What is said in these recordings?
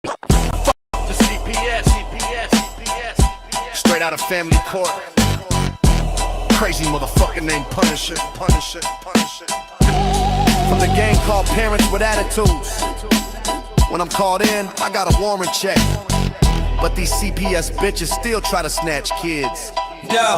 The CPS. Straight out of family court. Crazy motherfucker named Punisher. From the gang called Parents with Attitudes. When I'm called in, I got a warrant check. But these CPS bitches still try to snatch kids. Yo,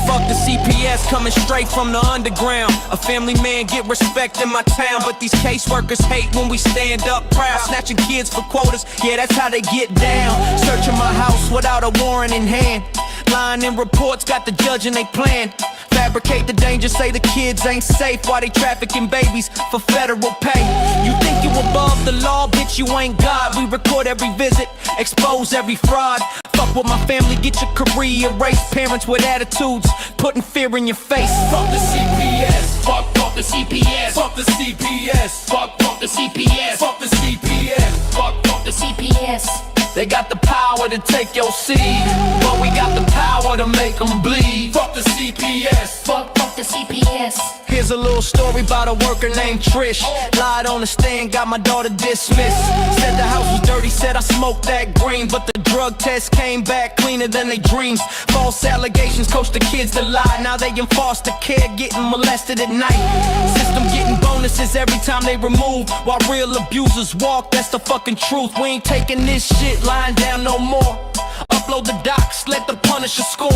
fuck the CPS coming straight from the underground. A family man get respect in my town, but these caseworkers hate when we stand up proud. Snatching kids for quotas, yeah, that's how they get down. Searching my house without a warrant in hand. Lying in reports, got the judge and they plan. Fabricate the danger, say the kids ain't safe while they trafficking babies for federal pay. You think you above the law, bitch, you ain't God. We record every visit, expose every fraud. Fuck with my family, get your career erased. Parents with attitudes, putting fear in your face. Fuck the CPS, fuck the CPS, fuck the CPS, fuck the CPS, fuck the CPS, fuck the CPS. They got the power to take your seed, but we got the power to make them bleed. Fuck the CPS, fuck the CPS. Here's a little story about a worker named Trish. Lied on the stand, got my daughter dismissed. Said the house was dirty, said I smoked that green, but the drug test came back cleaner than they dreams. False allegations coached the kids to lie. Now they in foster care, getting molested at night. System getting bonuses every time they remove, while real abusers walk. That's the fucking truth. We ain't taking this shit lying down no more. Upload the docs, let the Punisher score.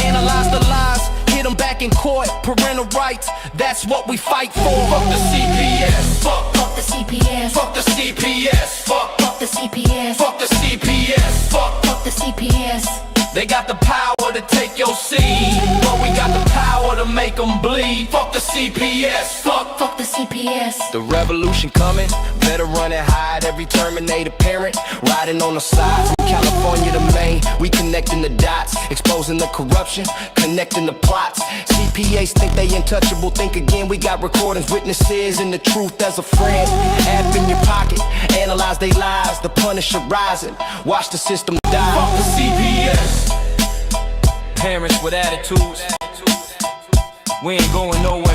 Analyze the lies, hit them back in court. Parental rights, that's what we fight for. Fuck the CPS, fuck the CPS, fuck the CPS, fuck the CPS, fuck the CPS, fuck the CPS. They got the power to take your seed, but we got the power to make them bleed. Fuck the CPS, fuck the CPS. The revolution coming, better run and hide. Every Terminator parent riding on the side. From California to Maine, we connecting the dots, exposing the corruption, connecting the plots. CPAs think they untouchable, think again. We got recordings, witnesses, and the truth as a friend. App in your pocket, analyze they lives. The Punisher rising, watch the system die. Fuck the CPS. Parents with attitudes, we ain't going nowhere.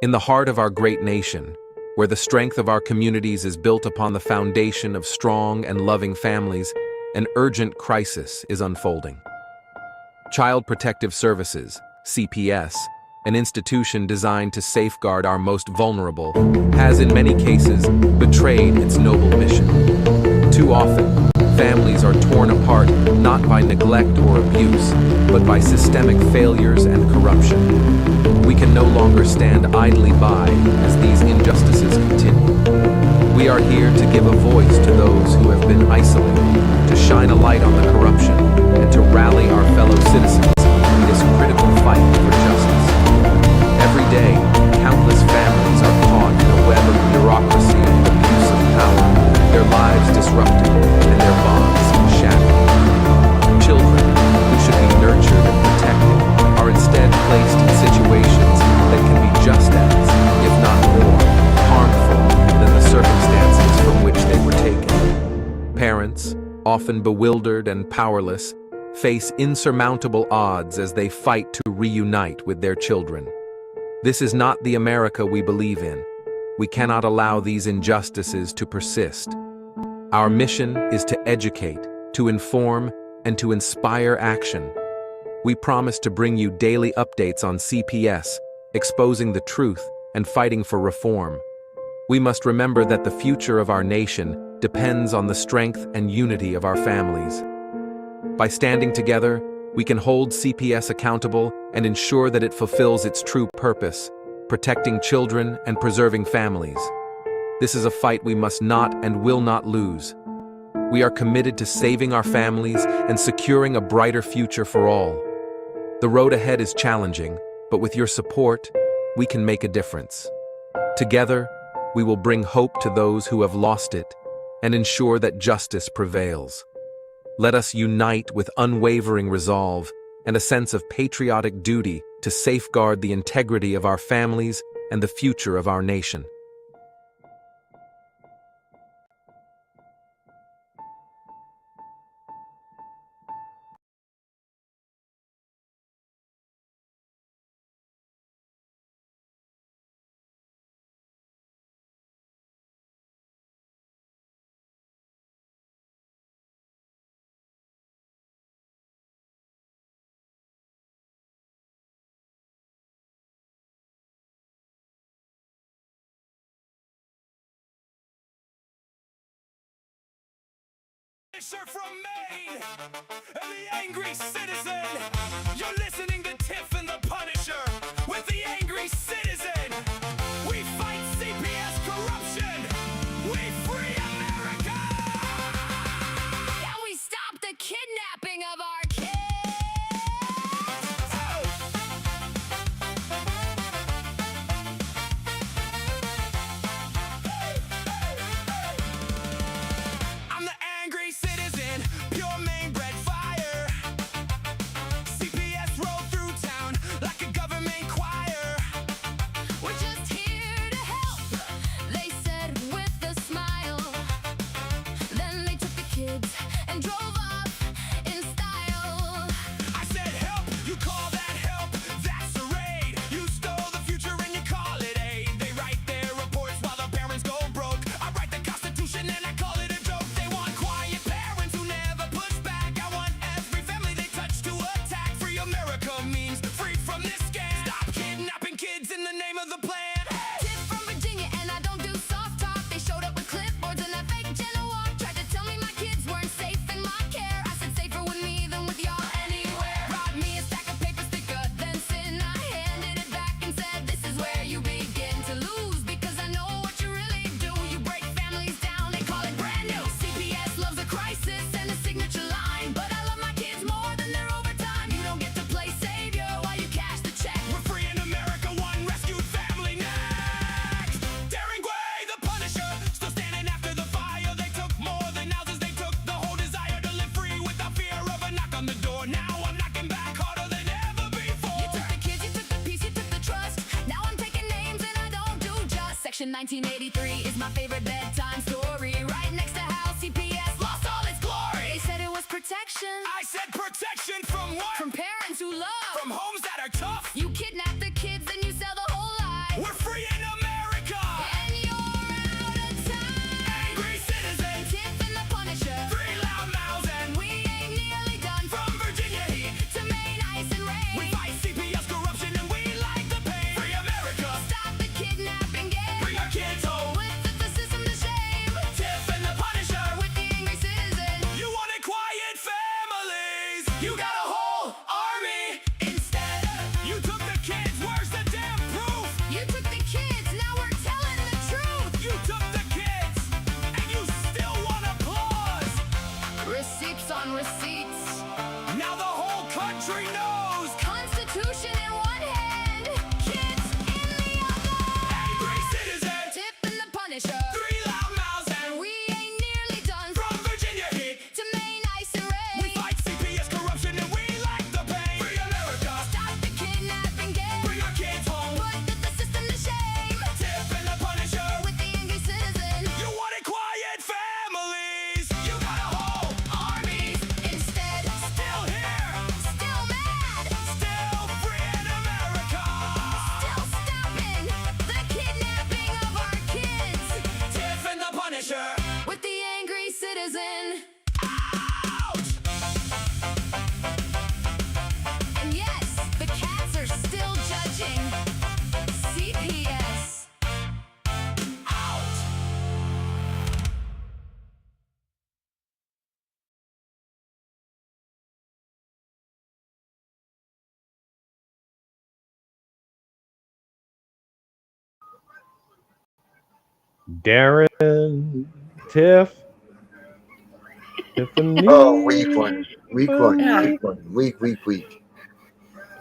In the heart of our great nation, where the strength of our communities is built upon the foundation of strong and loving families, an urgent crisis is unfolding. Child Protective Services, CPS, an institution designed to safeguard our most vulnerable, has in many cases betrayed its noble mission. Too often, families are torn apart not by neglect or abuse, but by systemic failures and corruption. We can no longer stand idly by as these injustices continue. We are here to give a voice to those who have been isolated, to shine a light on the corruption, and to rally our fellow citizens in this critical fight for justice. Every day, countless families are caught in a web of bureaucracy and abuse of power, their lives disrupted and their bonds shattered. Children, who should be nurtured and protected, are instead placed in situations that can be just as, if not more, harmful than the circumstances from which they were taken. Parents, often bewildered and powerless, face insurmountable odds as they fight to reunite with their children. This is not the America we believe in. We cannot allow these injustices to persist. Our mission is to educate, to inform, and to inspire action. We promise to bring you daily updates on CPS, exposing the truth and fighting for reform. We must remember that the future of our nation depends on the strength and unity of our families. By standing together, we can hold CPS accountable and ensure that it fulfills its true purpose, protecting children and preserving families. This is a fight we must not and will not lose. We are committed to saving our families and securing a brighter future for all. The road ahead is challenging, but with your support, we can make a difference. Together, we will bring hope to those who have lost it and ensure that justice prevails. Let us unite with unwavering resolve and a sense of patriotic duty to safeguard the integrity of our families and the future of our nation. From Maine and the angry citizen. You're listening to Tiff and the Punisher with the angry citizen. We fight CPS corruption. We free America. Can we stop the kidnapping of our kids? I'm the angry citizen, pure Maine bred fire. CPS roll through town like a government choir. We're just here to help, they said with a smile. Then they took the kids and drove off in style. I said help, you call that help? That's a raid. You stole the future and you call it aid. They write their reports while the parents go broke. I write the Constitution and I call it a joke. They want quiet parents who never push back. I want every family they touch to attack. Free America means free from this scam. Stop kidnapping kids in the name of the plan. Tiff from Virginia and I don't do soft talk. They showed up with clipboards and that fake gentle walk. Tried to tell me my kids weren't safe in my care. I said safer with me than with y'all anywhere. Brought me a stack of papers thicker than sin. I handed it back and said this is where you begin to lose. Because I know what you really do. You break families down, they call it brand new. CPS loves a crisis and a signature line. But I love my kids more than their overtime. You don't get to play savior while you cash the check. We're free in America, one rescued family next. Darren Guay, the Punisher, still standing after the fire. They took more than houses, they took the whole desire to live free without fear of a knock on the door. Now I'm knocking back harder than ever before. You took the kids, you took the peace, you took the trust. Now I'm taking names and I don't do just. Section 1983 is my favorite bedtime story. Right next to how CPS lost all its glory. They said it was protection I said protection from what? from parents who love. From homes that are tough. You kidnap the kids, then you sell the whole lie. We're free in America. And you're out of time. Angry citizen, Tiff and the Punisher. three loud mouths and We ain't nearly done. from Virginia heat. To Maine, ice and rain. We fight CPS corruption and we like the pain. Free America, Stop the kidnapping game. bring our kids home. With the system to shame. Tiff and the Punisher. With the angry citizen. You wanted quiet families. You got a whole army instead. You took the kids. Where's the damn proof? You took the kids, now we're telling the truth. You took the kids and you still want applause. Receipts on receipts. Now the whole country knows. Constitution in one hand, kids in the other. Angry citizen, Tiff and the Punisher. three loud mouths and We ain't nearly done. from Virginia heat. To Maine, ice and We rain. fight CPS corruption and we like the pain. Free America, Stop the kidnapping game. bring our kids home. Put the system to shame. Tiff and the Punisher. With the angry citizen. You wanted quiet families. You got a whole army. Instead, Still here, still mad. still free in America. Still stopping the kidnapping of our kids. Tiff and the Punisher. With the angry citizen. Ouch! And yes, the cats are still judging. CPS. Out! Darren, Tiff, Tiffany. Oh, week one.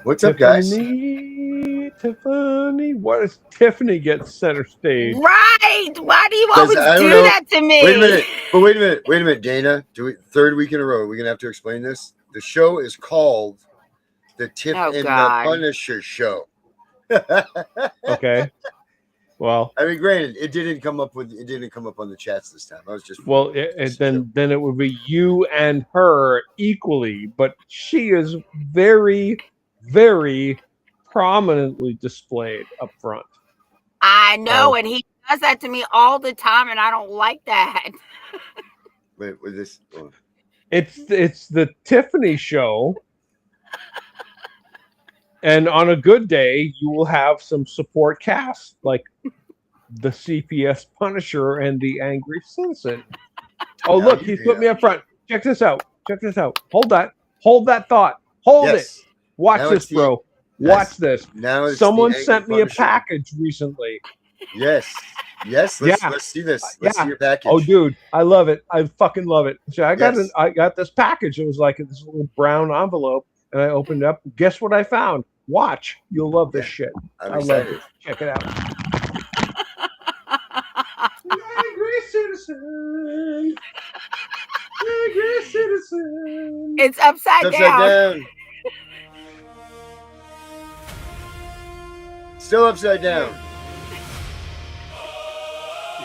What's up, guys? Tiffany. What does Tiffany get center stage? Right. Why do you 'Cause always I don't do know. that to me? Wait a minute, Dana. Third week in a row. We're gonna have to explain this. The show is called the Tiff Oh, and God. the Punisher Show. Okay. Well, I mean, granted, it didn't come up on the chats this time. I was just then it would be you and her equally, but she is very, very prominently displayed up front. I know, and he does that to me all the time, and I don't like that. Wait, with this. Oh. It's the Tiffany show. And on a good day, you will have some support cast like the CPS Punisher and the Angry Citizen. Oh, look, he's put me up front. Check this out. Check this out. Hold that. Hold that thought. Hold it. Yes. Watch Now this, it's the- bro. Yes. Watch this. Now it's Someone the sent angry me a Punisher. package recently. Yes. Let's see this. Let's see your package. Oh, dude, I love it. I fucking love it. So I got Yes. I got this package. It was like this little brown envelope, and I opened it up. Guess what I found? Watch. You'll love this shit. I'm I love excited. it. Check it out. Angry citizen. Angry citizen. It's upside, Upside down. down. Still upside down.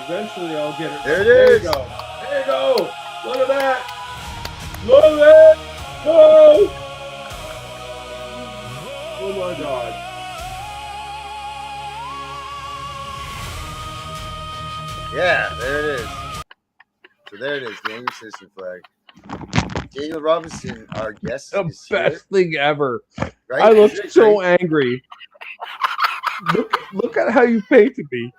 Eventually, I'll get it. There it There is. you go. There you go. Look at that. Look at that. Oh. Oh my God. Yeah, there it is. So there it is, the angry citizen flag. Daniel Robinson, our guest, The is best thing ever. Right? I look Isn't it so great? angry. Look at how you painted me.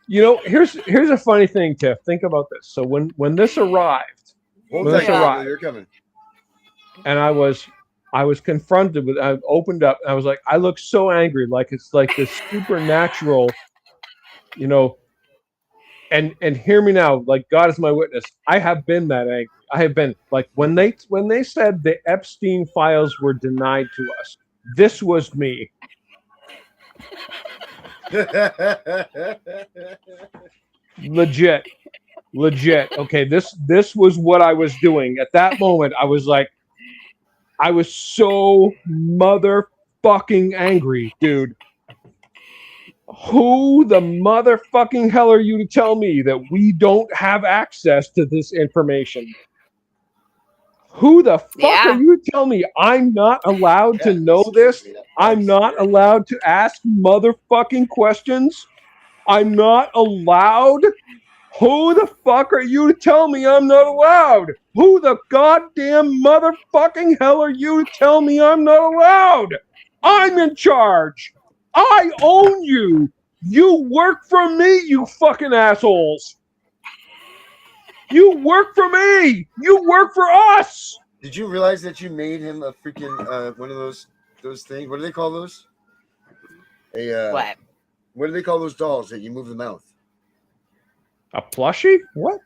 You know, here's a funny thing, Tiff. Think about this. So when this arrived, Hold when that this Daniel, arrived, you're coming. and I was confronted with, I opened up and I was like, I look so angry, like it's like this supernatural, you know. And hear me now, like God is my witness. I have been that angry. I have been like when they said the Epstein files were denied to us. This was me. Legit. Okay, this was what I was doing at that moment. I was like, I was so motherfucking angry, dude. Who the motherfucking hell are you to tell me that we don't have access to this information? Who the fuck are you to tell me I'm not allowed to know this? I'm not allowed to ask motherfucking questions? I'm not allowed? Who the fuck are you to tell me I'm not allowed? Who the goddamn motherfucking hell are you to tell me I'm not allowed? I'm in charge. I own you. You work for me, you fucking assholes. You work for me. You work for us. Did you realize that you made him a freaking one of those things? What do they call those? What? What do they call those dolls that you move the mouth? A plushie? What?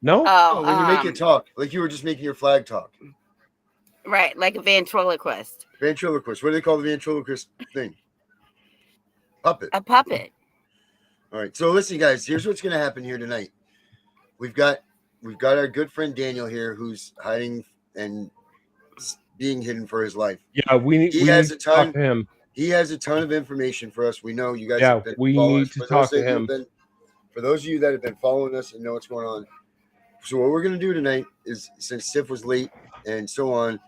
No? Oh, when you make it talk, like you were just making your flag talk. Right, like a ventriloquist. Ventriloquist. What do they call the ventriloquist thing? Puppet. A puppet. All right. So listen, guys. Here's what's going to happen here tonight. We've got our good friend Daniel here, who's hiding and being hidden for his life. Yeah, we need to talk to him. He has a ton of information for us. We know you guys. Yeah, have been we following need us. to For talk those to him. For those of you that have been following us and know what's going on, so what we're going to do tonight is, since Tiff was late and so on,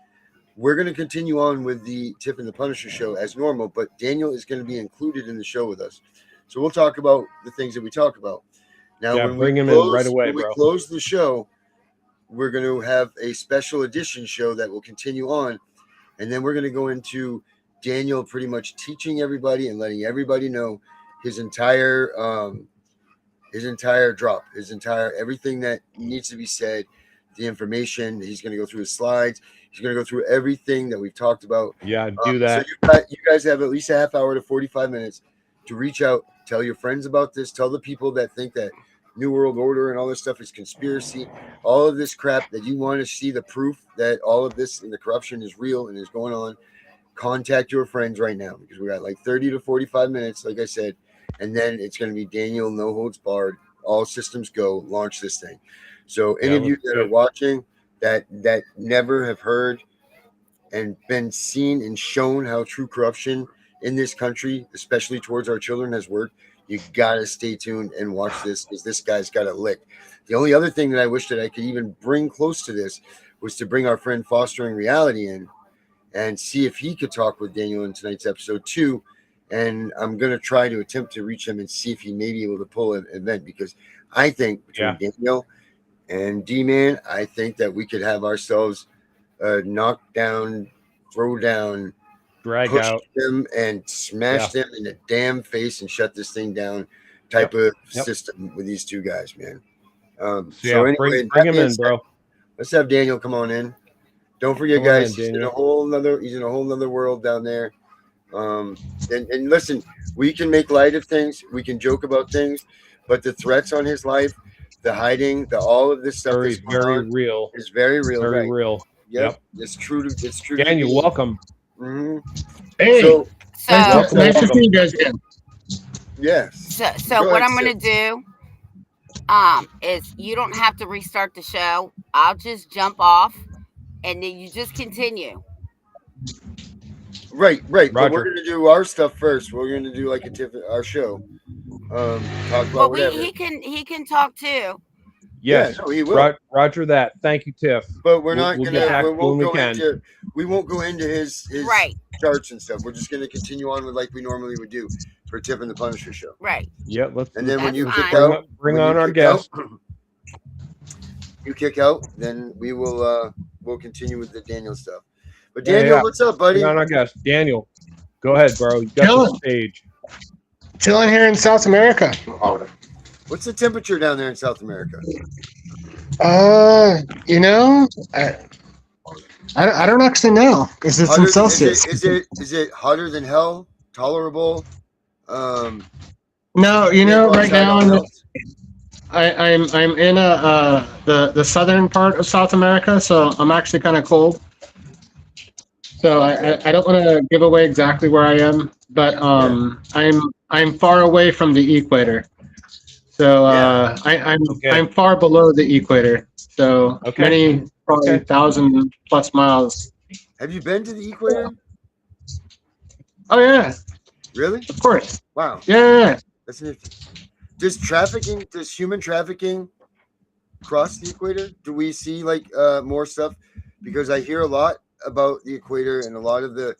we're going to continue on with the Tiff and the Punisher show as normal, but Daniel is going to be included in the show with us. So we'll talk about the things that we talk about. Now, Yeah, when bring we him close, in right away, when we bro. close the show, we're going to have a special edition show that will continue on, and then we're going to go into Daniel pretty much teaching everybody and letting everybody know his entire drop, everything that needs to be said, the information. He's going to go through his slides. He's going to go through everything that we've talked about. Yeah, do that. So you guys have at least a half hour to 45 minutes to reach out, tell your friends about this, tell the people that think that New World Order and all this stuff is conspiracy, all of this crap, that you want to see the proof that all of this and the corruption is real and is going on. Contact your friends right now, because we got like 30 to 45 minutes, like I said, and then it's going to be Daniel, no holds barred, all systems go, launch this thing. So any of you that are watching that never have heard and been seen and shown how true corruption in this country, especially towards our children, has worked, you gotta stay tuned and watch this, because this guy's got a lick. The only other thing that I wish that I could even bring close to this was to bring our friend Fostering Reality in and see if he could talk with Daniel in tonight's episode too. And I'm going to try to attempt to reach him and see if he may be able to pull an event, because I think between Daniel and D-Man, I think that we could have ourselves knock down, throw down, drag push out them and smash them in the damn face and shut this thing down type of system with these two guys, man. So anyway, bring him in, bro. Let's have Daniel come on in. Don't forget, Come on guys. in, He's in Daniel. a whole nother world down there. And listen, we can make light of things, we can joke about things, but the threats on his life, the hiding, all of this stuff Very, that's going very on real. is very real. Very Right? real. Yep. It's true. It's true. Daniel, welcome. Mm-hmm. Hey, So nice to welcome. see you guys again. yes. So what I'm gonna do is you don't have to restart the show. I'll just jump off and then you just continue. Right. But Roger. we're gonna do our stuff first. We're gonna do like our show. Talk about whatever. He can talk too. Yes, yeah, no, he will. Roger that. Thank you, Tiff. But we're not we'll gonna. get back We won't when go we can. into. We won't go into his Right. charts and stuff. We're just gonna continue on with like we normally would do for Tiff and the Punisher show. Right. Yeah, let's. And then when you That's kick fine. out, bring when on you our kick guest. out, you kick out, then we will. We'll continue with the Daniel stuff. But Daniel, Yeah. what's up, buddy? Bring on our guest, Daniel. Go ahead, bro. You got Chilling. the stage. Chilling here in South America. What's the temperature down there in South America? You know, I don't actually know. Is it in Celsius? Is it hotter than hell? Tolerable? No, you know, right now I'm in the southern part of South America, so I'm actually kind of cold. So I don't want to give away exactly where I am, but I'm far away from the equator. So I'm far below the equator. So many, probably 1,000+ miles. Have you been to the equator? Oh yeah. Really? Of course. Wow. Yeah. That's interesting. Does human trafficking cross the equator? Do we see like more stuff? Because I hear a lot about the equator and a lot of the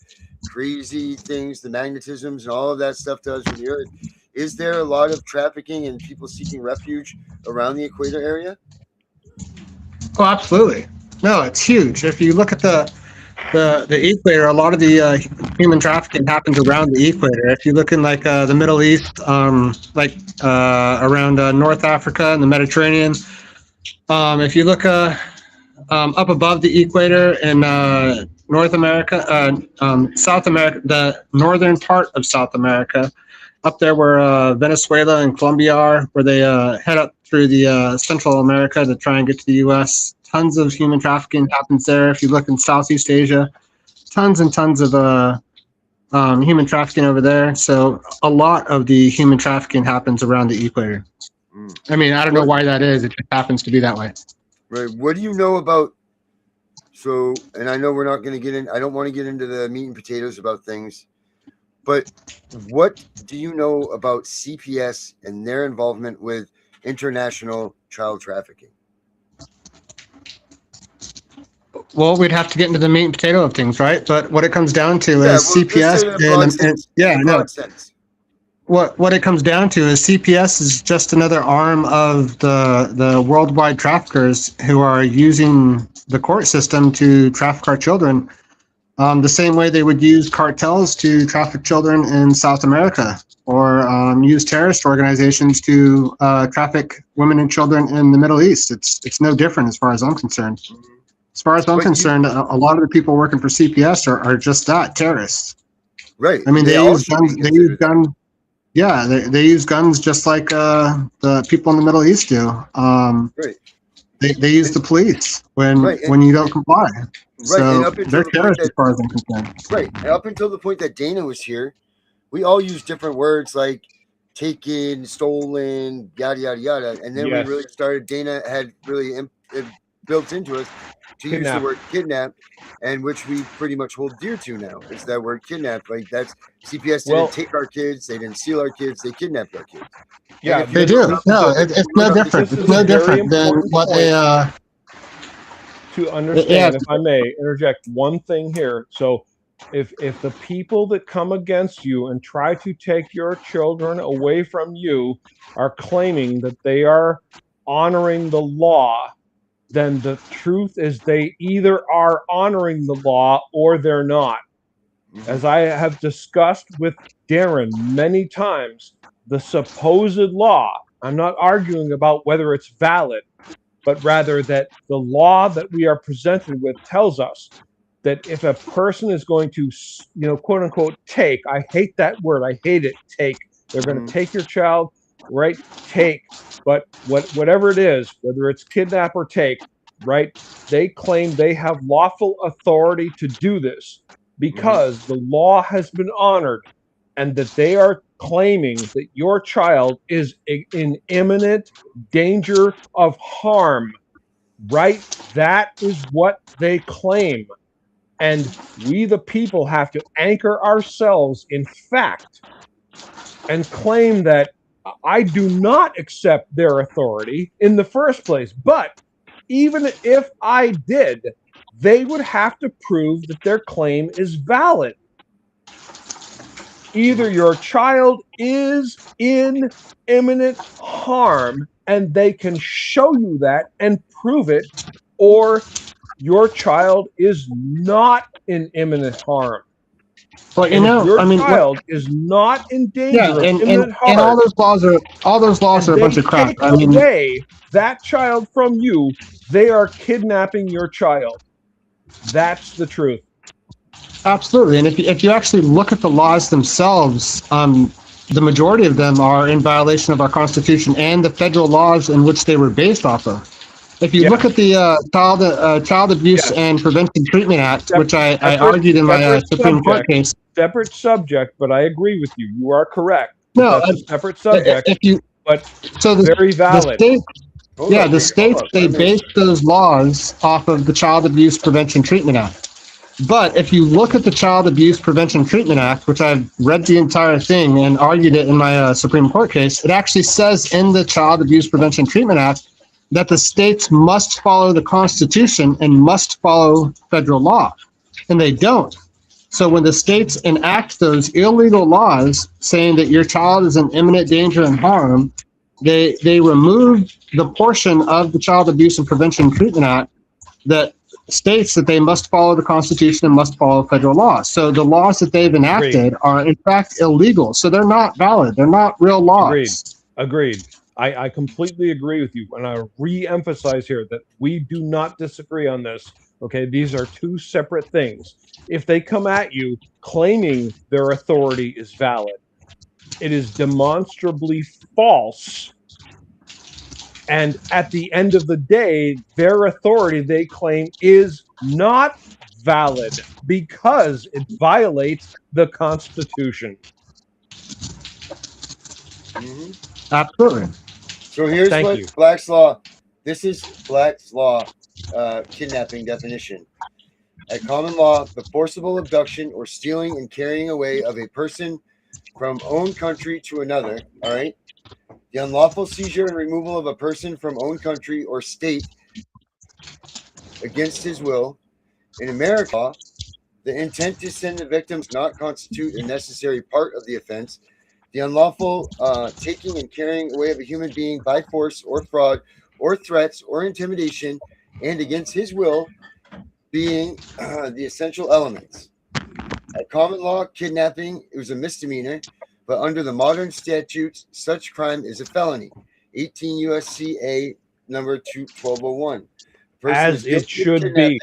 crazy things, the magnetisms and all of that stuff does with the earth. Is there a lot of trafficking and people seeking refuge around the equator area? Oh, absolutely. No, it's huge. If you look at the equator, a lot of the human trafficking happens around the equator. If you look in like the Middle East, around North Africa and the Mediterranean, if you look up above the equator in North America, South America, the northern part of South America, up there where Venezuela and Colombia are, where they head up through the Central America to try and get to the U.S. Tons of human trafficking happens there. If you look in Southeast Asia, tons and tons of human trafficking over there. So a lot of the human trafficking happens around the equator. I mean, I don't know why that is. It just happens to be that way. Right. What do you know about? So, and I know we're not going to get in. I don't want to get into the meat and potatoes about things, but what do you know about CPS and their involvement with international child trafficking? Well, we'd have to get into the meat and potato of things, right? But what it comes down to is CPS. What it comes down to is CPS is just another arm of the worldwide traffickers who are using the court system to traffic our children, the same way they would use cartels to traffic children in South America, or use terrorist organizations to traffic women and children in the Middle East. It's no different as far as I'm concerned. As far as I'm concerned, a lot of the people working for CPS are just that, terrorists. Right. I mean, they use guns. They use guns. Yeah, they use guns just like the people in the Middle East do. Right. They use the police when you don't comply. Right. So they're terrorists as far as I'm concerned. Right. And up until the point that Dana was here, we all use different words like taken, stolen, yada, yada, yada. And then we really started, Dana had really built into us to use the word kidnap, and which we pretty much hold dear to now. Is that word kidnap? Like that's CPS didn't take our kids, they didn't steal our kids, they kidnapped our kids. Yeah, they do. No, it's no different. It's no different than what they. To understand, if I may interject one thing here. So, if the people that come against you and try to take your children away from you are claiming that they are honoring the law, then the truth is they either are honoring the law or they're not. As I have discussed with Darren many times, the supposed law, I'm not arguing about whether it's valid, but rather that the law that we are presented with tells us that if a person is going to, quote unquote, take, I hate that word, I hate it, take, they're going to take your child, right? Take, but whatever it is, whether it's kidnap or take, right? They claim they have lawful authority to do this because the law has been honored, and that they are claiming that your child is in imminent danger of harm, right? That is what they claim. And we, the people, have to anchor ourselves in fact and claim that I do not accept their authority in the first place. But even if I did, they would have to prove that their claim is valid. Either your child is in imminent harm and they can show you that and prove it, or your child is not in imminent harm. Well, and if your child is not in danger of imminent harm, and all those laws are a bunch of crap. I mean, away that child from you, they are kidnapping your child. That's the truth. Absolutely, and if you actually look at the laws themselves, the majority of them are in violation of our Constitution and the federal laws in which they were based off of. If you look at the Child Abuse and Prevention Treatment Act, which I argued in my Supreme Court case. Separate subject, but I agree with you. You are correct. No, that's a separate subject, very valid. The states, they based those laws off of the Child Abuse Prevention Treatment Act. But if you look at the Child Abuse Prevention Treatment Act, which I've read the entire thing and argued it in my Supreme Court case, it actually says in the Child Abuse Prevention Treatment Act that the states must follow the Constitution and must follow federal law, and they don't. So when the states enact those illegal laws saying that your child is in imminent danger and harm, they remove the portion of the Child Abuse and Prevention Treatment Act that states that they must follow the Constitution and must follow federal law. So the laws that they've enacted are in fact illegal. So they're not valid. They're not real laws. Agreed. I completely agree with you. And I re-emphasize here that we do not disagree on this. Okay, these are two separate things. If they come at you claiming their authority is valid, it is demonstrably false. And at the end of the day, their authority, they claim, is not valid because it violates the Constitution. Absolutely. So here's what Black's Law, this is Black's Law kidnapping definition. At common law, the forcible abduction or stealing and carrying away of a person from own country to another, all right? The unlawful seizure and removal of a person from own country or state against his will. In America, the intent to send the victim does not constitute a necessary part of the offense. The unlawful taking and carrying away of a human being by force or fraud or threats or intimidation and against his will being the essential elements. At common law, kidnapping is a misdemeanor, but under the modern statutes, such crime is a felony. 18 U.S.C. A number 1201. As it should be.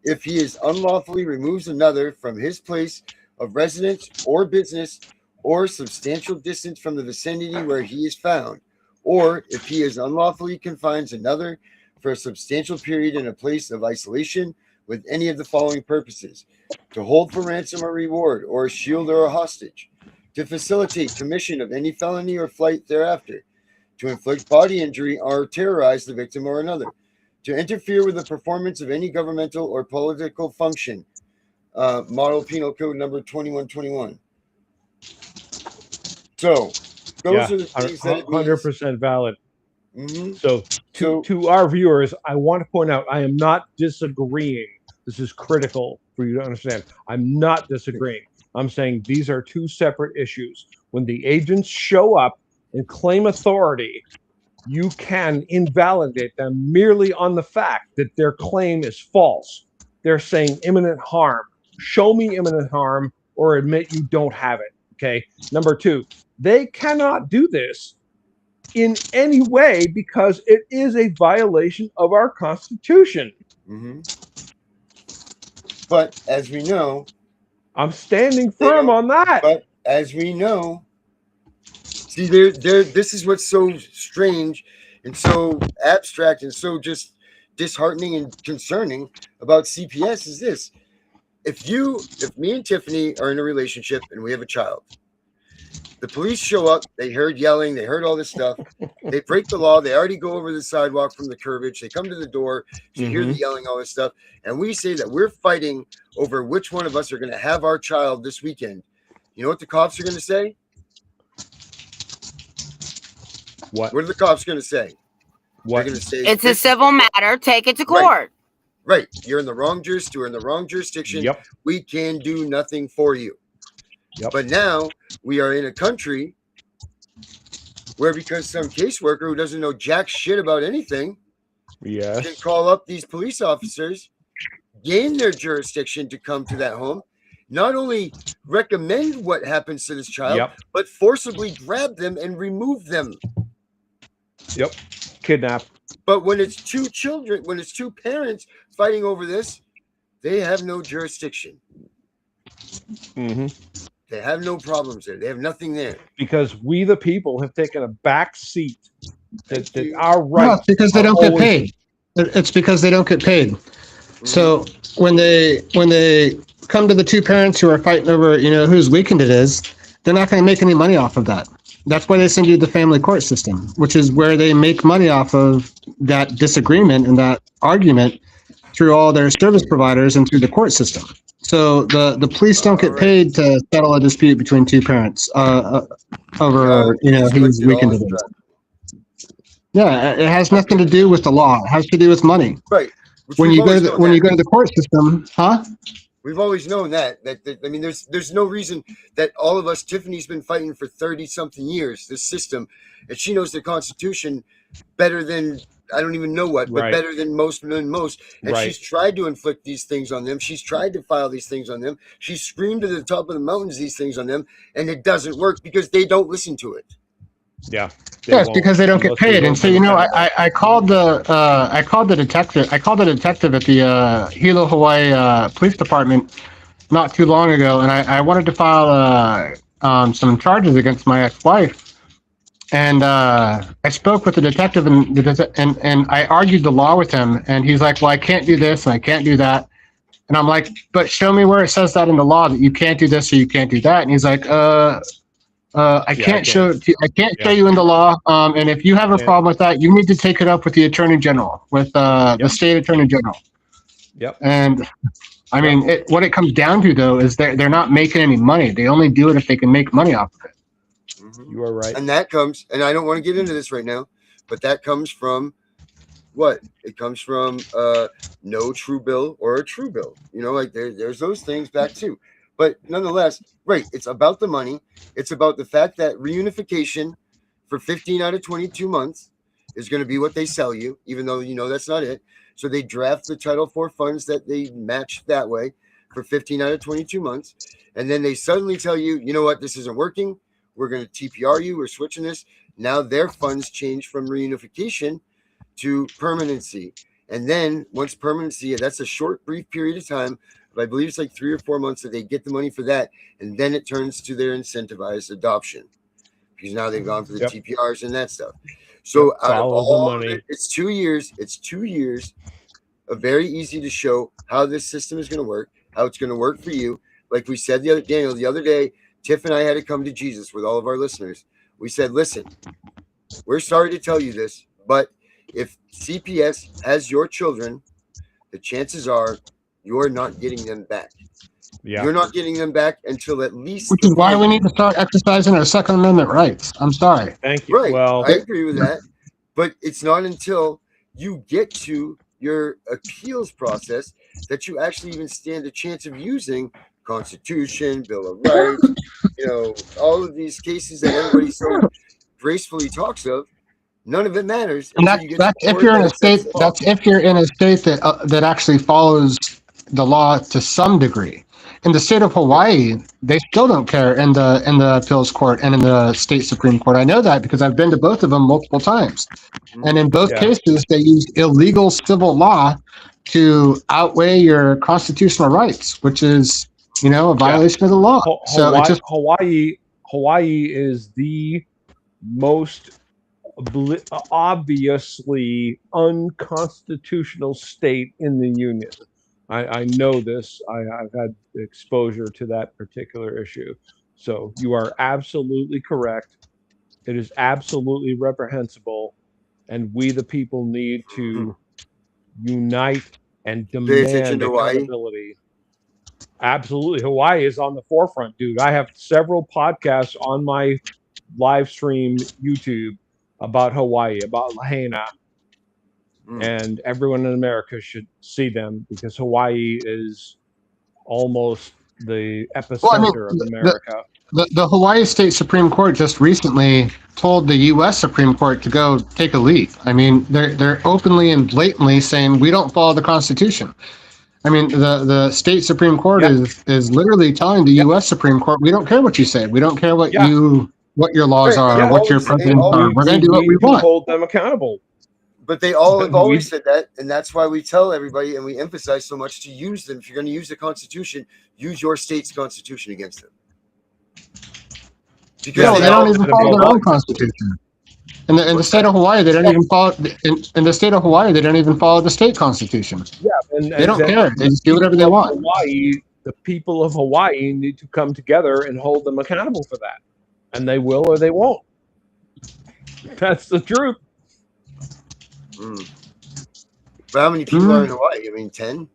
If he is unlawfully removes another from his place of residence or business or substantial distance from the vicinity where he is found, or if he is unlawfully confines another for a substantial period in a place of isolation with any of the following purposes: to hold for ransom or reward, or a shield or a hostage, to facilitate commission of any felony or flight thereafter, to inflict body injury or terrorize the victim or another, to interfere with the performance of any governmental or political function. Model Penal Code number 2121. So those are the things that 100% valid. So to our viewers, I want to point out, I am not disagreeing. This is critical for you to understand. I'm not disagreeing. I'm saying these are two separate issues. When the agents show up and claim authority, you can invalidate them merely on the fact that their claim is false. They're saying imminent harm. Show me imminent harm or admit you don't have it. Okay. Number two, they cannot do this in any way because it is a violation of our Constitution. But as we know, I'm standing firm on that. But as we know, see, this is what's so strange and so abstract and so just disheartening and concerning about CPS is this. If me and Tiffany are in a relationship and we have a child, the police show up, they heard yelling, they heard all this stuff, they break the law, they already go over the sidewalk from the curvage, they come to the door, you hear the yelling, all this stuff, and we say that we're fighting over which one of us are going to have our child this weekend. You know what the cops are going to say? What are the cops going to say? What? They're going to say it's a civil matter. Take it to court. Right. You're in the wrong jurisdiction. You're in the wrong jurisdiction. Yep. We can do nothing for you. Yep. But now we are in a country where because some caseworker who doesn't know jack shit about anything can call up these police officers, gain their jurisdiction to come to that home, not only recommend what happens to this child, but forcibly grab them and remove them. Yep. Kidnap. But when it's two children, when it's two parents fighting over this, they have no jurisdiction. They have no problems there. They have nothing there. Because we, the people, have taken a back seat. That our rights. No, it's because they don't get paid. It's because they don't get paid. So when they come to the two parents who are fighting over, whose weekend it is, they're not going to make any money off of that. That's why they send you the family court system, which is where they make money off of that disagreement and that argument through all their service providers and through the court system. So the police don't get paid to settle a dispute between two parents over whose weekend it is. Yeah, it has nothing to do with the law. It has to do with money. Right. When you go to the court system, We've always known that I mean, there's no reason that all of us, Tiffany's been fighting for 30 something years, this system, and she knows the Constitution better than, I don't even know what, but better than most. And she's tried to inflict these things on them. She's tried to file these things on them. She's screamed to the top of the mountains these things on them, and it doesn't work because they don't listen to it. Yeah. Yes, because they don't get paid. And so, I called the detective. I called the detective at the Hilo, Hawaii Police Department not too long ago, and I wanted to file some charges against my ex-wife. And I spoke with the detective, and I argued the law with him. And he's like, "Well, I can't do this, and I can't do that." And I'm like, "But show me where it says that in the law that you can't do this or you can't do that." And he's like, I can't show you in the law. And if you have a problem with that, you need to take it up with the Attorney General, with the state Attorney General. Yep. And I mean, what it comes down to though is they're not making any money. They only do it if they can make money off of it. You are right. And that comes, and I don't want to get into this right now, but that comes from what? It comes from no true bill or a true bill. Like there's those things back too. But nonetheless, it's about the money. It's about the fact that reunification for 15 out of 22 months is going to be what they sell you, even though that's not it. So they draft the Title IV funds that they match that way for 15 out of 22 months. And then they suddenly tell you, you know what, this isn't working. We're going to TPR you. We're switching this. Now their funds change from reunification to permanency. And then once permanency, that's a short, brief period of time. But I believe it's like 3 or 4 months that they get the money for that. And then it turns to their incentivized adoption. Because now they've gone for the TPRs and that stuff. So out of all the money, it's 2 years. It's 2 years of very easy to show how this system is going to work, how it's going to work for you. Like we said the other day, Tiff and I had to come to Jesus with all of our listeners. We said, listen, we're sorry to tell you this, but if CPS has your children, the chances are you're not getting them back. Yeah. You're not getting them back until at least... Which is why we need to start exercising our Second Amendment rights. I'm sorry. Thank you. Right. Well, I agree with that. But it's not until you get to your appeals process that you actually even stand a chance of using Constitution, Bill of Rights, all of these cases that everybody so gracefully talks of. None of it matters. And that's if you're in a state. That's if you're in a state that actually follows the law to some degree. in the state of Hawaii, they still don't care in the appeals court and in the state Supreme Court. I know that because I've been to both of them multiple times. And in both cases, they use illegal civil law to outweigh your constitutional rights, which is, a violation of the law. Hawaii is the most obviously unconstitutional state in the union. I know this. I've had exposure to that particular issue. So you are absolutely correct. It is absolutely reprehensible. And we, the people, need to unite and demand accountability. Absolutely. Hawaii is on the forefront, dude. I have several podcasts on my live stream YouTube about Hawaii, about Lahaina. And everyone in America should see them because Hawaii is almost the epicenter of America. The Hawaii State Supreme Court just recently told the U.S. Supreme Court to go take a leave. I mean, they're openly and blatantly saying we don't follow the Constitution. I mean, the state Supreme Court is literally telling the U.S. Supreme Court, we don't care what you say. We don't care what your laws are, what your presidents are. We're going to do what we want. Hold them accountable. But they all have always said that, and that's why we tell everybody and we emphasize so much to use them. If you're going to use the Constitution, use your state's Constitution against them. Because they don't even follow their own Constitution. In the state of Hawaii, they don't even follow. In the state of Hawaii, they don't even follow the state Constitution. Yeah, and they don't care. They just do whatever they want. Hawaii, the people of Hawaii need to come together and hold them accountable for that, and they will or they won't. That's the truth. But how many people are in Hawaii? I mean, 10.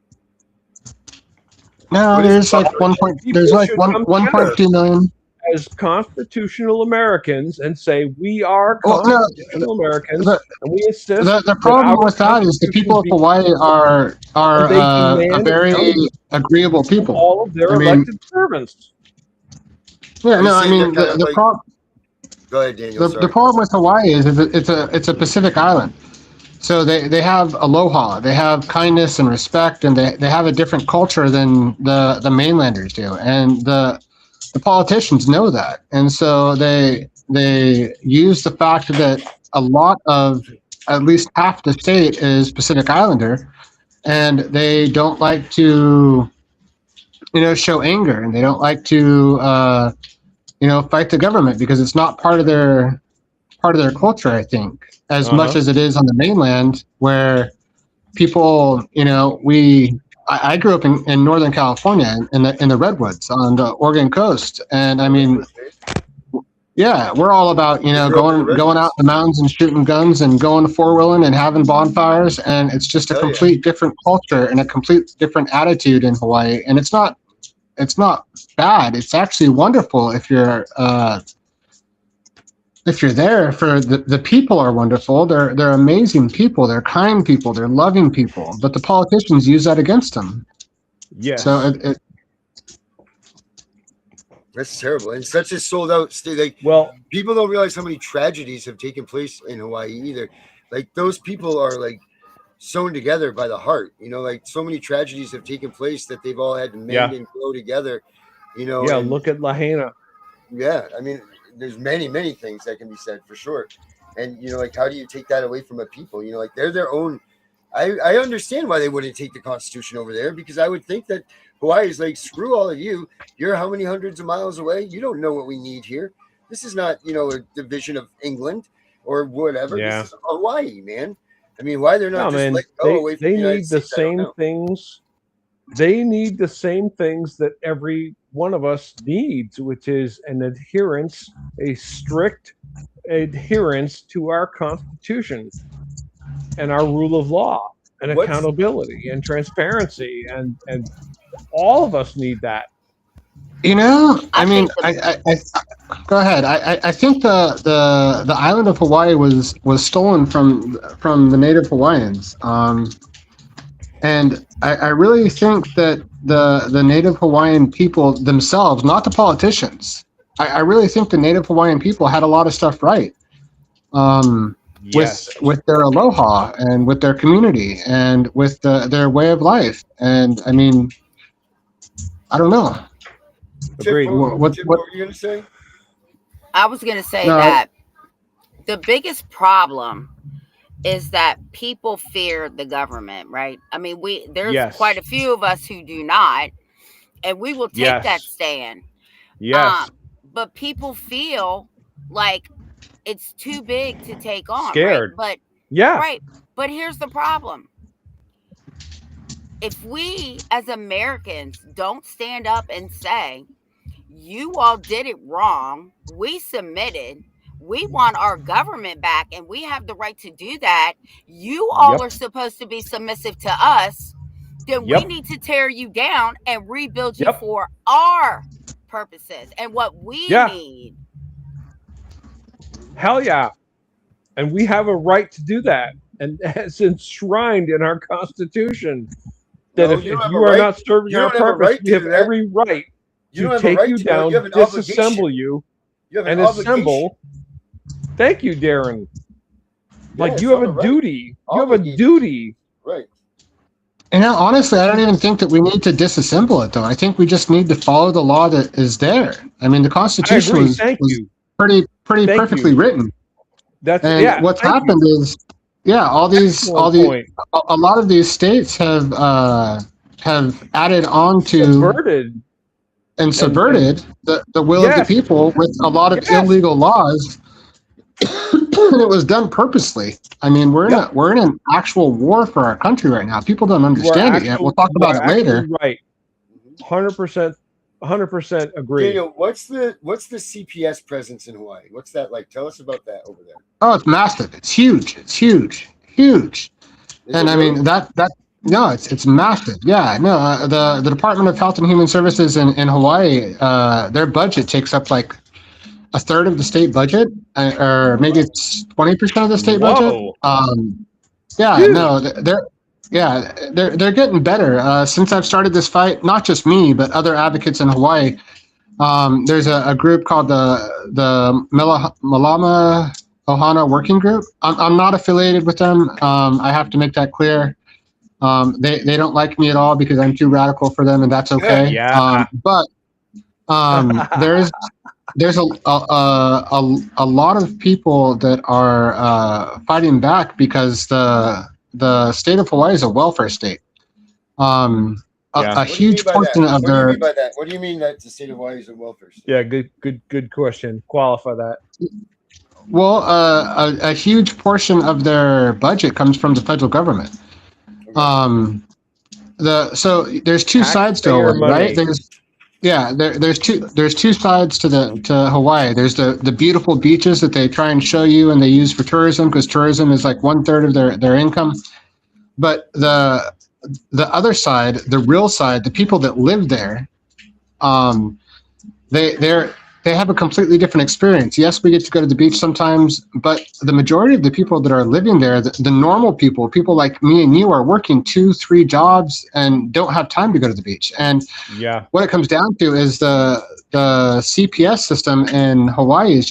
No, there's like 1.2 million. As constitutional Americans and say we are constitutional Americans, and we insist. The problem with that is the people of Hawaii are a very agreeable people. All of their elected servants. Yeah, no, I mean the problem. Go ahead, Daniel. The problem with Hawaii is it's a Pacific island. So they have aloha, they have kindness and respect, and they have a different culture than the mainlanders do, and the politicians know that, and so they use the fact that a lot of at least half the state is Pacific Islander, and they don't like to show anger, and they don't like to fight the government because it's not part of their culture, I think, as much as it is on the mainland where people, I grew up in Northern California in the redwoods on the Oregon coast. And I mean, yeah, we're all about, going out in the mountains and shooting guns and going to four-wheeling and having bonfires. And it's just a complete different culture and a complete different attitude in Hawaii. And it's not bad. It's actually wonderful if you're there. For the people are wonderful. They're amazing people. They're kind people. They're loving people. But the politicians use that against them. Yes. So that's terrible. And such a sold out state. People don't realize how many tragedies have taken place in Hawaii either. Like those people are like sewn together by the heart. Like so many tragedies have taken place that they've all had to mend and grow together. Yeah. Look at Lahaina. Yeah. I mean, there's many, many things that can be said for sure. And, like, how do you take that away from a people? Like they're their own. I understand why they wouldn't take the Constitution over there, because I would think that Hawaii is like, screw all of you. You're how many hundreds of miles away? You don't know what we need here. This is not, a division of England or whatever. Yeah. This is Hawaii, man. I mean, why they're not just like, go away from the United States? They need the same things. They need the same things that every one of us needs, which is a strict adherence to our Constitution and our rule of law and accountability and transparency, and all of us need that. I mean, I go ahead. I think the island of Hawaii was stolen from the native Hawaiians. And I really think that the Native Hawaiian people themselves, not the politicians, I really think the Native Hawaiian people had a lot of stuff right. With their aloha and with their community and with their way of life. And I mean, I don't know. Agreed. What were you going to say? I was going to say No, that the biggest problem is that people fear the government, right? I mean, there's Yes. quite a few of us who do not, and we will take that Yes. stand. Yes. But people feel like it's too big to take on. Scared. Right? Yeah. Right. But here's the problem. If we as Americans don't stand up and say, you all did it wrong, we submitted, we want our government back, and we have the right to do that, you all are supposed to be submissive to us, then we need to tear you down and rebuild you for our purposes and what we need. Hell yeah. And we have a right to do that. And it's enshrined in our Constitution that if you are not serving our purpose, we have every right to take you down, disassemble you, and assemble. Thank you, Darren. Like, you have a duty. You have a duty. Right. And now, honestly, I don't even think that we need to disassemble it, though. I think we just need to follow the law that is there. I mean, the Constitution was pretty perfectly written. What's happened is, a lot of these states have added on to subverted the will of the people with a lot of illegal laws. And it was done purposely. I mean, we're in an actual war for our country right now. People don't understand it yet. We'll talk about it later. Right. 100% agree. Daniel, what's the CPS presence in Hawaii? What's that like? Tell us about that over there. Oh, it's massive. It's huge. It's huge. And I mean it's massive. Yeah, no, the Department of Health and Human Services in Hawaii, their budget takes up like a third of the state budget, or maybe it's 20% of the state budget. They're getting better. Since I've started this fight, not just me, but other advocates in Hawaii. There's a group called the Malama Ohana Working Group. I'm not affiliated with them. I have to make that clear. They don't like me at all because I'm too radical for them, and that's okay. There's a lot of people that are fighting back because the state of Hawaii is a welfare state. A huge portion of their. What do you mean that the state of Hawaii is a welfare state? Yeah, good question. Qualify that. Well, a huge portion of their budget comes from the federal government. So there's two sides to Hawaii, right? There's two sides to Hawaii. There's the beautiful beaches that they try and show you and they use for tourism, because tourism is like 1/3 of their income. But the other side, the real side, the people that live there, they have a completely different experience. Yes, we get to go to the beach sometimes, but the majority of the people that are living there, the normal people like me and you, are working 2-3 jobs and don't have time to go to the beach. And what it comes down to is the CPS system in Hawaii is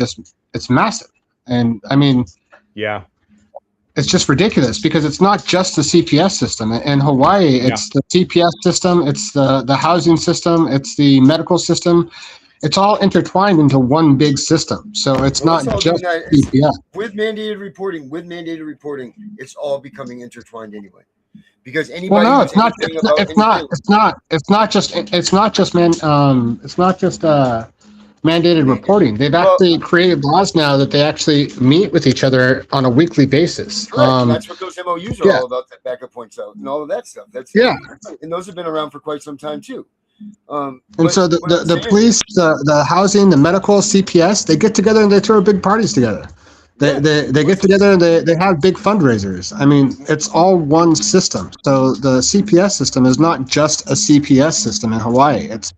it's massive. And I mean, it's just ridiculous because it's not just the CPS system. In Hawaii, it's the CPS system, it's the housing system, it's the medical system. It's all intertwined into one big system. So it's not just CPS. With mandated reporting, it's all becoming intertwined anyway. Because anybody. Well, no, it's not just mandated reporting. They've actually created laws now that they actually meet with each other on a weekly basis. That's what those MOUs are all about, that backup points out and all of that stuff. And those have been around for quite some time too. And so the police, the housing, the medical, CPS, they get together and they throw big parties together. They get together and they have big fundraisers. I mean, it's all one system. So the CPS system is not just a CPS system in Hawaii. It's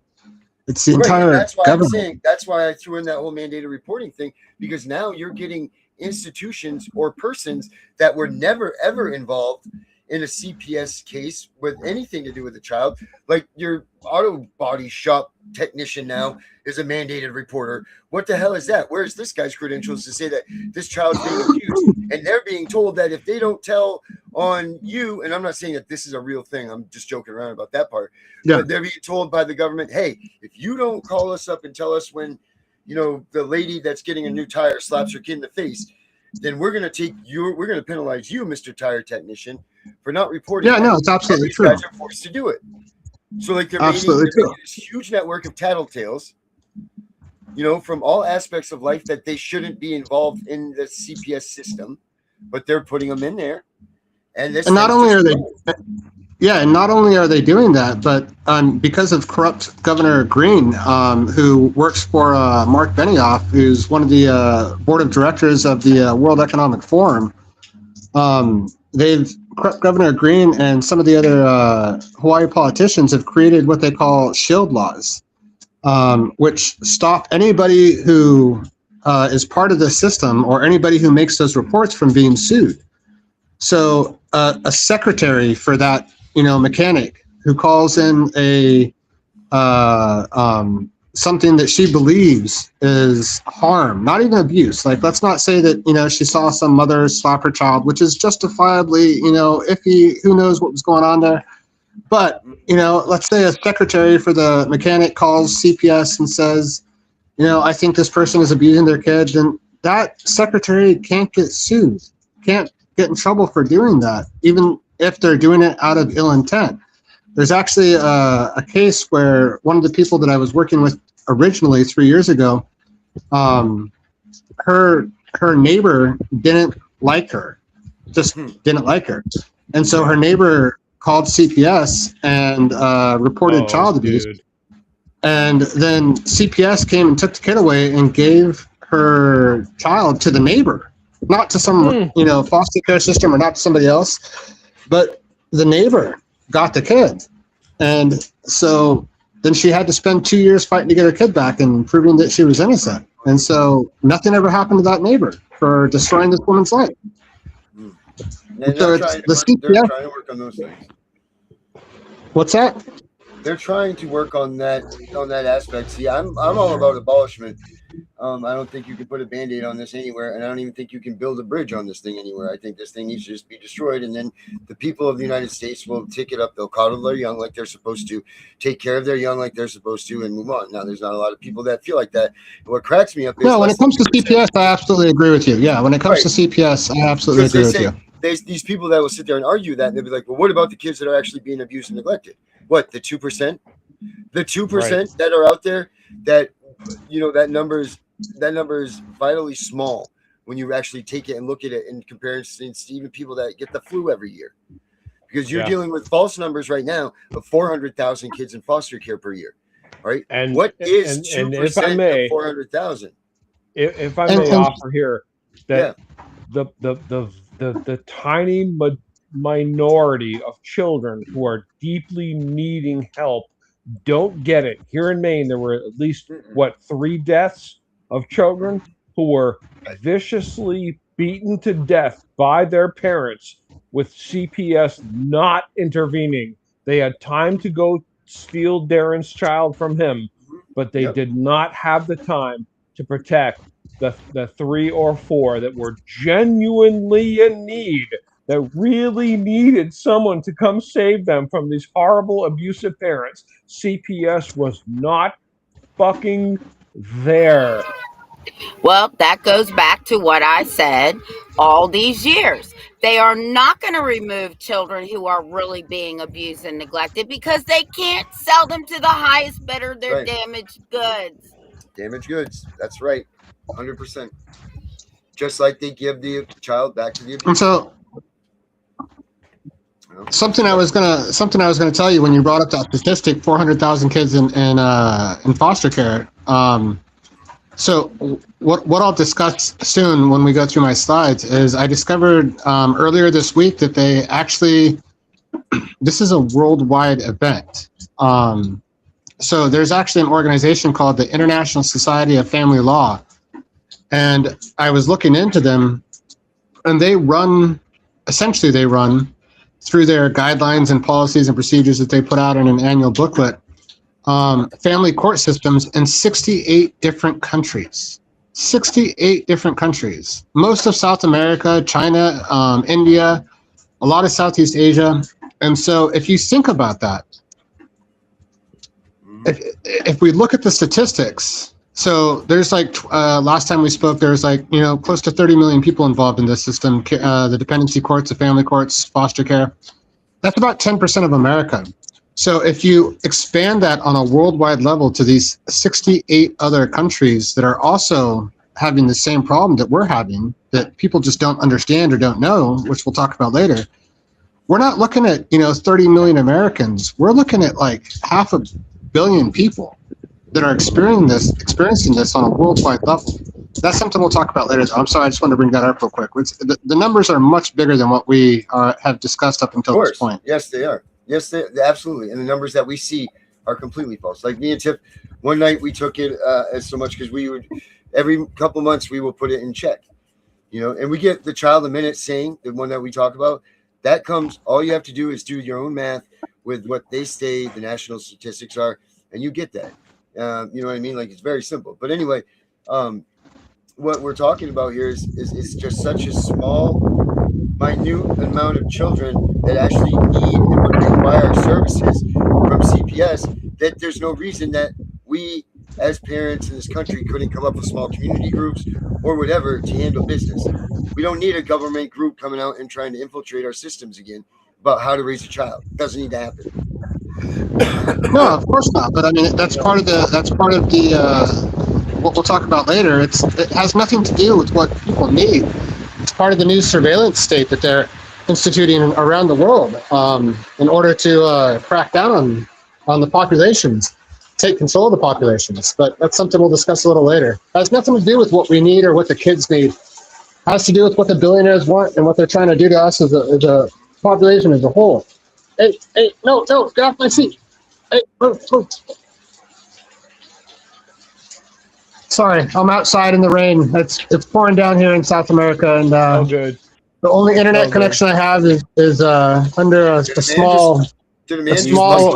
the entire government. That's why I threw in that whole mandated reporting thing, because now you're getting institutions or persons that were never ever involved in a CPS case with anything to do with a child, like your auto body shop technician now is a mandated reporter. What the hell is that? Where's this guy's credentials to say that this child's being abused? And they're being told that if they don't tell on you, and I'm not saying that this is a real thing, I'm just joking around about that part, but they're being told by the government, hey, if you don't call us up and tell us when, you know, the lady that's getting a new tire slaps her kid in the face, then we're going to penalize you, Mr. Tire Technician, for not reporting. Yeah, no, it's absolutely true. Guys are forced to do it. So like they're making this huge network of tattletales, you know, from all aspects of life that they shouldn't be involved in the CPS system, but they're putting them in there. And not only are they doing that, but because of corrupt Governor Green, who works for Mark Benioff, who's one of the board of directors of the World Economic Forum, Governor Green and some of the other Hawaii politicians have created what they call shield laws, which stop anybody who is part of the system or anybody who makes those reports from being sued. So a secretary for that, you know, mechanic who calls in a something that she believes is harm, not even abuse. Like, let's not say that, you know, she saw some mother slap her child, which is justifiably, you know, iffy, who knows what was going on there. But, you know, let's say a secretary for the mechanic calls CPS and says, you know, I think this person is abusing their kid, then that secretary can't get sued, can't get in trouble for doing that, even if they're doing it out of ill intent. There's actually a case where one of the people that I was working with originally 3 years ago, her neighbor didn't like her, just didn't like her. And so her neighbor called CPS and reported child abuse. And then CPS came and took the kid away and gave her child to the neighbor, not to some, you know, foster care system or not to somebody else, but the neighbor got the kid. And so then she had to spend 2 years fighting to get her kid back and proving that she was innocent. And so nothing ever happened to that neighbor for destroying this woman's life. And so they're trying to work on those things. What's that? They're trying to work on that aspect. See, I'm all about abolishment. I don't think you can put a Band-Aid on this anywhere, and I don't even think you can build a bridge on this thing anywhere. I think this thing needs to just be destroyed, and then the people of the United States will take it up. They'll coddle their young like they're supposed to, take care of their young like they're supposed to, and move on. Now, there's not a lot of people that feel like that. And what cracks me up is... No, when it comes to CPS, I absolutely agree with you. Yeah, when it comes to CPS, I absolutely agree with you. There's these people that will sit there and argue that, and they'll be like, well, what about the kids that are actually being abused and neglected? What, the 2%? The 2% that are out there that, you know, that number is vitally small when you actually take it and look at it in comparison to even people that get the flu every year. Because you're dealing with false numbers right now of 400,000 kids in foster care per year, right? And what is 2% of 400,000? If I may offer here that the tiny minority of children who are deeply needing help don't get it. Here in Maine, there were at least 3 deaths of children who were viciously beaten to death by their parents with CPS not intervening. They had time to go steal Darren's child from him, but they did not have the time to protect the 3 or 4 that were genuinely in need, that really needed someone to come save them from these horrible, abusive parents. CPS was not fucking there. Well, that goes back to what I said all these years. They are not going to remove children who are really being abused and neglected because they can't sell them to the highest bidder. They're damaged goods. Damaged goods. That's right. 100%. Just like they give the child back to the abuser. And so something I was gonna tell you when you brought up that statistic, 400,000 kids in foster care. So what I'll discuss soon when we go through my slides is I discovered earlier this week that they actually, this is a worldwide event. So there's actually an organization called the International Society of Family Law, and I was looking into them, and they run through their guidelines and policies and procedures that they put out in an annual booklet, family court systems in 68 different countries. 68 different countries. Most of South America, China, India, a lot of Southeast Asia. And so if you think about that, if we look at the statistics, so there's like, last time we spoke, there's like, close to 30 million people involved in this system, the dependency courts, the family courts, foster care. That's about 10% of America. So if you expand that on a worldwide level to these 68 other countries that are also having the same problem that we're having, that people just don't understand or don't know, which we'll talk about later, we're not looking at 30 million Americans. We're looking at like 500 million people that are experiencing this on a worldwide level. That's something we'll talk about later. I'm sorry, I just wanted to bring that up real quick. The numbers are much bigger than what we have discussed up until this point. Yes, they are. Yes, they absolutely. And the numbers that we see are completely false. Like me and Tiff, one night we took it as so much because we would, every couple months we will put it in check, and we get the child a minute saying, the one that we talk about, that comes, all you have to do is do your own math with what they say the national statistics are, and you get that. You know what I mean? Like, it's very simple. But anyway, what we're talking about here is just such a small, minute amount of children that actually need and would require services from CPS, that there's no reason that we as parents in this country couldn't come up with small community groups or whatever to handle business. We don't need a government group coming out and trying to infiltrate our systems again about how to raise a child. It doesn't need to happen. No, of course not. But I mean, that's part of the what we'll talk about later. It has nothing to do with what people need. It's part of the new surveillance state that they're instituting around the world in order to crack down on the populations, take control of the populations. But that's something we'll discuss a little later. It has nothing to do with what we need or what the kids need. It has to do with what the billionaires want and what they're trying to do to us as a population as a whole. Hey, no, get off my seat. Hey, move. Sorry, I'm outside in the rain. It's pouring down here in South America, and good. The only internet connection I have is under a small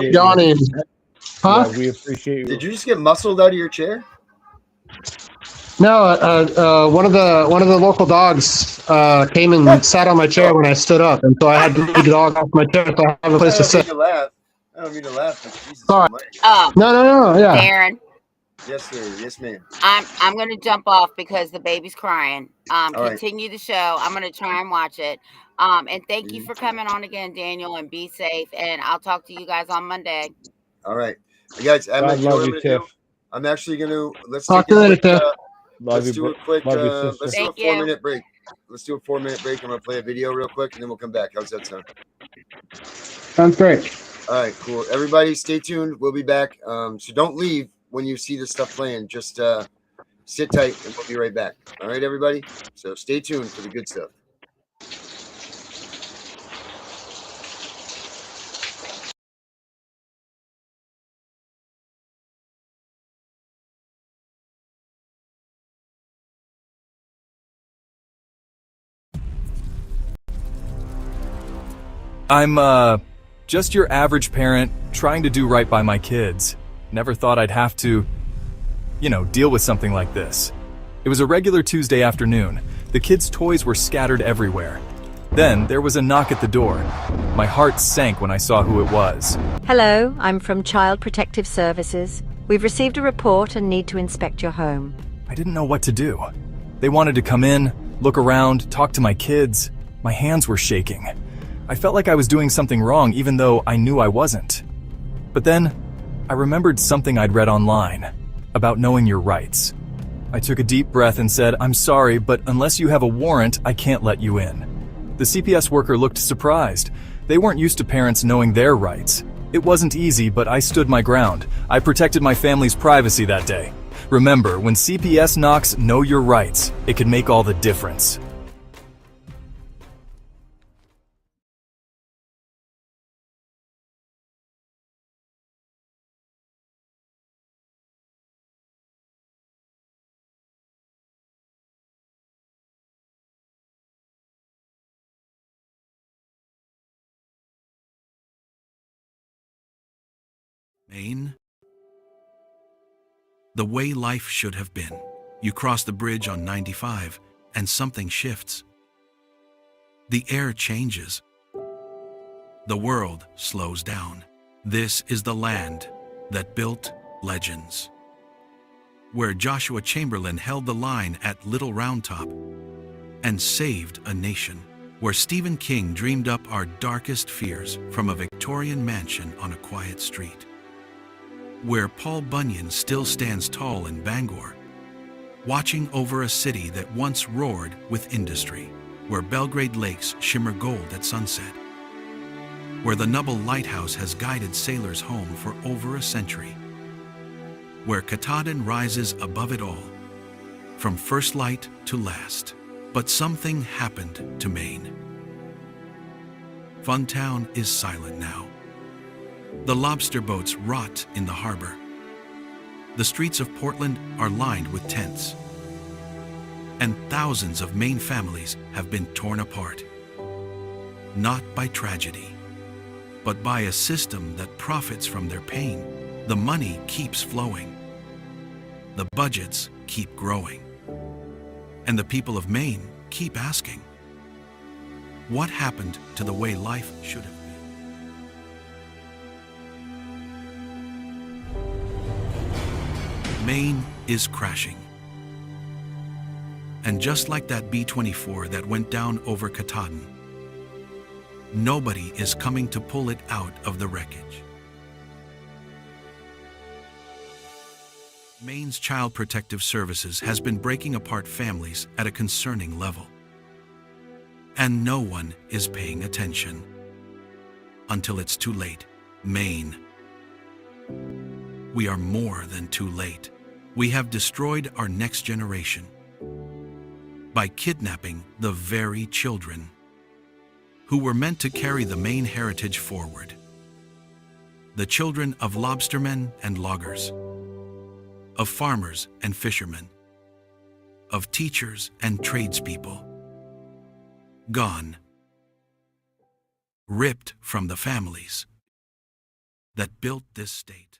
yawning. Huh? Yeah, we appreciate you. Did you just get muscled out of your chair? No, one of the local dogs came and sat on my chair when I stood up, and so I had to lead the dog off my chair so I have a place to sit. I don't mean to laugh. But Jesus Sorry. No, yeah. Darren. Yes, sir. Yes, ma'am. I'm gonna jump off because the baby's crying. Continue the show. I'm gonna try and watch it. And thank you for coming on again, Daniel, and be safe. And I'll talk to you guys on Monday. All right, guys. I'm actually gonna let's do a quick 4-minute break. Let's do a 4-minute break. I'm gonna play a video real quick, and then we'll come back. How's that sound? Sounds great. All right, cool. Everybody, stay tuned. We'll be back. So don't leave when you see this stuff playing. Just sit tight, and we'll be right back. All right, everybody. So stay tuned for the good stuff. I'm just your average parent trying to do right by my kids. Never thought I'd have to, deal with something like this. It was a regular Tuesday afternoon. The kids' toys were scattered everywhere. Then there was a knock at the door. My heart sank when I saw who it was. Hello, I'm from Child Protective Services. We've received a report and need to inspect your home. I didn't know what to do. They wanted to come in, look around, talk to my kids. My hands were shaking. I felt like I was doing something wrong even though I knew I wasn't. But then, I remembered something I'd read online about knowing your rights. I took a deep breath and said, "I'm sorry, but unless you have a warrant, I can't let you in." The CPS worker looked surprised. They weren't used to parents knowing their rights. It wasn't easy, but I stood my ground. I protected my family's privacy that day. Remember, when CPS knocks, know your rights. It can make all the difference. Maine? The way life should have been. You cross the bridge on 95 and something shifts. The air changes. The world slows down. This is the land that built legends. Where Joshua Chamberlain held the line at Little Round Top and saved a nation. Where Stephen King dreamed up our darkest fears from a Victorian mansion on a quiet street. Where Paul Bunyan still stands tall in Bangor, watching over a city that once roared with industry. Where Belgrade lakes shimmer gold at sunset. Where the Nubble Lighthouse has guided sailors home for over a century. Where Katahdin rises above it all, from first light to last. But something happened to Maine. Funtown is silent now. The lobster boats rot in the harbor. The streets of Portland are lined with tents. And thousands of Maine families have been torn apart. Not by tragedy, but by a system that profits from their pain. The money keeps flowing. The budgets keep growing. And the people of Maine keep asking, what happened to the way life should have been? Maine is crashing. And just like that B-24 that went down over Katahdin, nobody is coming to pull it out of the wreckage. Maine's Child Protective Services has been breaking apart families at a concerning level. And no one is paying attention. Until it's too late. Maine. We are more than too late. We have destroyed our next generation by kidnapping the very children who were meant to carry the Maine heritage forward. The children of lobstermen and loggers, of farmers and fishermen, of teachers and tradespeople. Gone. Ripped from the families that built this state.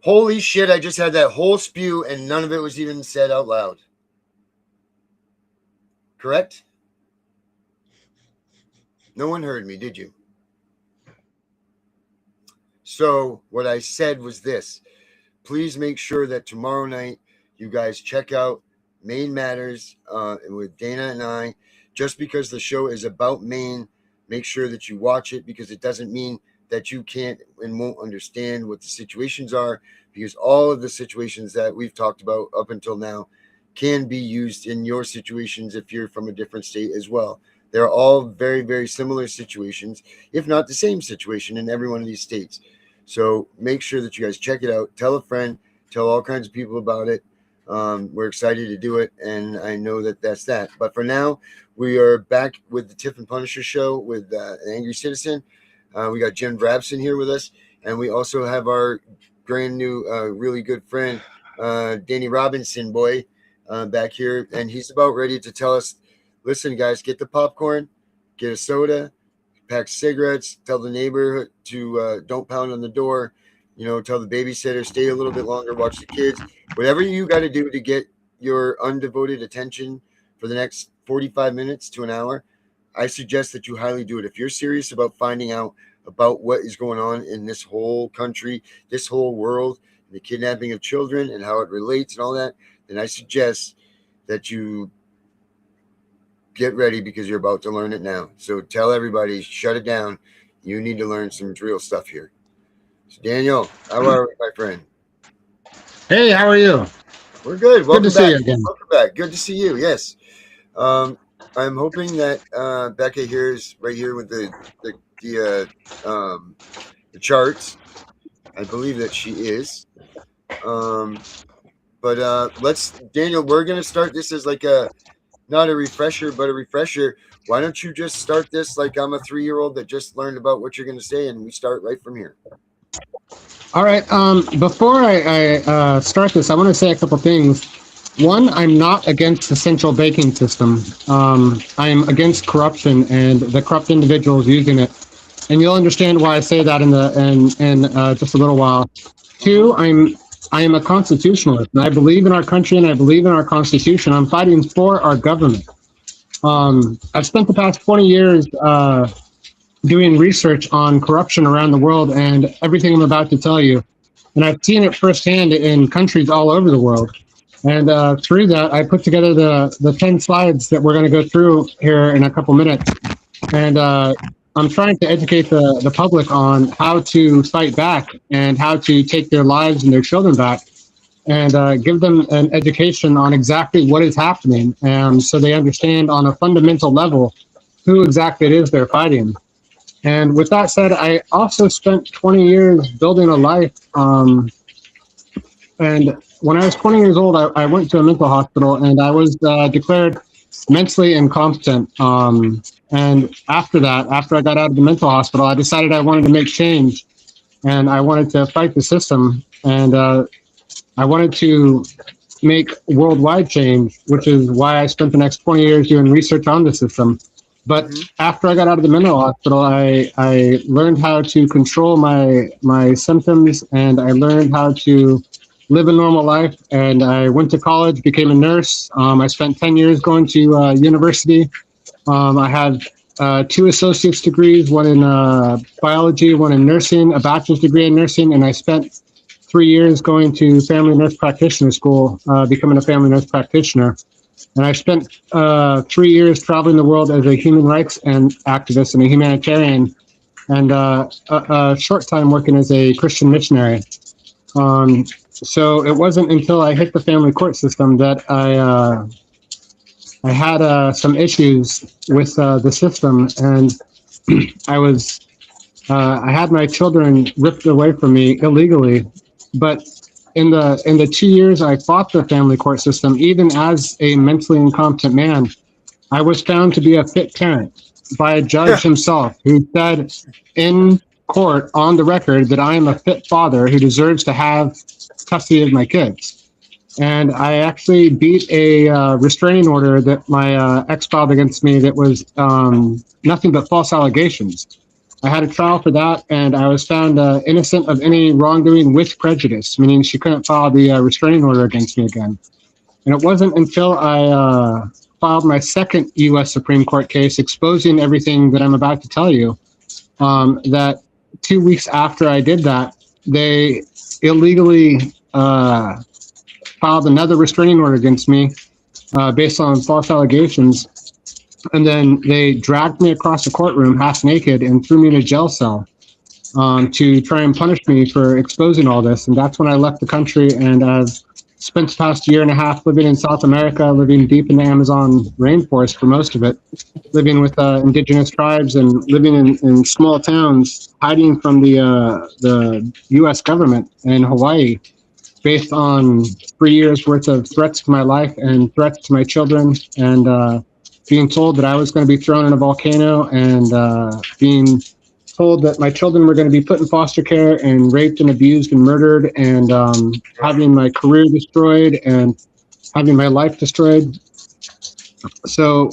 Holy shit, I just had that whole spew and none of it was even said out loud. Correct? No one heard me, did you? So what I said was this. Please make sure that tomorrow night you guys check out Maine Matters with Dana and I. Just because the show is about Maine, make sure that you watch it, because it doesn't mean that you can't and won't understand what the situations are, because all of the situations that we've talked about up until now can be used in your situations if you're from a different state as well. They're all very, very similar situations, if not the same situation in every one of these states. So make sure that you guys check it out. Tell a friend, tell all kinds of people about it. We're excited to do it, and I know that that's that. But for now, we are back with the Tiff and Punisher show with an Angry Citizen. We got Jim Brabson here with us, and we also have our brand new, really good friend, Danny Robinson boy, back here, and he's about ready to tell us listen, guys, get the popcorn, get a soda, pack cigarettes, tell the neighbor to don't pound on the door, tell the babysitter, stay a little bit longer, watch the kids, whatever you got to do to get your undevoted attention for the next 45 minutes to an hour. I suggest that you highly do it. If you're serious about finding out about what is going on in this whole country, this whole world, the kidnapping of children and how it relates and all that, then I suggest that you get ready because you're about to learn it now. So tell everybody, shut it down. You need to learn some real stuff here. So Daniel, how are we, my friend? Hey, how are you? We're good. Good to see you again. Welcome back. Good to see you. Yes. I'm hoping that Becca here is right here with the charts. I believe that she is. But Daniel, we're gonna start this as like not a refresher, but a refresher. Why don't you just start this like I'm a 3-year-old that just learned about what you're gonna say, and we start right from here. All right. Before I start this, I want to say a couple things. One, I'm not against the central banking system. I'm against corruption and the corrupt individuals using it. And you'll understand why I say that in just a little while. Two, I am a constitutionalist, and I believe in our country and I believe in our constitution. I'm fighting for our government. I've spent the past 20 years doing research on corruption around the world and everything I'm about to tell you. And I've seen it firsthand in countries all over the world. And through that, I put together the 10 slides that we're going to go through here in a couple minutes. And I'm trying to educate the public on how to fight back and how to take their lives and their children back, and give them an education on exactly what is happening, so they understand on a fundamental level who exactly it is they're fighting. And with that said, I also spent 20 years building a life. And when I was 20 years old, I went to a mental hospital and I was declared mentally incompetent. And after that, after I got out of the mental hospital, I decided I wanted to make change and I wanted to fight the system. And I wanted to make worldwide change, which is why I spent the next 20 years doing research on the system. But after I got out of the mental hospital, I learned how to control my symptoms, and I learned how to live a normal life. And I went to college, became a nurse. I spent 10 years going to university. I had 2 associate's degrees, one in biology, one in nursing, a bachelor's degree in nursing, and I spent 3 years going to family nurse practitioner school, becoming a family nurse practitioner. And I spent 3 years traveling the world as a human rights activist and a humanitarian, and a short time working as a Christian missionary. So it wasn't until I hit the family court system that I had some issues with the system, and I had my children ripped away from me illegally. But in the 2 years I fought the family court system, even as a mentally incompetent man, I was found to be a fit parent by a judge himself, who said in court on the record that I am a fit father who deserves to have custody of my kids. And I actually beat a restraining order that my ex filed against me that was nothing but false allegations. I had a trial for that, and I was found innocent of any wrongdoing with prejudice, meaning she couldn't file the restraining order against me again. And it wasn't until I filed my second U.S. Supreme Court case exposing everything that I'm about to tell you, that 2 weeks after I did that, they illegally filed another restraining order against me based on false allegations. And then they dragged me across the courtroom half naked and threw me in a jail cell to try and punish me for exposing all this. And that's when I left the country, and I've spent the past year and a half living in South America, living deep in the Amazon rainforest for most of it, living with indigenous tribes and living in small towns, hiding from the U.S. government in Hawaii, based on 3 years worth of threats to my life and threats to my children, and being told that I was going to be thrown in a volcano, and being told that my children were going to be put in foster care and raped and abused and murdered, and having my career destroyed and having my life destroyed. So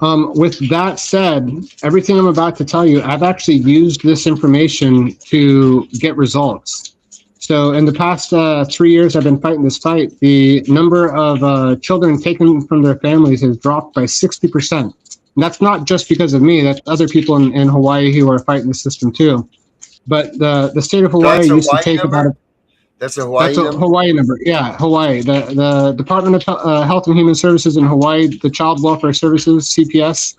With that said, everything I'm about to tell you, I've actually used this information to get results. So in the past 3 years I've been fighting this fight, the number of children taken from their families has dropped by 60%. And that's not just because of me, that's other people in Hawaii who are fighting the system too. But the state of Hawaii used to take about That's a Hawaii number? Hawaii number. Yeah, Hawaii. The Department of Health and Human Services in Hawaii, the Child Welfare Services, CPS,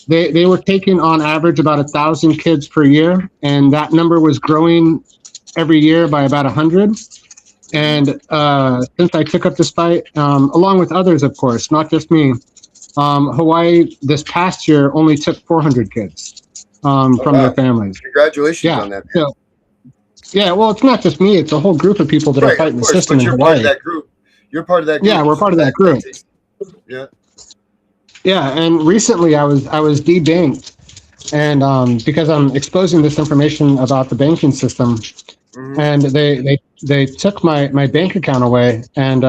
they were taking on average about 1,000 kids per year, and that number was growing every year by about 100. And since I took up this fight, along with others, of course, not just me, Hawaii this past year only took 400 kids from their families. Congratulations on that. So, yeah, well, it's not just me; it's a whole group of people that are fighting the system in Hawaii. Part of that group. You're part of that group. Yeah, we're part of that group. Yeah. Yeah, and recently I was debanked, and because I'm exposing this information about the banking system, and they took my bank account away and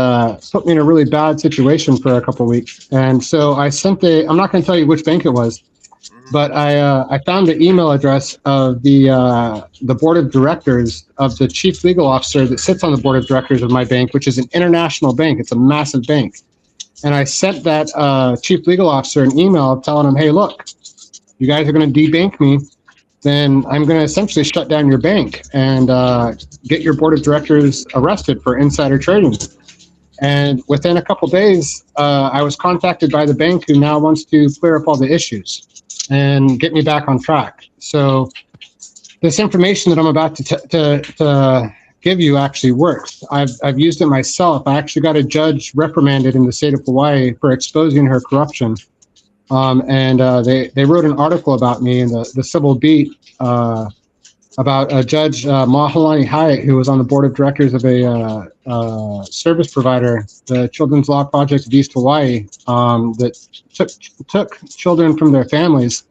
put me in a really bad situation for a couple of weeks. And so I sent I'm not going to tell you which bank it was, but I found the email address of the board of directors of the chief legal officer that sits on the board of directors of my bank, which is an international bank. It's a massive bank. And I sent that chief legal officer an email telling him, hey, look, you guys are going to debank me, then I'm going to essentially shut down your bank and get your board of directors arrested for insider trading. And within a couple days, I was contacted by the bank who now wants to clear up all the issues and get me back on track. So this information that I'm about to give you actually works. I've used it myself. I actually got a judge reprimanded in the state of Hawaii for exposing her corruption. And they wrote an article about me in the Civil Beat about Judge Mahalani Hyatt, who was on the board of directors of a service provider, the Children's Law Project of East Hawaii, that took children from their families.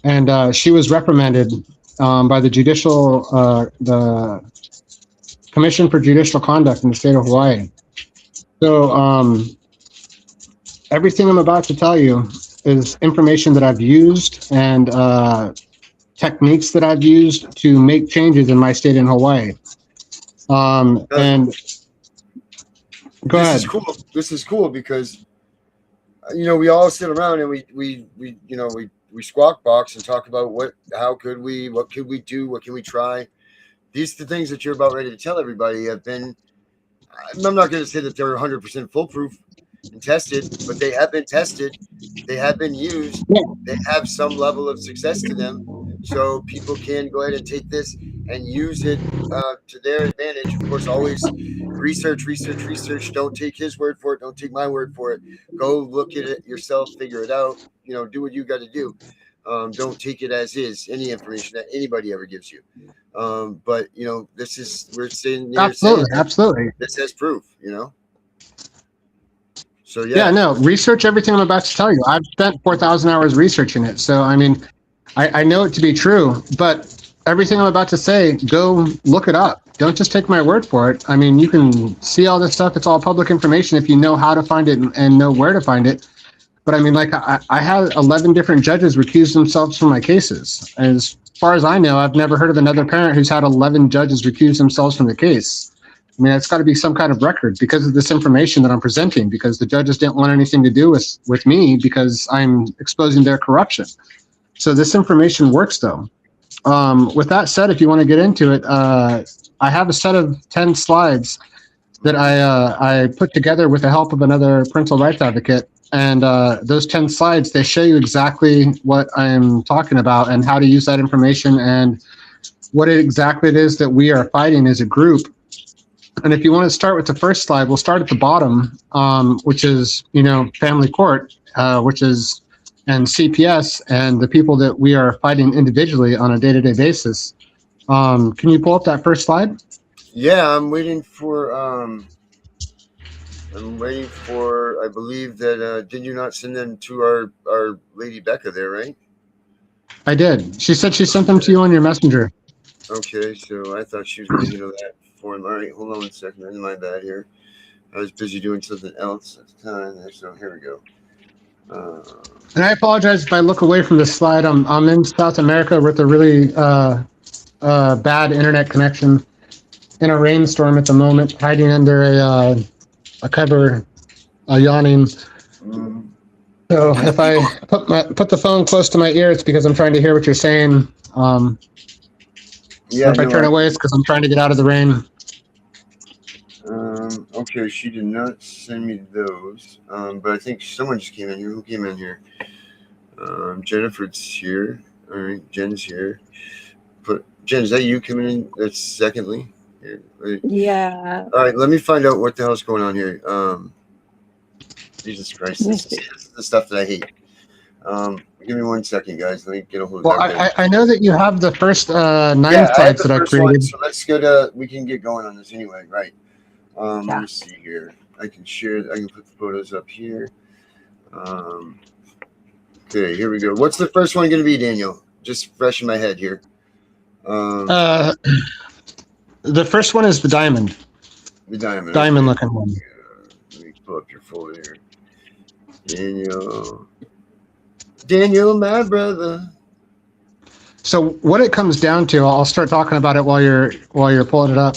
And she was reprimanded by the the Commission for Judicial Conduct in the state of Hawaii. So everything I'm about to tell you is information that I've used and techniques that I've used to make changes in my state in Hawaii. And go ahead. This is cool. This is cool because we all sit around and we squawk box and talk about what could we do, what can we try. These the things that you're about ready to tell everybody have been. I'm not going to say that they're 100% foolproof and tested, but they have been tested. They have been used. They have some level of success to them. So people can go ahead and take this and use it to their advantage. Of course, always research. Don't take his word for it. Don't take my word for it. Go look at it yourself, figure it out. Do what you got to do. Don't take it as is, any information that anybody ever gives you. But this is, we're saying absolutely. This has proof, So yeah, no, research everything I'm about to tell you. I've spent 4,000 hours researching it. So I mean, I know it to be true, but everything I'm about to say, go look it up. Don't just take my word for it. I mean, you can see all this stuff. It's all public information if you know how to find it and know where to find it. But I mean, like I had 11 different judges recuse themselves from my cases. As far as I know, I've never heard of another parent who's had 11 judges recuse themselves from the case. I mean, it's got to be some kind of record because of this information that I'm presenting, because the judges didn't want anything to do with me because I'm exposing their corruption. So this information works, though. With that said, if you want to get into it, I have a set of 10 slides that I put together with the help of another parental rights advocate. And those 10 slides, they show you exactly what I'm talking about and how to use that information and what exactly it is that we are fighting as a group. And if you want to start with the first slide, we'll start at the bottom, which is, family court, and CPS and the people that we are fighting individually on a day-to-day basis. Can you pull up that first slide? Yeah, I'm waiting for, I believe that, did you not send them to our lady Becca there, right? I did. She said she sent them to you on your messenger. Okay, so I thought she was going to handle that for him. All right, hold on 1 second. My bad here. I was busy doing something else at the time. So here we go. And I apologize if I look away from the slide. I'm in South America with a really bad internet connection in a rainstorm at the moment, hiding under a cover, yawning. So if I put the phone close to my ear, it's because I'm trying to hear what you're saying. Yeah. Or if I turn away, it's because I'm trying to get out of the rain. Okay, she did not send me those. But I think someone just came in here. Who came in here? Jennifer's here. All right, Jen's here. But Jen, is that you coming in? That's secondly. Here, right. Yeah. All right, let me find out what the hell's going on here. Jesus Christ, this is the stuff that I hate. Give me 1 second, guys. Let me get a hold of Well, I know that you have the first 9 slides that I created. One, so let's get we can get going on this anyway, right? Let me see here. I can put the photos up here. Okay, here we go. What's the first one going to be, Daniel? Just fresh in my head here. The first one is the diamond. The diamond. Diamond looking one. Let me pull up your folder here. Daniel, my brother. So what it comes down to, I'll start talking about it while you're pulling it up.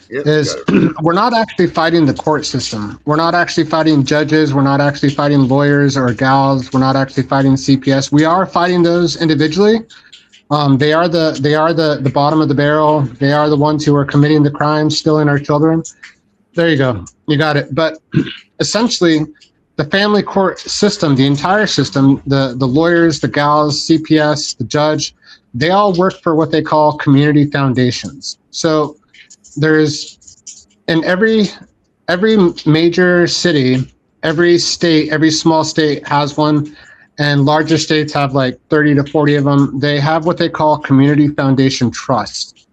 Yep, is we're not actually fighting the court system. We're not actually fighting judges. We're not actually fighting lawyers or gals. We're not actually fighting CPS. We are fighting those individually. They are the bottom of the barrel. They are the ones who are committing the crimes, stealing our children. There you go. You got it. But essentially, the family court system, the entire system, the lawyers, the gals, CPS, the judge, they all work for what they call community foundations. So there's in every major city, every state, every small state has one, and larger states have like 30 to 40 of them. They have what they call community foundation trusts.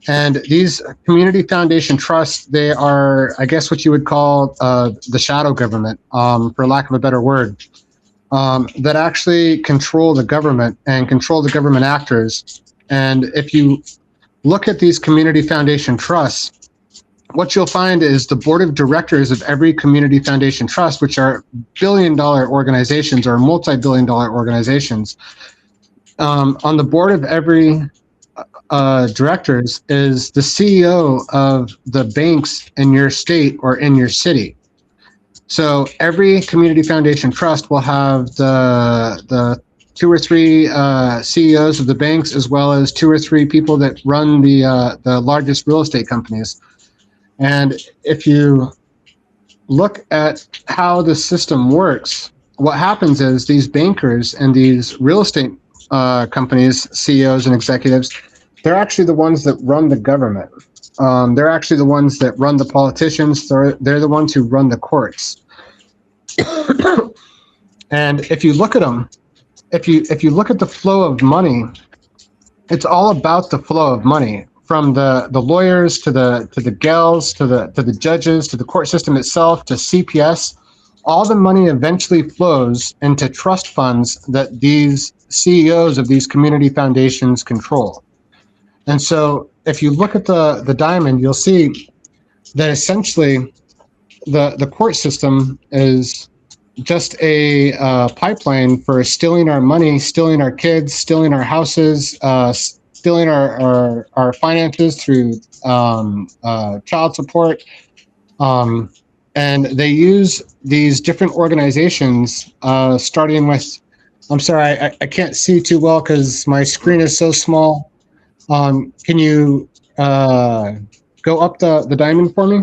And these community foundation trusts, they are, I guess, what you would call the shadow government, for lack of a better word, that actually control the government and control the government actors. And if you look at these community foundation trusts, what you'll find is the board of directors of every community foundation trust, which are billion-dollar organizations or multi-billion-dollar organizations, on the board of every directors is the CEO of the banks in your state or in your city. So every community foundation trust will have the 2 or 3 CEOs of the banks, as well as 2 or 3 people that run the largest real estate companies. And if you look at how the system works, what happens is these bankers and these real estate companies, CEOs and executives, they're actually the ones that run the government. They're actually the ones that run the politicians. They're the ones who run the courts. And if you look at them, if you look at the flow of money, it's all about the flow of money, from the lawyers to the gals to the judges to the court system itself to CPS. All the money eventually flows into trust funds that these CEOs of these community foundations control. And so if you look at the diamond, you'll see that essentially the court system is just a pipeline for stealing our money, stealing our kids, stealing our houses, stealing our finances through child support. And they use these different organizations, starting with, I'm sorry, I can't see too well because my screen is so small. Can you go up the diamond for me?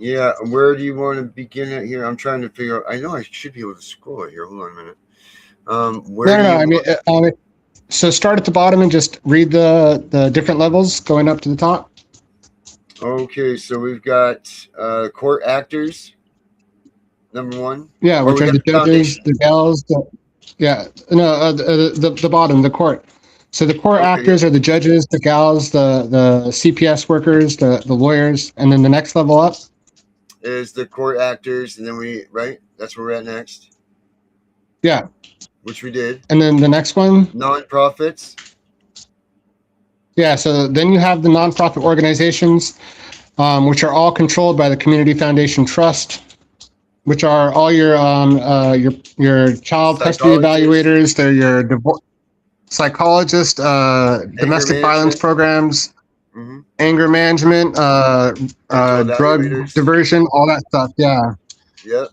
Yeah, where do you want to begin at here? I'm trying to figure out. I know I should be able to scroll it here. Hold on a minute. So start at the bottom and just read the different levels going up to the top. Okay, so we've got court actors, number 1. Yeah, which are the judges, the gals. The bottom, the court. So the court actors are the judges, the gals, the CPS workers, the lawyers, and then the next level up is the court actors, and then that's where we're at next. Yeah. Which we did. And then the next one? Nonprofits. Yeah, so then you have the nonprofit organizations, which are all controlled by the Community Foundation Trust. which are all your child custody evaluators. They're your divorce psychologists, domestic violence programs, anger management, drug diversion, all that stuff. Yeah. Yeah.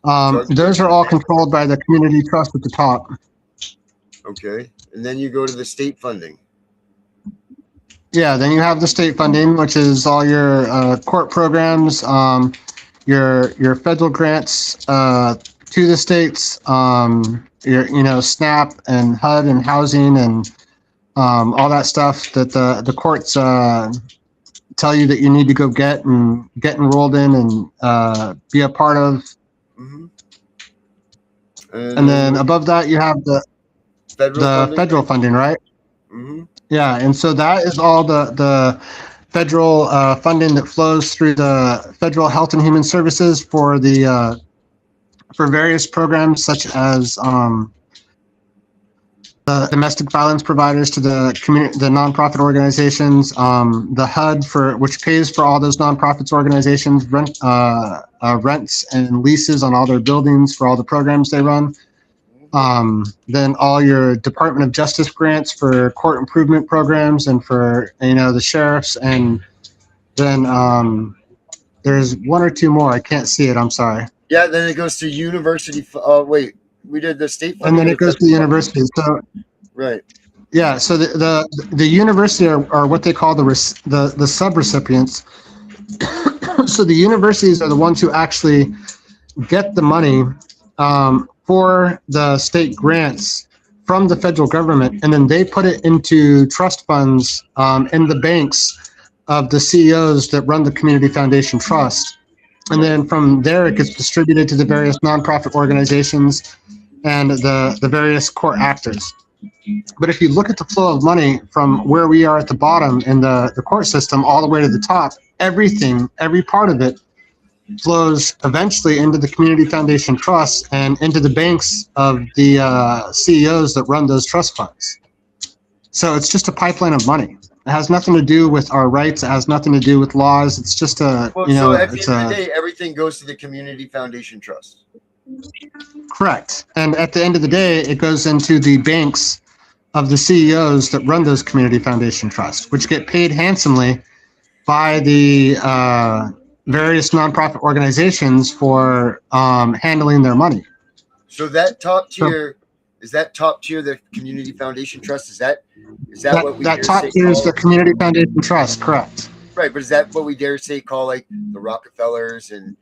Those are all controlled by the community trust at the top. Okay. And then you go to the state funding. Yeah, then you have the state funding, which is all your court programs, your federal grants to the states, your SNAP and HUD and housing and all that stuff that the courts tell you that you need to go get enrolled in and be a part of. And then above that you have the federal funding, right? Yeah, and so that is all the federal funding that flows through the Federal Health and Human Services for the for various programs such as the domestic violence providers to the community, the nonprofit organizations, the HUD which pays for all those nonprofits organizations, rents and leases on all their buildings for all the programs they run. Then all your Department of Justice grants for court improvement programs and for the sheriffs, and then there's one or two more. I can't see it. I'm sorry. Yeah. Then it goes to university. Wait, we did the state funding. And then it goes to the university. So right. Yeah. So the university are what they call the sub-recipients. So the universities are the ones who actually get the money for the state grants from the federal government, and then they put it into trust funds in the banks of the CEOs that run the Community Foundation Trust. And then from there, it gets distributed to the various nonprofit organizations and the various court actors. But if you look at the flow of money from where we are at the bottom in the court system all the way to the top, every part of it flows eventually into the Community Foundation Trust and into the banks of the CEOs that run those trust funds. So it's just a pipeline of money. It has nothing to do with our rights. It has nothing to do with laws. It's just So at the end of the day, everything goes to the Community Foundation Trust. Correct. And at the end of the day, it goes into the banks of the CEOs that run those Community Foundation Trusts, which get paid handsomely by the various nonprofit organizations for handling their money. So that top tier, is that top tier the Community Foundation Trust? Is that what we that top tier is the Community Foundation Trust, correct? Right, but is that what we dare say call like the Rockefellers and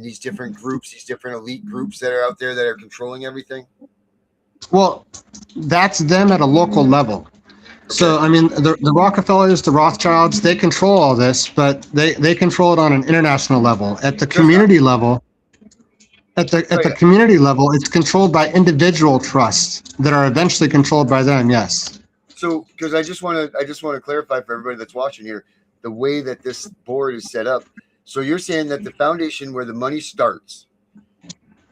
these different groups, these different elite groups that are out there that are controlling everything? Well, that's them at a local level. So, I mean, the Rockefellers, the Rothschilds, they control all this, but they control it on an international level. At the community level, community level, it's controlled by individual trusts that are eventually controlled by them. Yes. So, because I just want to clarify for everybody that's watching here, the way that this board is set up. So you're saying that the foundation where the money starts,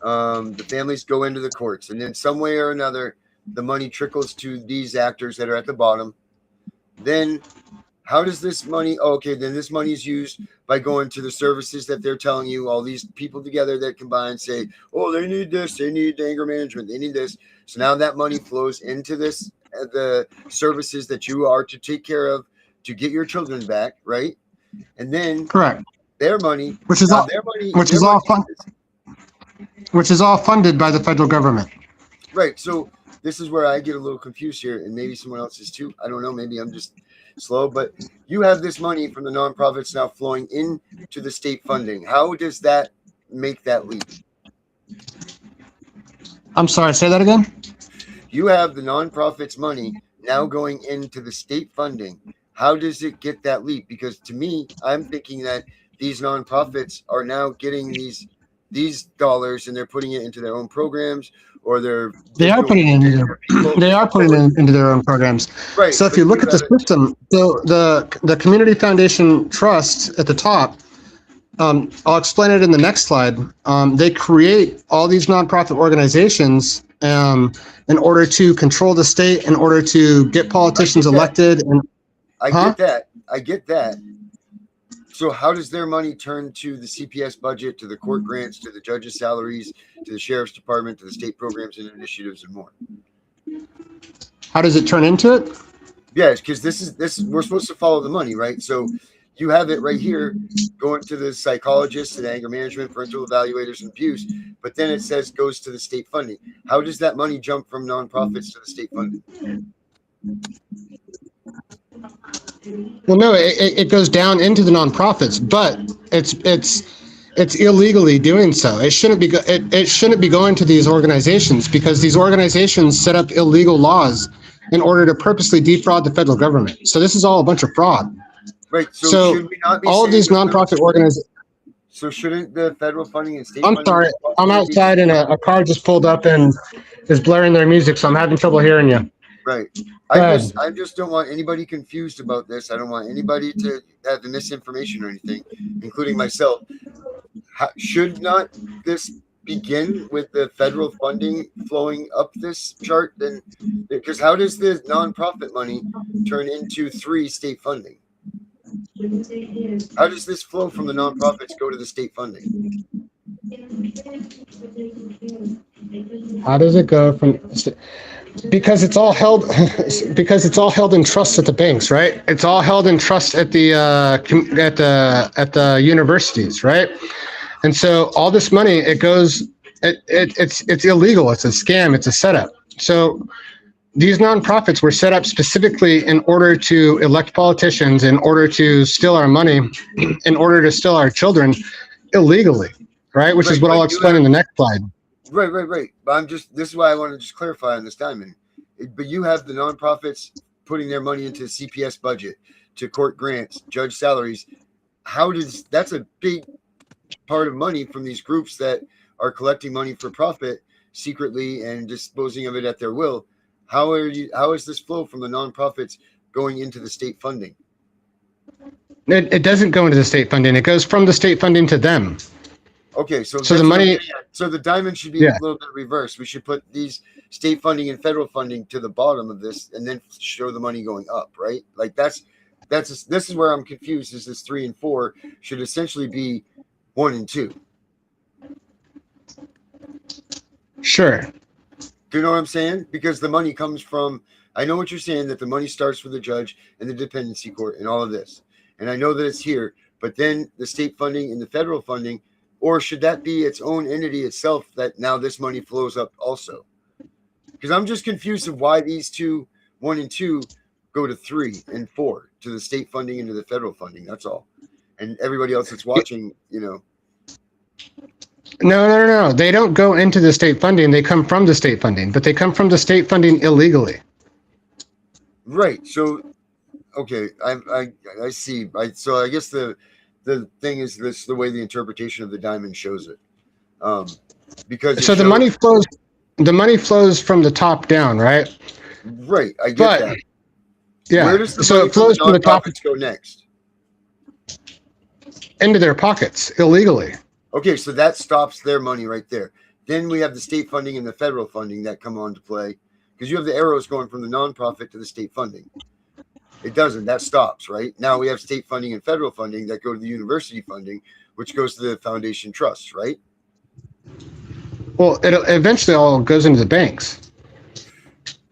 the families go into the courts, and then some way or another, the money trickles to these actors that are at the bottom. Then how does this money, then this money is used by going to the services that they're telling you, all these people together that combine say, oh, they need this, they need anger management, they need this. So now that money flows into this, the services that you are to take care of to get your children back, right? And then correct their money, which is all funded by the federal government. Right. So this is where I get a little confused here, and maybe someone else is too. I don't know. Maybe I'm just slow, but you have this money from the nonprofits now flowing into the state funding. How does that make that leap? I'm sorry, say that again. You have the nonprofits money now going into the state funding. How does it get that leap? Because to me, I'm thinking that these nonprofits are now getting these dollars and they're putting it into their own programs, or they are putting it into their own programs. Right. So if you look at the system, so the Community Foundation Trust at the top, I'll explain it in the next slide. They create all these nonprofit organizations in order to control the state, in order to get politicians elected. And I get that. So how does their money turn to the CPS budget, to the court grants, to the judges' salaries, to the sheriff's department, to the state programs and initiatives, and more? How does it turn into it? Yes, because we're supposed to follow the money, right? So you have it right here going to the psychologists and anger management, parental evaluators, and abuse, but then it says goes to the state funding. How does that money jump from nonprofits to the state funding? Well, no, it goes down into the nonprofits, but it's illegally doing so. It shouldn't be it shouldn't be going to these organizations, because these organizations set up illegal laws in order to purposely defraud the federal government. So this is all a bunch of fraud. Right. So should we not be all of these nonprofit organizations. So shouldn't the federal funding and state I'm funding? sorry, I'm outside and a car just pulled up and is blaring their music, so I'm having trouble hearing you. Right. I just don't want anybody confused about this. I don't want anybody to have the misinformation or anything, including myself. Should not this begin with the federal funding flowing up this chart? Then, because how does the nonprofit money turn into 3 state funding? How does this flow from the nonprofits go to the state funding? How does it go from? Because it's all held in trust at the banks, right? It's all held in trust at the universities, right? And so all this money, it's illegal. It's a scam. It's a setup. So these nonprofits were set up specifically in order to elect politicians, in order to steal our money, in order to steal our children illegally, right? Which is what I'll explain in the next slide. Right. But this is why I want to just clarify on this diamond. But you have the nonprofits putting their money into the CPS budget, to court grants, judge salaries. That's a big part of money from these groups that are collecting money for profit secretly and disposing of it at their will. How is this flow from the nonprofits going into the state funding? It doesn't go into the state funding. It goes from the state funding to them. Okay, so the money. So the diamond should be a little bit reversed. We should put these state funding and federal funding to the bottom of this, and then show the money going up, right? Like this is where I'm confused. Is this 3 and 4 should essentially be 1 and 2? Sure. Do you know what I'm saying? Because the money comes from. I know what you're saying, that the money starts with the judge and the dependency court and all of this, and I know that it's here. But then the state funding and the federal funding. Or should that be its own entity itself, that now this money flows up also? Because I'm just confused of why these 2, 1 and 2, go to 3 and 4, to the state funding and to the federal funding. That's all. And everybody else that's watching, No. They don't go into the state funding. They come from the state funding, but they come from the state funding illegally. Right. So, okay, I see. So I guess the thing is this, the way the interpretation of the diamond shows it, because the money flows from the top down, right? Right, I get that. Yeah. Where does the money it flows from the top go next? Into their pockets illegally. Okay, so that stops their money right there. Then we have the state funding and the federal funding that come on to play, because you have the arrows going from the nonprofit to the state funding. It doesn't. That stops, right? Now we have state funding and federal funding that go to the university funding, which goes to the foundation trusts, right? Well, it eventually all goes into the banks,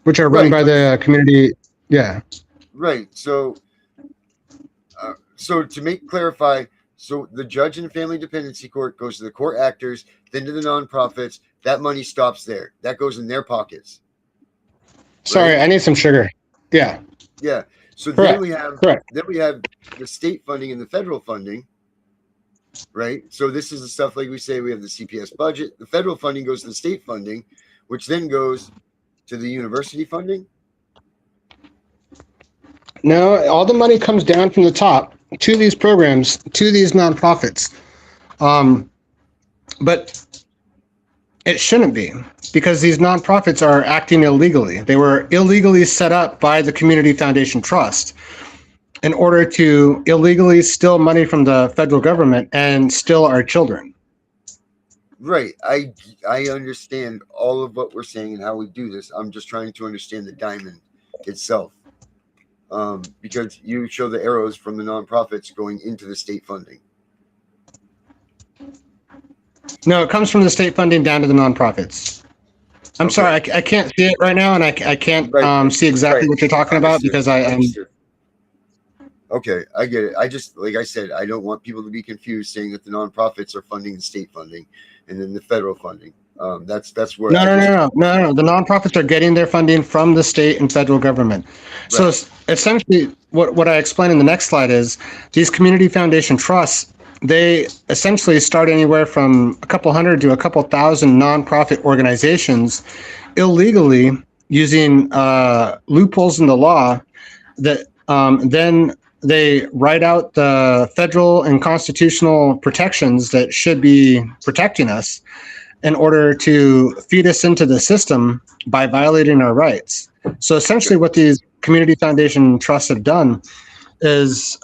which are run by the community. Yeah. Right. So to clarify, so the judge and family dependency court goes to the court actors, then to the nonprofits. That money stops there. That goes in their pockets. Sorry, I need some sugar. Yeah. Yeah. So Correct. Then we have the state funding and the federal funding, right? So this is the stuff, like we say, we have the CPS budget. The federal funding goes to the state funding, which then goes to the university funding. No, all the money comes down from the top to these programs, to these nonprofits. But it shouldn't be, because these nonprofits are acting illegally. They were illegally set up by the Community Foundation Trust in order to illegally steal money from the federal government and steal our children. Right. I understand all of what we're saying and how we do this. I'm just trying to understand the diamond itself. because you show the arrows from the nonprofits going into the state funding. No, it comes from the state funding down to the nonprofits. I'm sorry, I can't see it right now, and I can't see exactly what you're talking about because I'm. Okay, I get it. I just, like I said, I don't want people to be confused saying that the nonprofits are funding the state funding and then the federal funding. That's where. No. The nonprofits are getting their funding from the state and federal government. So essentially, what I explain in the next slide is these community foundation trusts. They essentially start anywhere from a couple hundred to a couple thousand nonprofit organizations illegally using loopholes in the law that then they write out the federal and constitutional protections that should be protecting us in order to feed us into the system by violating our rights. So essentially what these community foundation trusts have done is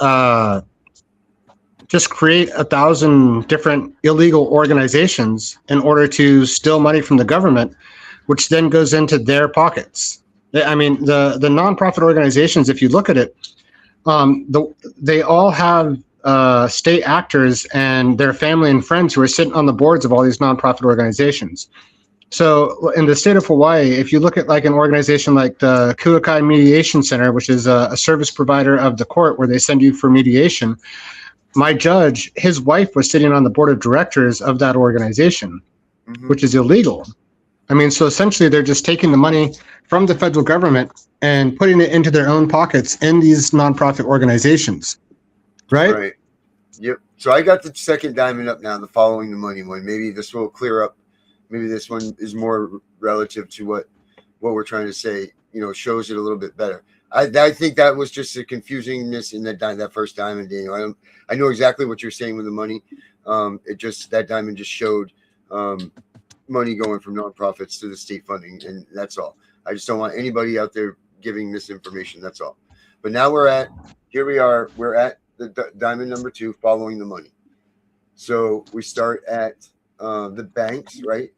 just create 1,000 different illegal organizations in order to steal money from the government, which then goes into their pockets. I mean, the nonprofit organizations, if you look at it, they all have state actors and their family and friends who are sitting on the boards of all these nonprofit organizations. So in the state of Hawaii, if you look at like an organization like the Kuakai Mediation Center, which is a service provider of the court where they send you for mediation, my judge, his wife was sitting on the board of directors of that organization, which is illegal. I mean, so essentially they're just taking the money from the federal government and putting it into their own pockets in these nonprofit organizations, right? Right. Yep. So I got the second diamond up now, the following the money one. Maybe this will clear up. Maybe this one is more relative to what we're trying to say, shows it a little bit better. I think that was just a confusingness in that first diamond, Daniel. I know exactly what you're saying with the money. That diamond just showed money going from nonprofits to the state funding, and that's all. I just don't want anybody out there giving misinformation. That's all. But now we're at the diamond number 2, following the money. So we start at the banks, right?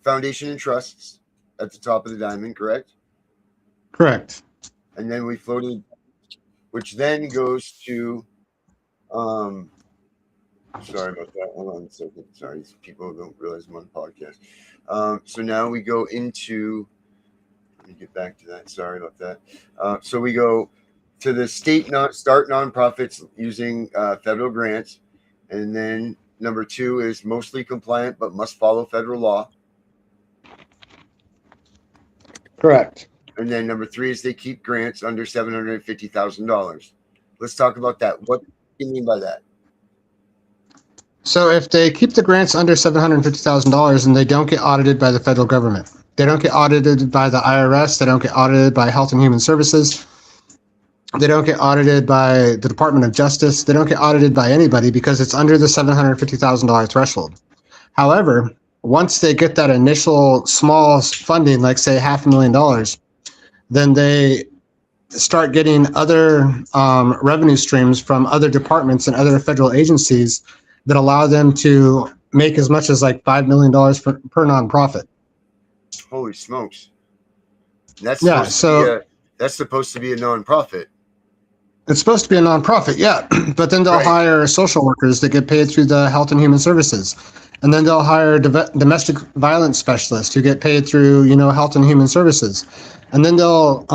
Foundation and trusts at the top of the diamond, correct? Correct. And then we floated, which then goes to, sorry about that. Hold on a second. Sorry, people don't realize I'm on a podcast. So now we go into, let me get back to that. Sorry about that. So we go to the state start nonprofits using federal grants. And then number 2 is mostly compliant, but must follow federal law. Correct. And then number 3 is they keep grants under $750,000. Let's talk about that. What do you mean by that? So if they keep the grants under $750,000 and they don't get audited by the federal government, they don't get audited by the IRS, they don't get audited by Health and Human Services, they don't get audited by the Department of Justice, they don't get audited by anybody because it's under the $750,000 threshold. However, once they get that initial small funding, like say $500,000, then they start getting other revenue streams from other departments and other federal agencies that allow them to make as much as like $5 million per nonprofit. Holy smokes. That's supposed to be a nonprofit. It's supposed to be a nonprofit, yeah. But then they'll hire social workers that get paid through the Health and Human Services. And then they'll hire domestic violence specialists who get paid through, Health and Human Services. And then they'll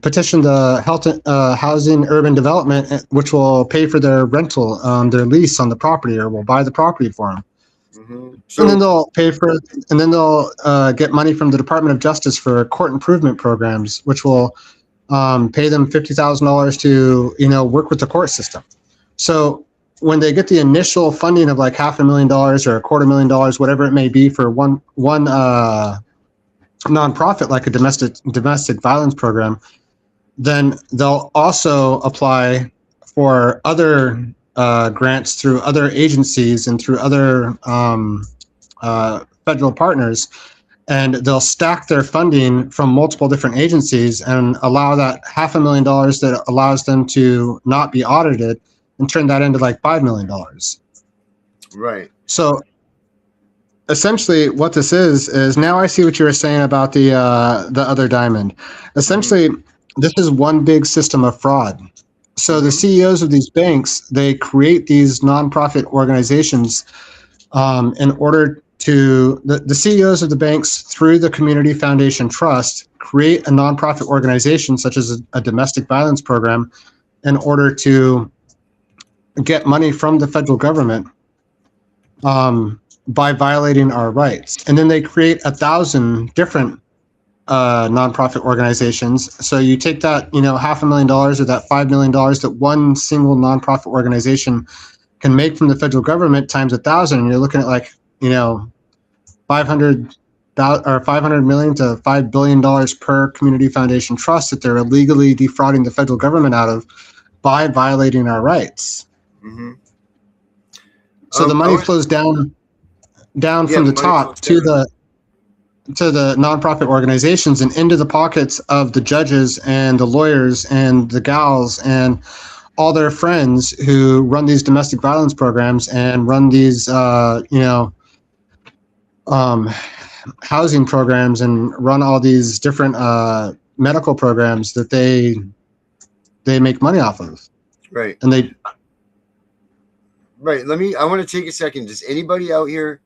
petition the Housing Urban Development, which will pay for their rental, their lease on the property, or will buy the property for them. So, and then they'll get money from the Department of Justice for court improvement programs, which will pay them $50,000 to, work with the court system. So when they get the initial funding of like $500,000 or $250,000, whatever it may be for one nonprofit, like a domestic violence program, then they'll also apply for other grants through other agencies and through other federal partners, and they'll stack their funding from multiple different agencies and allow that $500,000 that allows them to not be audited and turn that into like $5 million. Right. So essentially what this is now I see what you were saying about the other diamond. Essentially, this is one big system of fraud. So the CEOs of these banks, they create these nonprofit organizations in order to, the CEOs of the banks through the Community Foundation Trust create a nonprofit organization such as a domestic violence program in order to get money from the federal government by violating our rights. And then they create 1,000 different nonprofit organizations. So you take that, $500,000 or that $5 million that one single nonprofit organization can make from the federal government times 1,000, and you're looking at 500 million to $5 billion per community foundation trust that they're illegally defrauding the federal government out of by violating our rights. Mm-hmm. So the money flows down from the top to the nonprofit organizations and into the pockets of the judges and the lawyers and the gals and all their friends who run these domestic violence programs and run these housing programs and run all these different medical programs that they make money off of. Right. And they Right. I want to take a second. Does anybody out here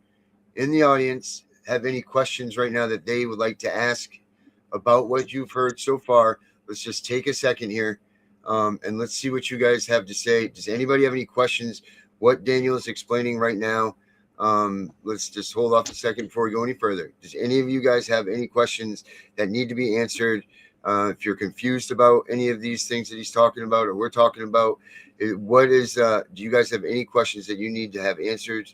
in the audience have any questions right now that they would like to ask about what you've heard so far? Let's just take a second here and let's see what you guys have to say. Does anybody have any questions? What Daniel is explaining right now? Let's just hold off a second before we go any further. Does any of you guys have any questions that need to be answered? If you're confused about any of these things that he's talking about or we're talking about, do you guys have any questions that you need to have answered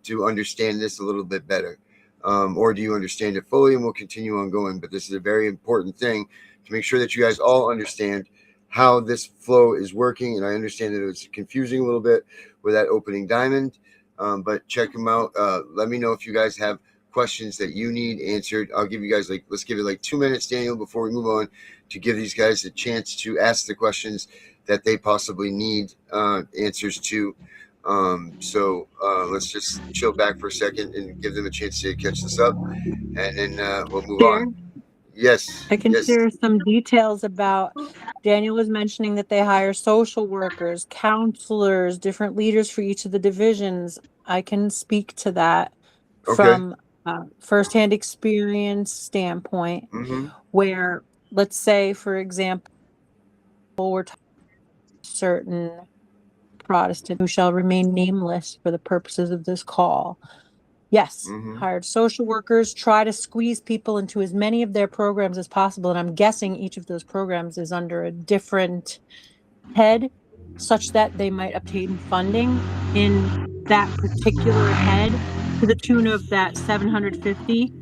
to understand this a little bit better? Or do you understand it fully? And we'll continue on going. But this is a very important thing to make sure that you guys all understand how this flow is working. And I understand that it was confusing a little bit with that opening diamond. But check them out. Let me know if you guys have questions that you need answered. I'll give you guys let's give it 2 minutes, Daniel, before we move on, to give these guys a chance to ask the questions that they possibly need answers to. So let's just chill back for a second and give them a chance to catch this up, and then we'll move on. Yes. I can share some details about, Daniel was mentioning that they hire social workers, counselors, different leaders for each of the divisions. I can speak to that from firsthand experience standpoint, where, let's say, for example, we're talking certain Protestant who shall remain nameless for the purposes of this call. Yes, hired social workers, try to squeeze people into as many of their programs as possible. And I'm guessing each of those programs is under a different head, such that they might obtain funding in that particular head to the tune of that 750.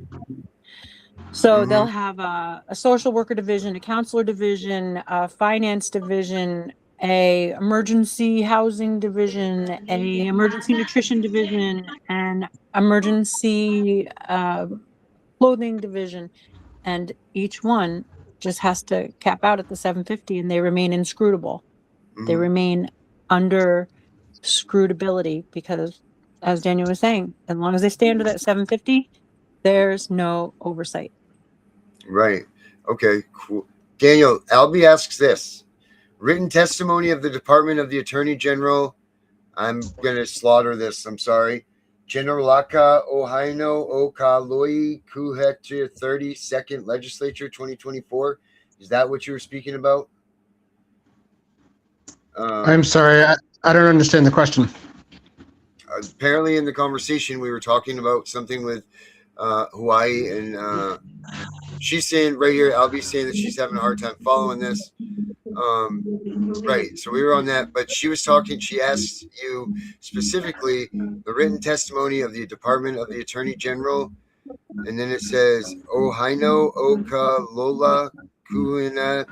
So they'll have a social worker division, a counselor division, a finance division, a emergency housing division, a emergency nutrition division, and emergency clothing division, and each one just has to cap out at the 750, and they remain inscrutable. They remain under scrutability because, as Daniel was saying, as long as they stay under that 750, there's no oversight. Right. Okay, cool. Daniel, Albie asks this. Written testimony of the Department of the Attorney General. I'm going to slaughter this. I'm sorry. Generalaka Ohaino Okaloi Kuhetu 32nd Legislature 2024. Is that what you were speaking about? I'm sorry. I don't understand the question. Apparently in the conversation, we were talking about something with Hawaii, and she's saying right here, Albie's saying that she's having a hard time following this. Right. So we were on that, but she was talking, she asked you specifically the written testimony of the Department of the Attorney General. And then it says, Ohaino Oka Lola Kuhina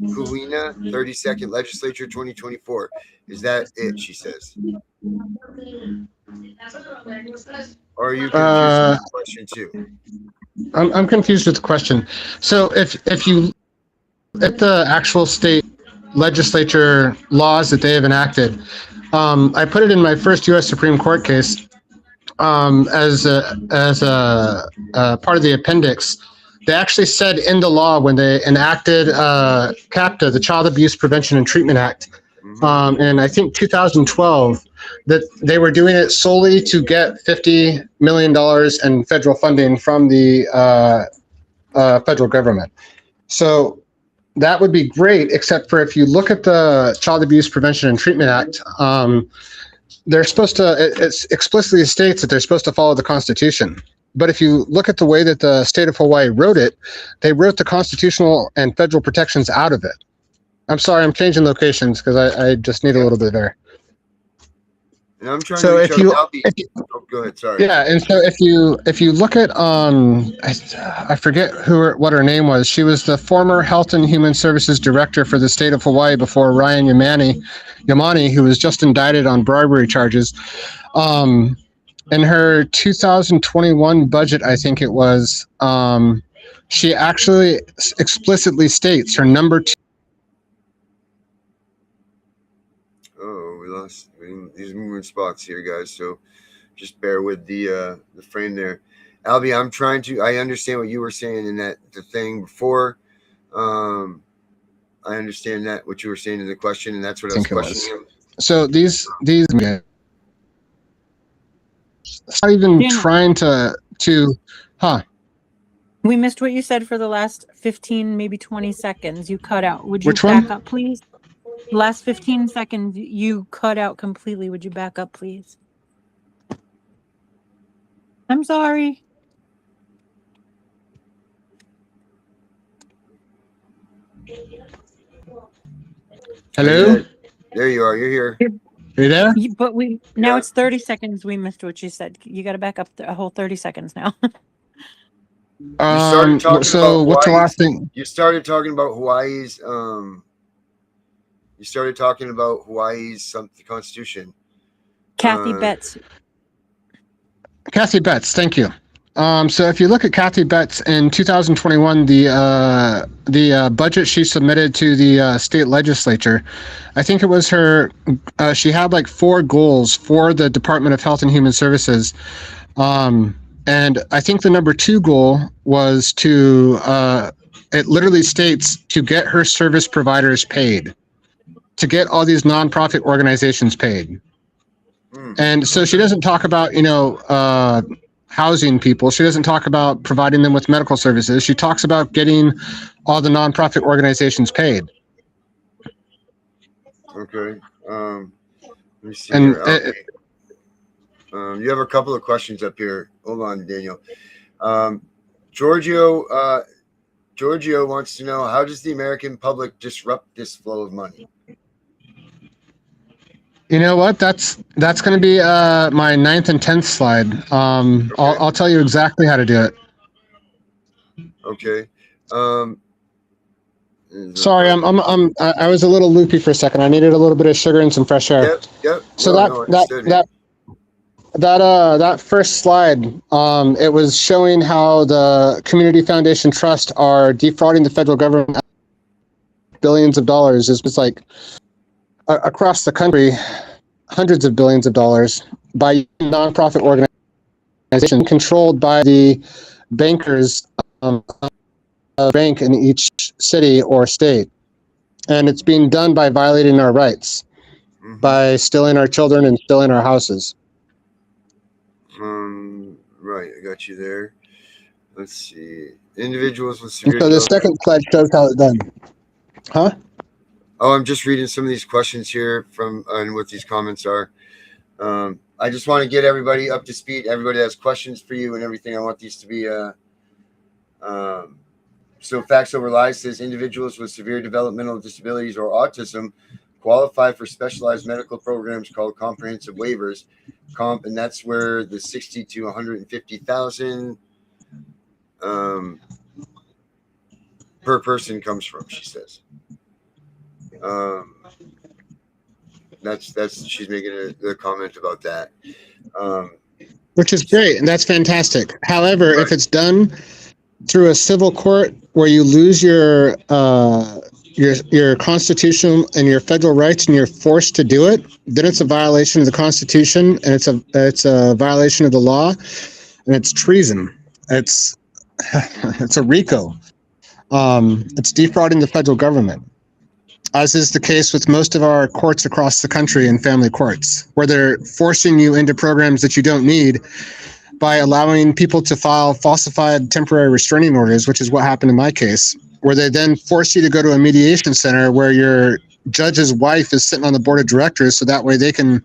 32nd Legislature 2024. Is that it? She says. Or are you confused with the question too? I'm confused with the question. So if you at the actual state legislature laws that they have enacted, I put it in my first U.S. Supreme Court case as a part of the appendix. They actually said in the law when they enacted CAPTA, the Child Abuse Prevention and Treatment Act, in I think 2012, that they were doing it solely to get $50 million in federal funding from the federal government. So that would be great, except for if you look at the Child Abuse Prevention and Treatment Act, they're supposed to, it explicitly states that they're supposed to follow the Constitution. But if you look at the way that the state of Hawaii wrote it, they wrote the constitutional and federal protections out of it. I'm sorry, I'm changing locations because I just need a little bit there. And I'm trying to reach out oh, go ahead, sorry. Yeah, and so if you look at I forget what her name was. She was the former Health and Human Services Director for the state of Hawaii before Ryan Yamani, who was just indicted on bribery charges. In her 2021 budget, I think it was, she actually explicitly states her number 2. Oh, we lost these moving spots here, guys. So just bear with the frame there. Albie, I understand what you were saying in the thing before. I understand that what you were saying in the question, and that's what I was questioning. So these not even Daniel, trying to we missed what you said for the last 15, maybe 20 seconds. You cut out. Would you Which back one? up, please? Last 15 seconds, you cut out completely. Would you back up, please? I'm sorry. Hello? There you are. You're here. Are you there? But now it's 30 seconds. We missed what you said. You got to back up a whole 30 seconds now. So what's the last thing? You started talking about Hawaii's. The Constitution. Kathy Betts. Kathy Betts, thank you. So if you look at Kathy Betts in 2021, the budget she submitted to the state legislature, I think it was her. She had like 4 goals for the Department of Health and Human Services, and I think the number 2 goal was to. It literally states to get her service providers paid, to get all these nonprofit organizations paid. And so she doesn't talk about, housing people. She doesn't talk about providing them with medical services. She talks about getting all the nonprofit organizations paid. Okay. Let me see here. You have a couple of questions up here. Hold on, Daniel. Giorgio wants to know, how does the American public disrupt this flow of money? You know what? That's going to be my 9th and 10th slide. Okay. I'll tell you exactly how to do it. Okay. Sorry, I was a little loopy for a second. I needed a little bit of sugar and some fresh air. Yep. So that first slide, it was showing how the Community Foundation Trust are defrauding the federal government billions of dollars. It's like across the country, hundreds of billions of dollars by nonprofit organizations controlled by the bankers bank in each city or state. And it's being done by violating our rights, by stealing our children and stealing our houses. Right, I got you there. Let's see. Individuals with severe. So the second slide shows how it's done. Huh? Oh, I'm just reading some of these questions here and what these comments are. I just want to get everybody up to speed. Everybody has questions for you and everything. I want these to be. So Facts Over Lies says individuals with severe developmental disabilities or autism qualify for specialized medical programs called comprehensive waivers, and that's where the 60 to 150,000 per person comes from. She says. That's she's making a comment about that, which is great, and that's fantastic. However, if it's done through a civil court where you lose your constitution and your federal rights, and you're forced to do it, then it's a violation of the Constitution, and it's a violation of the law, and it's treason. It's it's a RICO. It's defrauding the federal government, as is the case with most of our courts across the country and family courts, where they're forcing you into programs that you don't need by allowing people to file falsified temporary restraining orders, which is what happened in my case, where they then force you to go to a mediation center where your judge's wife is sitting on the board of directors, so that way they can,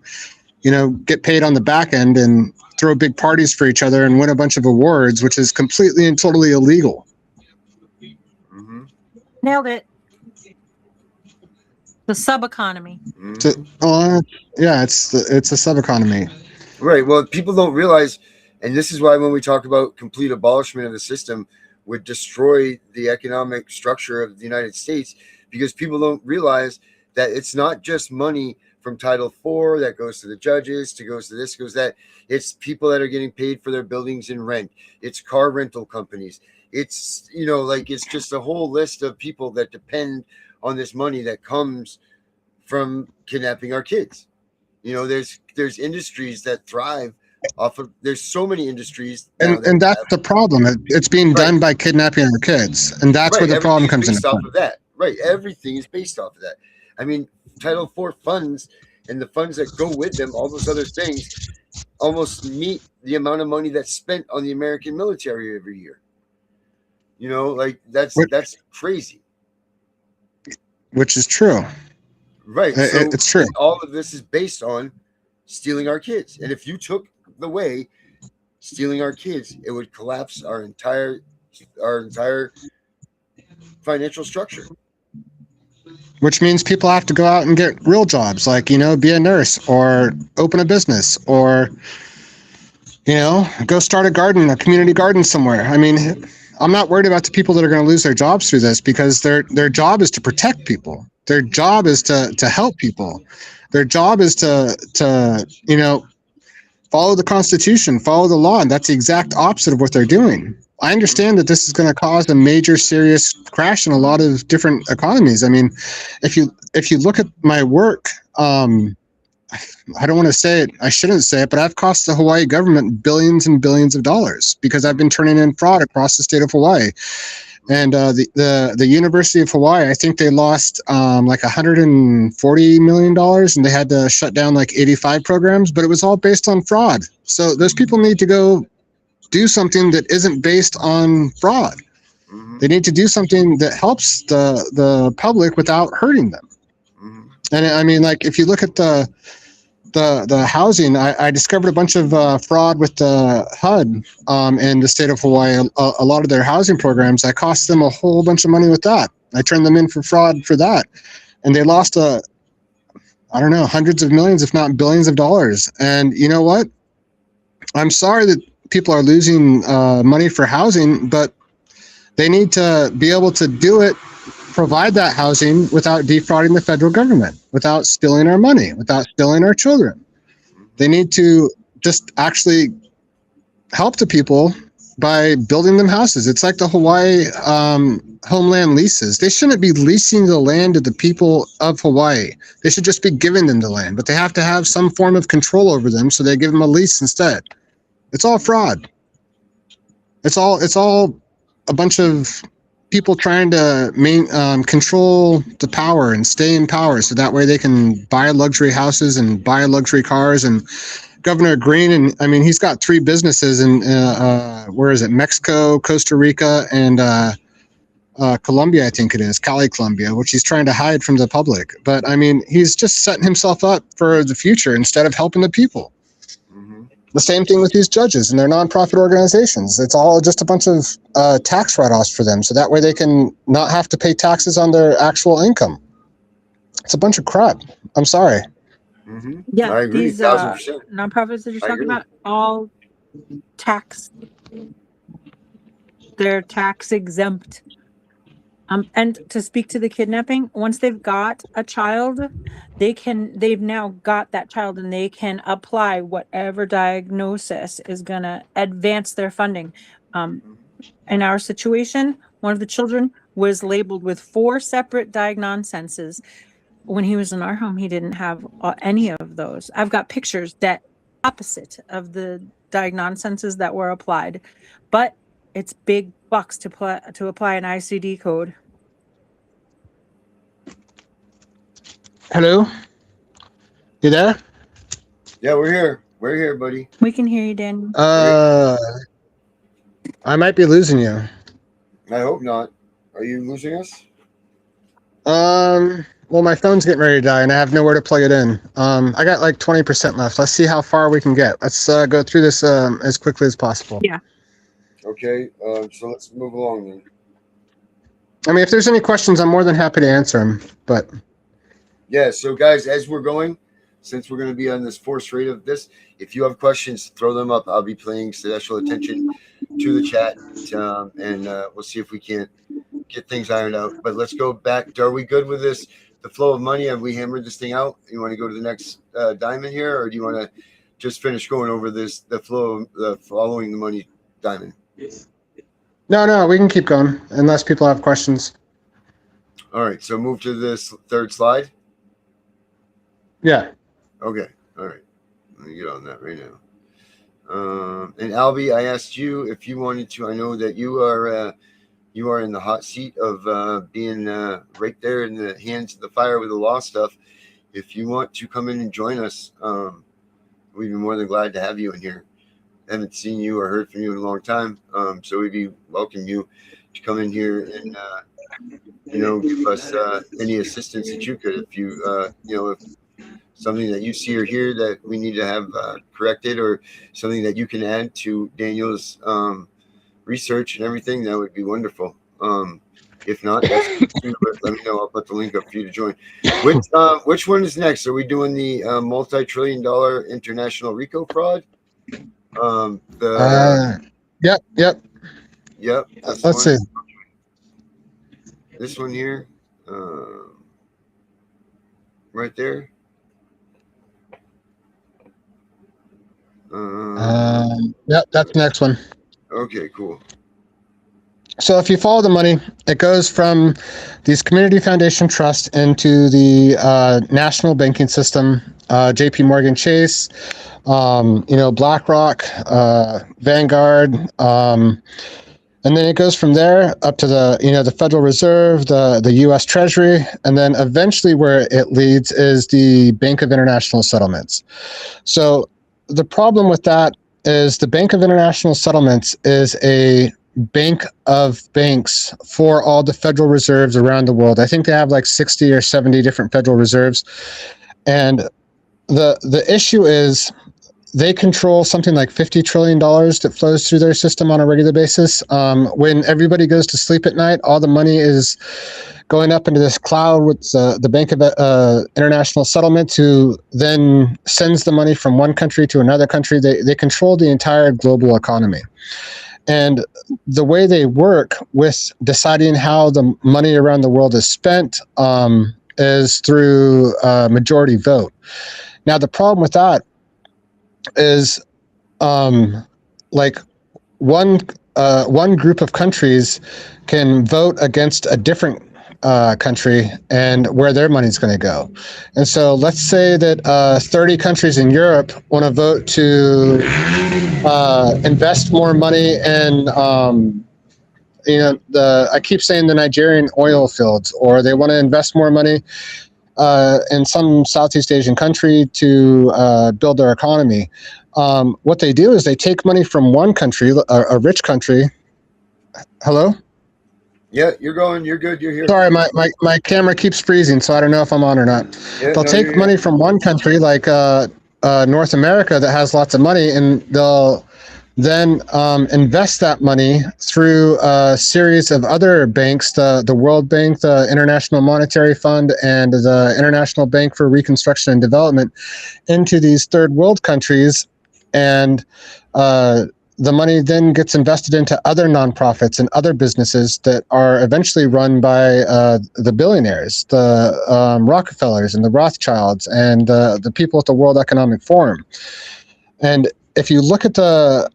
get paid on the back end and throw big parties for each other and win a bunch of awards, which is completely and totally illegal. Mm-hmm. Nailed it. The sub economy. Yeah, it's a sub economy. Right. Well, people don't realize, and this is why when we talk about complete abolishment of the system would destroy the economic structure of the United States, because people don't realize that it's not just money from Title IV that goes to the judges, goes to this, goes that. It's people that are getting paid for their buildings and rent. It's car rental companies. It's, it's just a whole list of people that depend on this money that comes from kidnapping our kids. There's industries that thrive off of, there's so many industries. And that's the problem. It's being done by kidnapping our kids. And that's where the problem comes into play. Off of that. Right. Everything is based off of that. I mean, Title IV funds and the funds that go with them, all those other things, almost meet the amount of money that's spent on the American military every year. That's crazy. Which is true. Right. So it's true. All of this is based on stealing our kids. And if you took away stealing our kids, it would collapse our entire financial structure. Which means people have to go out and get real jobs, like, be a nurse or open a business or, go start a community garden somewhere. I mean, I'm not worried about the people that are going to lose their jobs through this, because their job is to protect people. Their job is to help people. Their job is to follow the Constitution, follow the law. And that's the exact opposite of what they're doing. I understand that this is going to cause a major serious crash in a lot of different economies. I mean, if you look at my work, I don't want to say it, I shouldn't say it, but I've cost the Hawaii government billions and billions of dollars because I've been turning in fraud across the state of Hawaii. And the University of Hawaii, I think they lost like $140 million, and they had to shut down like 85 programs, but it was all based on fraud. So those people need to go do something that isn't based on fraud. Mm-hmm. They need to do something that helps the public without hurting them. Mm-hmm. And I mean, like, if you look at the housing, I discovered a bunch of fraud with the HUD in the state of Hawaii. A lot of their housing programs, I cost them a whole bunch of money with that. I turned them in for fraud for that. And they lost hundreds of millions, if not billions of dollars. And you know what? I'm sorry that people are losing money for housing, but they need to be able to do it, provide that housing without defrauding the federal government, without stealing our money, without stealing our children. They need to just actually help the people by building them houses. It's like the Hawaii homeland leases. They shouldn't be leasing the land to the people of Hawaii. They should just be giving them the land, but they have to have some form of control over them, so they give them a lease instead. It's all fraud. It's all a bunch of people trying to control the power and stay in power, so that way they can buy luxury houses and buy luxury cars. And Governor Green, and I mean, he's got 3 businesses in where is it? Mexico, Costa Rica, and Colombia, I think it is, Cali, Colombia, which he's trying to hide from the public. But I mean, he's just setting himself up for the future instead of helping the people. The same thing with these judges and their nonprofit organizations. It's all just a bunch of tax write-offs for them, so that way they can not have to pay taxes on their actual income. It's a bunch of crap. I'm sorry. Mm-hmm. Yeah, I agree, these 1000%. nonprofits that you're talking about, all they're tax exempt. And to speak to the kidnapping, once they've got a child, they've now got that child, and they can apply whatever diagnosis is going to advance their funding. In our situation, one of the children was labeled with 4 separate diagnoses. When he was in our home, he didn't have any of those. I've got pictures that opposite of the diagnoses that were applied, but it's big bucks to apply an ICD code. Hello? You there? Yeah, we're here. We're here, buddy. We can hear you, Daniel. I might be losing you. I hope not. Are you losing us? Well, my phone's getting ready to die, and I have nowhere to plug it in. I got like 20% left. Let's see how far we can get. Let's go through this as quickly as possible. Yeah. Okay, so let's move along then. I mean, if there's any questions, I'm more than happy to answer them. But yeah, so guys, as we're going, since we're going to be on this force rate of this, if you have questions, throw them up. I'll be paying special attention to the chat, and we'll see if we can't get things ironed out. But let's go back. Are we good with this? The flow of money, have we hammered this thing out? You want to go to the next diamond here, or do you want to just finish going over this, the flow of the following the money diamond? No, we can keep going unless people have questions. All right, so move to this third slide. Yeah. Okay. All right. Let me get on that right now. And Albie, I asked you if you wanted to. I know that you are in the hot seat of being right there in the hands of the fire with the law stuff. If you want to come in and join us, we'd be more than glad to have you in here. I haven't seen you or heard from you in a long time, so we'd welcome you to come in here and give us any assistance that you could. If you if something that you see or hear that we need to have corrected, or something that you can add to Daniel's research and everything, that would be wonderful. If not, that's let me know. I'll put the link up for you to join. Which one is next? Are we doing the multi-trillion-dollar international RICO fraud? Yep. Let's see. This one here, right there. Yep, that's the next one. Okay, cool. So if you follow the money, it goes from these community foundation trusts into the national banking system, JP Morgan Chase, BlackRock, Vanguard, and then it goes from there up to the Federal Reserve, the U.S. Treasury, and then eventually where it leads is the Bank of International Settlements. So the problem with that is the Bank of International Settlements is a bank of banks for all the Federal Reserves around the world. I think they have like 60 or 70 different Federal Reserves. And the issue is they control something like $50 trillion that flows through their system on a regular basis. When everybody goes to sleep at night, all the money is going up into this cloud with the Bank of International Settlements, who then sends the money from one country to another country. They control the entire global economy. And the way they work with deciding how the money around the world is spent is through a majority vote. Now, the problem with that is like one group of countries can vote against a different country and where their money's going to go. And so let's say that 30 countries in Europe want to vote to invest more money in I keep saying the Nigerian oil fields, or they want to invest more money in some Southeast Asian country to build their economy. What they do is they take money from one country, a rich country. Hello? Yeah, you're going. You're good. You're here. Sorry, my camera keeps freezing, so I don't know if I'm on or not. Yeah, They'll take money from one country, like North America, that has lots of money, and they'll then invest that money through a series of other banks, the World Bank, the International Monetary Fund, and the International Bank for Reconstruction and Development, into these third world countries. And the money then gets invested into other nonprofits and other businesses that are eventually run by the billionaires, the Rockefellers and the Rothschilds and the people at the World Economic Forum. And if you look at the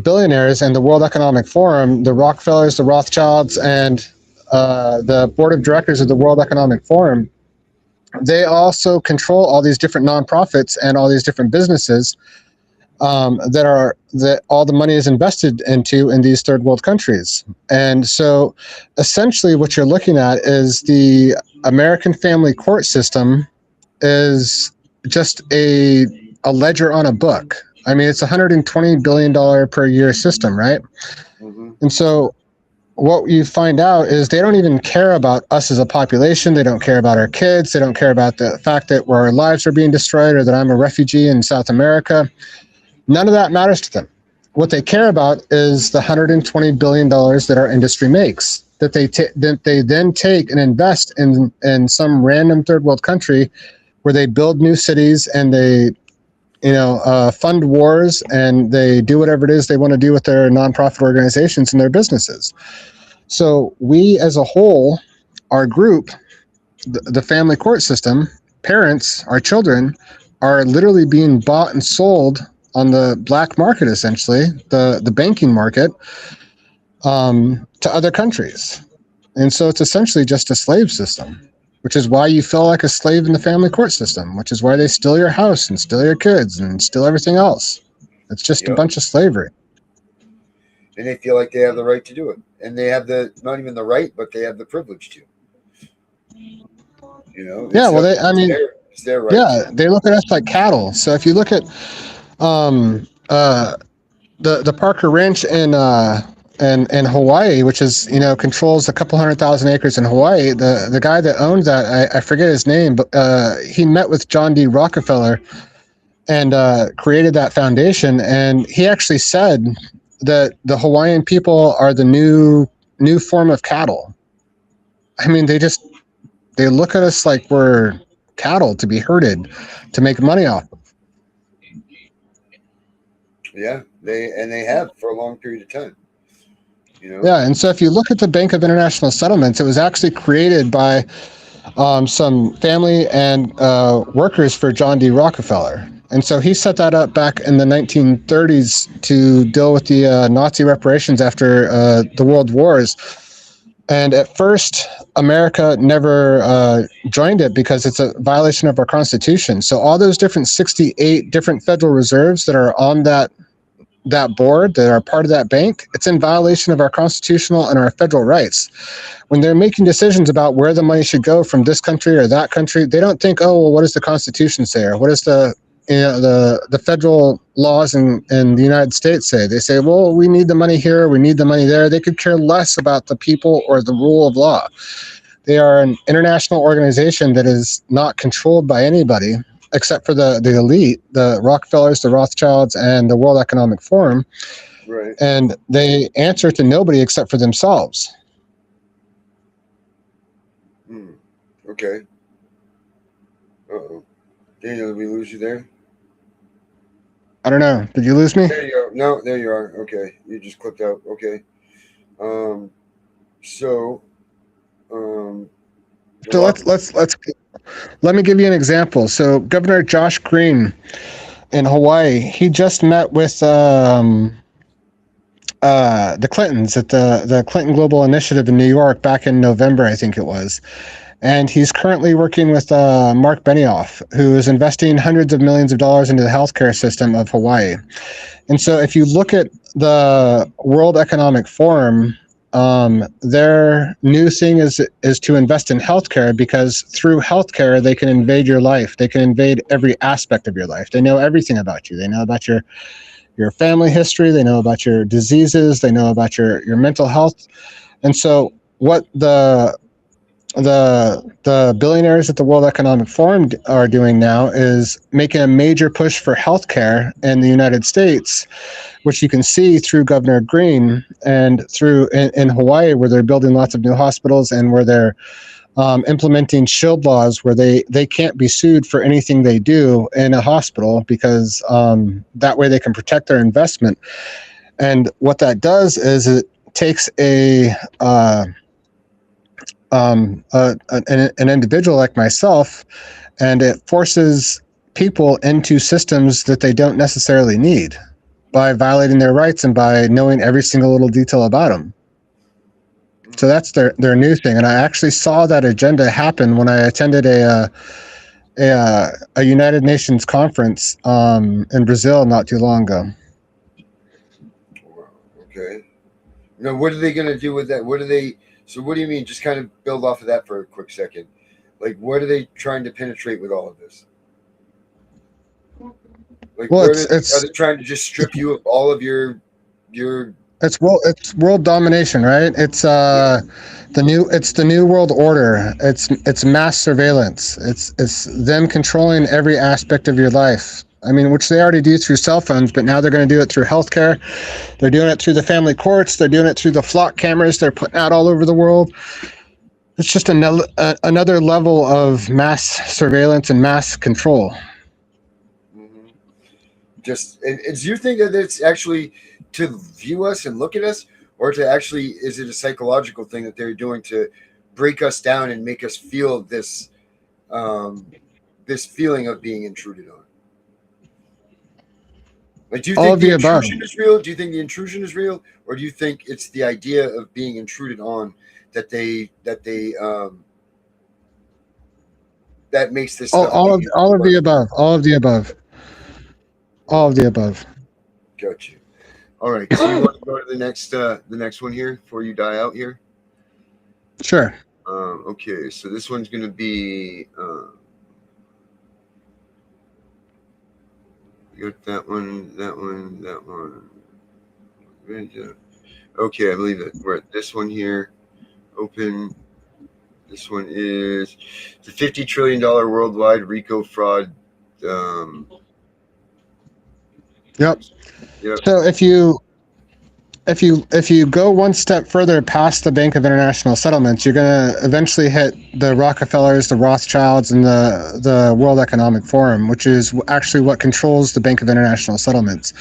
billionaires and the World Economic Forum, the Rockefellers, the Rothschilds, and the board of directors of the World Economic Forum, they also control all these different nonprofits and all these different businesses. that all the money is invested into in these third world countries. And so essentially what you're looking at is the American family court system is just a ledger on a book. I mean, it's $120 billion per year system, right? Mm-hmm. And so what you find out is they don't even care about us as a population. They don't care about our kids. They don't care about the fact that our lives are being destroyed or that I'm a refugee in South America. None of that matters to them. What they care about is the $120 billion that our industry makes, that they then take and invest in some random third world country where they build new cities and they fund wars, and they do whatever it is they want to do with their nonprofit organizations and their businesses. So we as a whole, our group, the family court system, parents, our children, are literally being bought and sold on the black market, essentially, the banking market, to other countries. And so it's essentially just a slave system, which is why you feel like a slave in the family court system, which is why they steal your house and steal your kids and steal everything else. It's just a bunch of slavery. And they feel like they have the right to do it. And they have not even the right, but they have the privilege to. Yeah, well, it's their right. Yeah, they look at us like cattle. So if you look at the Parker Ranch in Hawaii, which is, controls a couple 100,000 acres in Hawaii, the guy that owns that, I forget his name, but he met with John D. Rockefeller and created that foundation. And he actually said that the Hawaiian people are the new form of cattle. I mean, they look at us like we're cattle to be herded to make money off of. Yeah, they have for a long period of time. Yeah, and so if you look at the Bank of International Settlements, it was actually created by some family and workers for John D. Rockefeller. And so he set that up back in the 1930s to deal with the Nazi reparations after the World Wars. And at first, America never joined it because it's a violation of our Constitution. So all those 68 different Federal Reserves that are on that board, that are part of that bank, it's in violation of our constitutional and our federal rights. When they're making decisions about where the money should go from this country or that country, they don't think, oh, well, what does the Constitution say? Or what does the federal laws in the United States say? They say, well, we need the money here, we need the money there. They could care less about the people or the rule of law. They are an international organization that is not controlled by anybody except for the elite, the Rockefellers, the Rothschilds, and the World Economic Forum. Right. And they answer to nobody except for themselves. Okay. Uh-oh. Daniel, did we lose you there? I don't know. Did you lose me? There you go. No, there you are. Okay. You just clipped out. Okay. So let me give you an example. So Governor Josh Green in Hawaii, he just met with the Clintons at the Clinton Global Initiative in New York back in November, I think it was. And he's currently working with Mark Benioff, who is investing hundreds of millions of dollars into the healthcare system of Hawaii. And so if you look at the World Economic Forum, their new thing is to invest in healthcare, because through healthcare, they can invade your life. They can invade every aspect of your life. They know everything about you. They know about your family history. They know about your diseases. They know about your mental health. And so what the billionaires at the World Economic Forum are doing now is making a major push for healthcare in the United States, which you can see through Governor Green and through in Hawaii, where they're building lots of new hospitals and where they're implementing shield laws where they can't be sued for anything they do in a hospital, because that way they can protect their investment. And what that does is it takes an individual like myself, and it forces people into systems that they don't necessarily need by violating their rights and by knowing every single little detail about them. So that's their new thing. And I actually saw that agenda happen when I attended a a United Nations conference in Brazil not too long ago. Okay. Now, what are they going to do with that? So what do you mean? Just kind of build off of that for a quick second. Like, what are they trying to penetrate with all of this? Like, Well, are they trying to just strip you of all of your It's world domination, right? It's the new world order. It's mass surveillance. It's them controlling every aspect of your life. I mean, which they already do through cell phones, but now they're going to do it through healthcare. They're doing it through the family courts. They're doing it through the flock cameras they're putting out all over the world. It's just another level of mass surveillance and mass control. Just, do you think that it's actually to view us and look at us, or to actually, is it a psychological thing that they're doing to break us down and make us feel this this feeling of being intruded on? Like, do you think the intrusion is real? Do you think the intrusion is real, or do you think it's the idea of being intruded on that makes this stuff all of the above. All of the above. All of the above. Got you. All right. So you want to go to the next one here before you die out here? Sure. Okay. So this one's going to be. You got that one. Okay, I believe it. We're at this one here. Open. This one is the $50 trillion worldwide RICO fraud. Yep. So if you go one step further past the Bank of International Settlements, you're going to eventually hit the Rockefellers, the Rothschilds, and the World Economic Forum, which is actually what controls the Bank of International Settlements.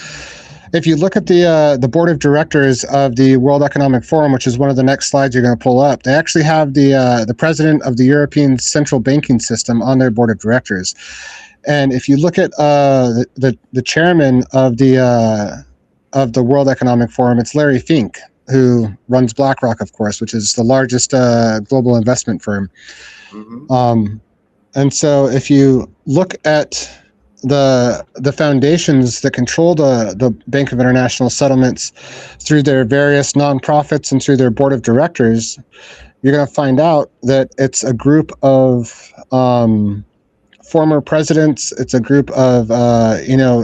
If you look at the board of directors of the World Economic Forum, which is one of the next slides you're going to pull up, they actually have the president of the European Central Banking System on their board of directors. And if you look at the chairman of the World Economic Forum, it's Larry Fink, who runs BlackRock, of course, which is the largest global investment firm. Mm-hmm. And so if you look at the foundations that control the Bank of International Settlements through their various nonprofits and through their board of directors, you're going to find out that it's a group of former presidents. It's a group of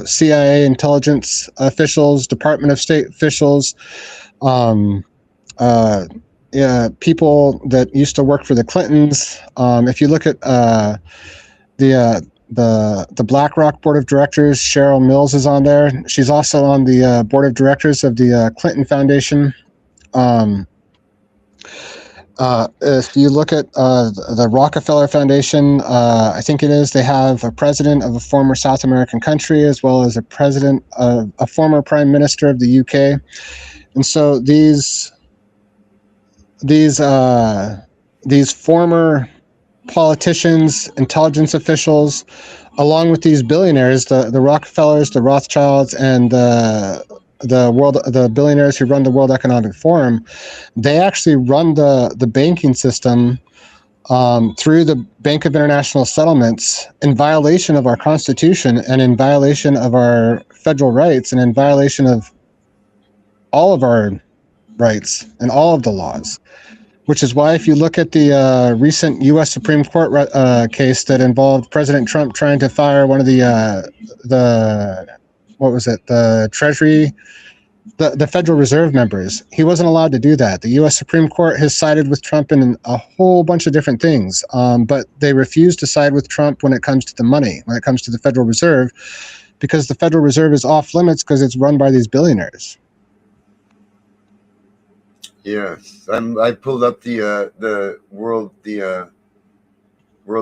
CIA intelligence officials, Department of State officials, people that used to work for the Clintons. If you look at the BlackRock board of directors, Cheryl Mills is on there. She's also on the board of directors of the Clinton Foundation. If you look at the Rockefeller Foundation, I think it is, they have a president of a former South American country, as well as a president of a former prime minister of the UK. And so these former politicians, intelligence officials, along with these billionaires, the Rockefellers, the Rothschilds, and the billionaires who run the World Economic Forum, they actually run the banking system through the Bank of International Settlements in violation of our Constitution and in violation of our federal rights and in violation of all of our rights and all of the laws. Which is why if you look at the recent U.S. Supreme Court case that involved President Trump trying to fire one of the Treasury, the Federal Reserve members, he wasn't allowed to do that. The U.S. Supreme Court has sided with Trump in a whole bunch of different things, but they refuse to side with Trump when it comes to the money, when it comes to the Federal Reserve, because the Federal Reserve is off limits because it's run by these billionaires. Yes, I pulled up the World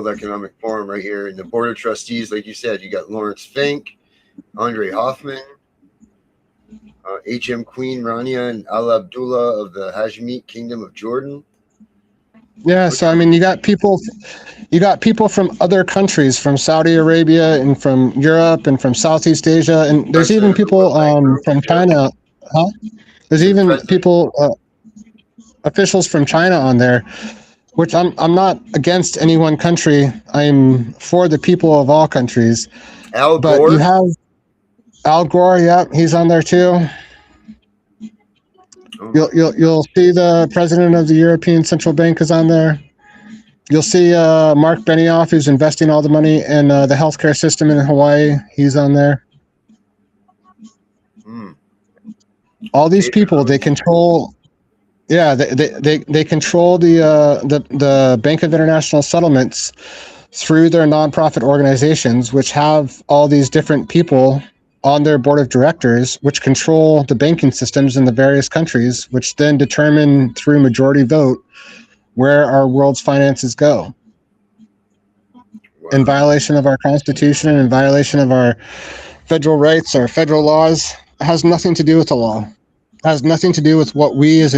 Economic Forum right here, and the board of trustees, like you said, you got Lawrence Fink, Andre Hoffman, H.M. Queen Rania, and Al Abdullah of the Hashemite Kingdom of Jordan. Yeah, so I mean, you got people from other countries, from Saudi Arabia and from Europe and from Southeast Asia, and there's even people from China. There's even people. Officials from China on there. which I'm not against any one country. I'm for the people of all countries. Al But Gore? you have Al Gore, yep, he's on there too. You'll see the president of the European Central Bank is on there. You'll see Mark Benioff, who's investing all the money in the healthcare system in Hawaii. He's on there. All these people, they control. Yeah, they control the Bank of International Settlements through their nonprofit organizations, which have all these different people on their board of directors, which control the banking systems in the various countries, which then determine through majority vote where our world's finances go. In violation of our Constitution and in violation of our federal rights, our federal laws. It has nothing to do with the law. It has nothing to do with what we as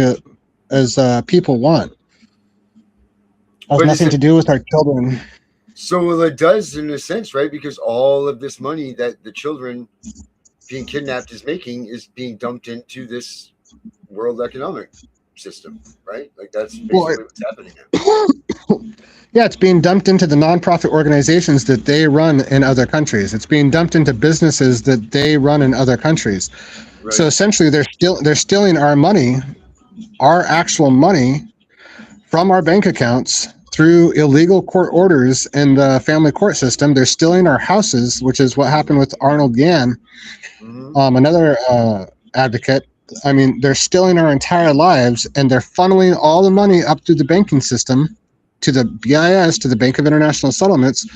people want. It has nothing to do with our children. So well, it does in a sense, right? Because all of this money that the children being kidnapped is making is being dumped into this world economic system, right? Like that's basically what's happening now. Yeah, it's being dumped into the nonprofit organizations that they run in other countries. It's being dumped into businesses that they run in other countries. Right. So essentially, they're stealing our money, our actual money, from our bank accounts through illegal court orders in the family court system. They're stealing our houses, which is what happened with Arnold Gann, another advocate. I mean, they're stealing our entire lives, and they're funneling all the money up through the banking system to the BIS, to the Bank of International Settlements,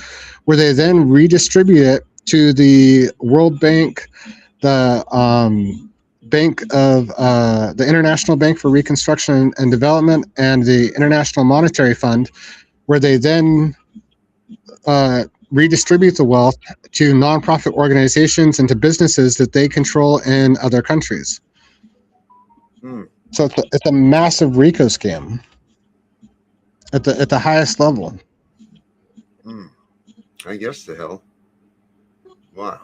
where they then redistribute it to the World Bank, the Bank of the International Bank for Reconstruction and Development, and the International Monetary Fund, where they then redistribute the wealth to nonprofit organizations and to businesses that they control in other countries. So it's a massive RICO scam at the highest level. I guess the hell. Wow.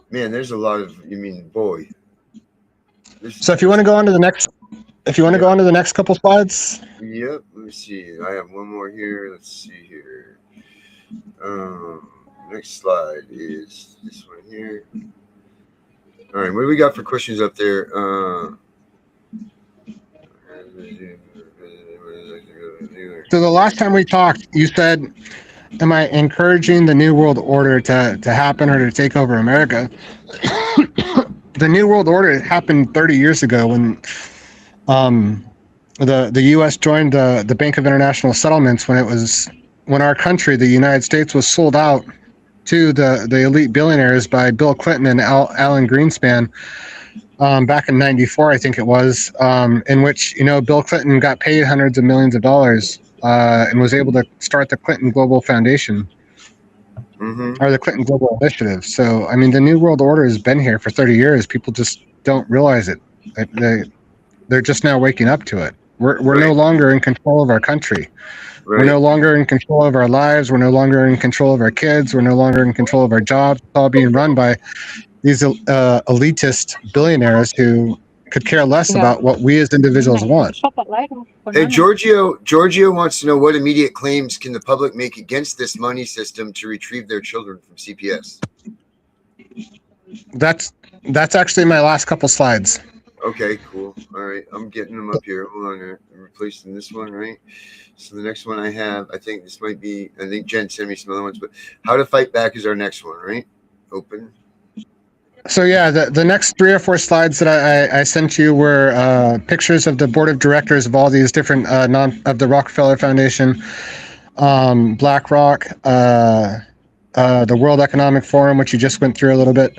Man, there's a lot of. You mean, boy. So if you want to go on to the next, go on to the next couple slides. Yep. Let me see. I have one more here. Let's see here. Next slide is this one here. All right, what do we got for questions up there? So the last time we talked, you said, am I encouraging the New World Order to happen or to take over America? The New World Order happened 30 years ago when the U.S. joined the Bank of International Settlements when our country, the United States, was sold out to the elite billionaires by Bill Clinton and Alan Greenspan back in '94, I think it was, in which Bill Clinton got paid hundreds of millions of dollars and was able to start the Clinton Global Foundation or the Clinton Global Initiative. So I mean, the New World Order has been here for 30 years. People just don't realize it. They're just now waking up to it. We're no longer in control of our country. We're no longer in control of our lives. We're no longer in control of our kids. We're no longer in control of our jobs. It's all being run by these elitist billionaires who could care less about what we as individuals want. Hey, Giorgio wants to know what immediate claims can the public make against this money system to retrieve their children from CPS? That's actually my last couple slides. Okay, cool. All right, I'm getting them up here. Hold on, I'm replacing this one, right? So the next one I have, I think this might be, I think Jen sent me some other ones, but how to fight back is our next one, right? Open. So yeah, the next 3 or 4 slides that I sent you were pictures of the board of directors of all these different of the Rockefeller Foundation, BlackRock, the World Economic Forum, which you just went through a little bit,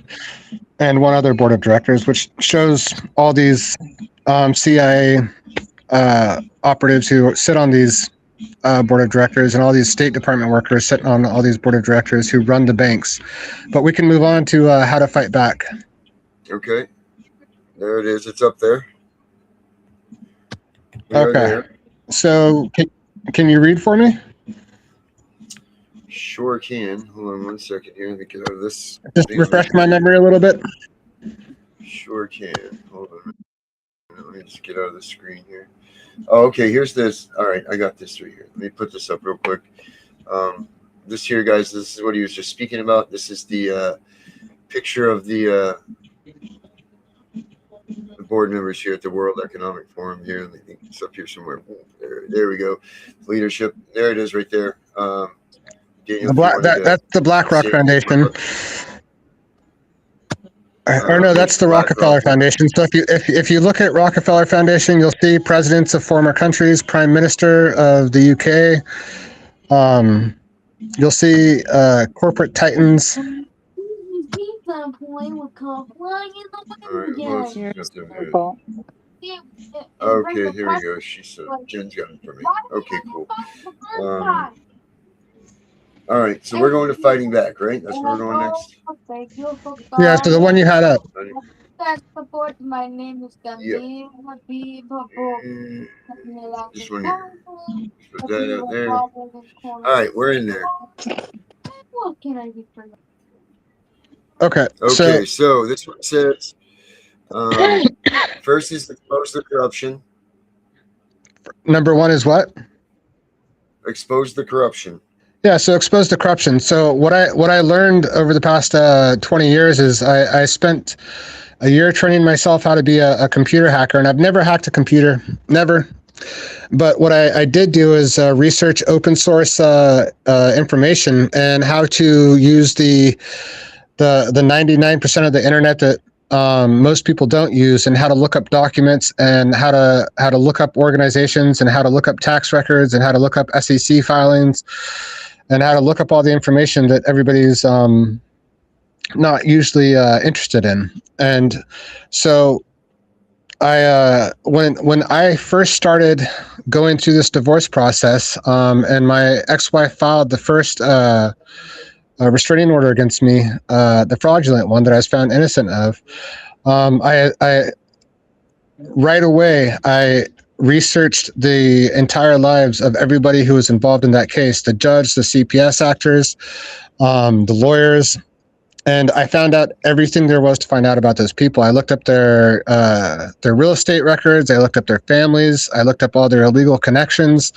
and one other board of directors, which shows all these CIA operatives who sit on these board of directors, and all these State Department workers sitting on all these board of directors who run the banks. But we can move on to how to fight back. Okay, there it is. It's up there. Okay. So can you read for me? Sure can. Hold on one second here. Let me get out of this. Just refresh my memory a little bit. Sure can. Hold on. Let me just get out of the screen here. Oh, okay, here's this. All right, I got this right here. Let me put this up real quick. This here, guys, this is what he was just speaking about. This is the picture of the board members here at the World Economic Forum here. I think it's up here somewhere. There we go. Leadership. There it is right there. Daniel, That's the BlackRock Foundation. Or no, that's the Rockefeller Foundation. So if you look at Rockefeller Foundation, you'll see presidents of former countries, Prime Minister of the UK. You'll see corporate titans. Okay, here we go. Jen's got it for me. Okay, cool. All right, so we're going to fighting back, right? That's where we're going next. Yeah, so the one you had up. My name is This one here. Put that out there. All right, we're in there. What can I do for you? Okay. So this one says, first is expose the corruption. Number one is what? Expose the corruption. Yeah, so expose the corruption. So what I learned over the past 20 years is I spent a year training myself how to be a computer hacker, and I've never hacked a computer, never. But what I did do is research open source information and how to use the 99% of the internet that most people don't use, and how to look up documents, and how to look up organizations, and how to look up tax records, and how to look up SEC filings, and how to look up all the information that everybody's not usually interested in. And so when I first started going through this divorce process, and my ex-wife filed the first restraining order against me, the fraudulent one that I was found innocent of, I right away researched the entire lives of everybody who was involved in that case, the judge, the CPS actors, the lawyers, and I found out everything there was to find out about those people. I looked up their real estate records, I looked up their families, I looked up all their illegal connections,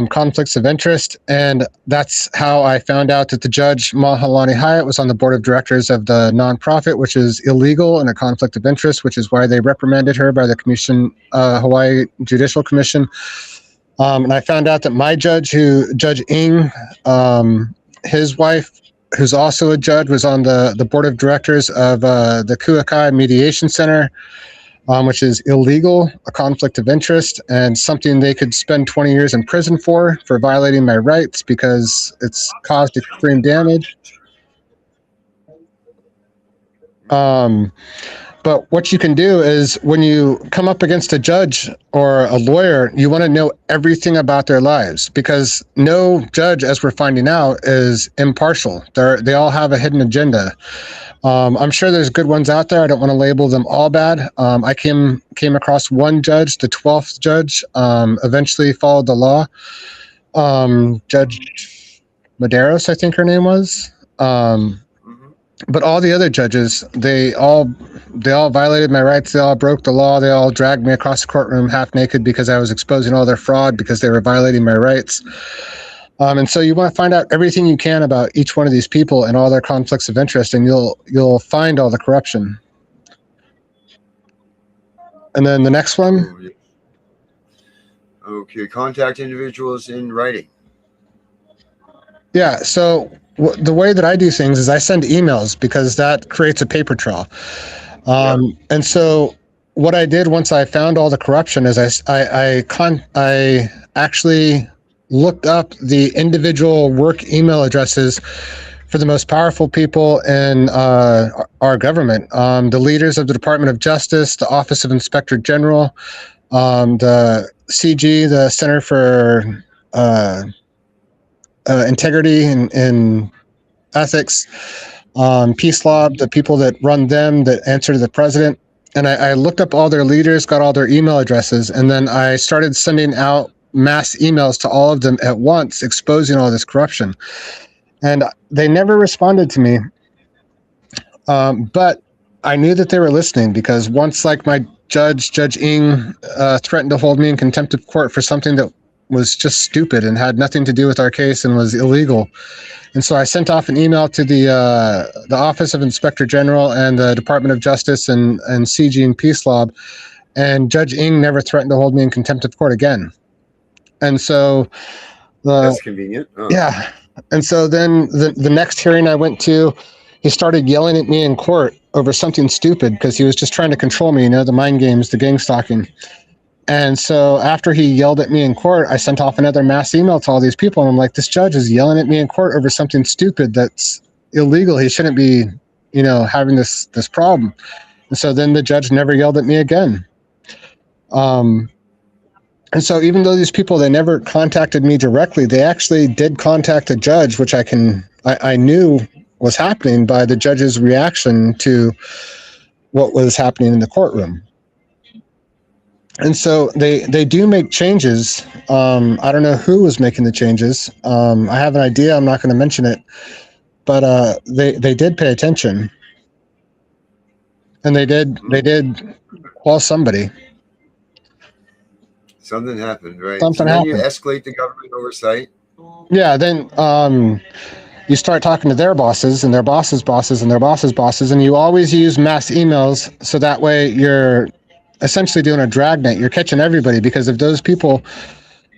conflicts of interest, and that's how I found out that the judge, Mahalani Hyatt, was on the board of directors of the nonprofit, which is illegal and a conflict of interest, which is why they reprimanded her by the commission, Hawaii Judicial Commission. And I found out that my judge, Judge Ng, his wife, who's also a judge, was on the board of directors of the Kuakai Mediation Center, which is illegal, a conflict of interest, and something they could spend 20 years in prison for violating my rights because it's caused extreme damage. But what you can do is when you come up against a judge or a lawyer, you want to know everything about their lives, because no judge, as we're finding out, is impartial. They all have a hidden agenda. I'm sure there's good ones out there. I don't want to label them all bad. I came across one judge, the 12th judge, eventually followed the law. Judge Medeiros, I think her name was. But all the other judges, they all violated my rights. They all broke the law. They all dragged me across the courtroom half naked because I was exposing all their fraud, because they were violating my rights. And so you want to find out everything you can about each one of these people and all their conflicts of interest, and you'll find all the corruption. And then the next one. Okay, contact individuals in writing. Yeah, so the way that I do things is I send emails, because that creates a paper trail. And so what I did once I found all the corruption is I actually looked up the individual work email addresses for the most powerful people in our government, the leaders of the Department of Justice, the Office of Inspector General, the CG, the Center for Integrity and Ethics, Peace Law, the people that run them, that answer to the president. And I looked up all their leaders, got all their email addresses, and then I started sending out mass emails to all of them at once, exposing all this corruption. And they never responded to me. But I knew that they were listening, because once like my Judge Ng, threatened to hold me in contempt of court for something that was just stupid and had nothing to do with our case and was illegal. And so I sent off an email to the Office of Inspector General and the Department of Justice and CG and Peace Law, and Judge Ng never threatened to hold me in contempt of court again. And so that's convenient. Oh. Yeah. And so then the next hearing I went to, he started yelling at me in court over something stupid because he was just trying to control me, the mind games, the gang stalking. And so after he yelled at me in court, I sent off another mass email to all these people. And I'm like, this judge is yelling at me in court over something stupid that's illegal. He shouldn't be, having this problem. And so then the judge never yelled at me again. And so even though these people, they never contacted me directly, they actually did contact a judge, which I knew was happening by the judge's reaction to what was happening in the courtroom. And so they do make changes. I don't know who was making the changes. I have an idea. I'm not going to mention it, but they did pay attention, and they did call somebody. Something happened, right? Something then happened. You escalate the government oversight. Yeah. Then you start talking to their bosses and their bosses' bosses and their bosses' bosses, and you always use mass emails so that way you're essentially doing a dragnet. You're catching everybody, because if those people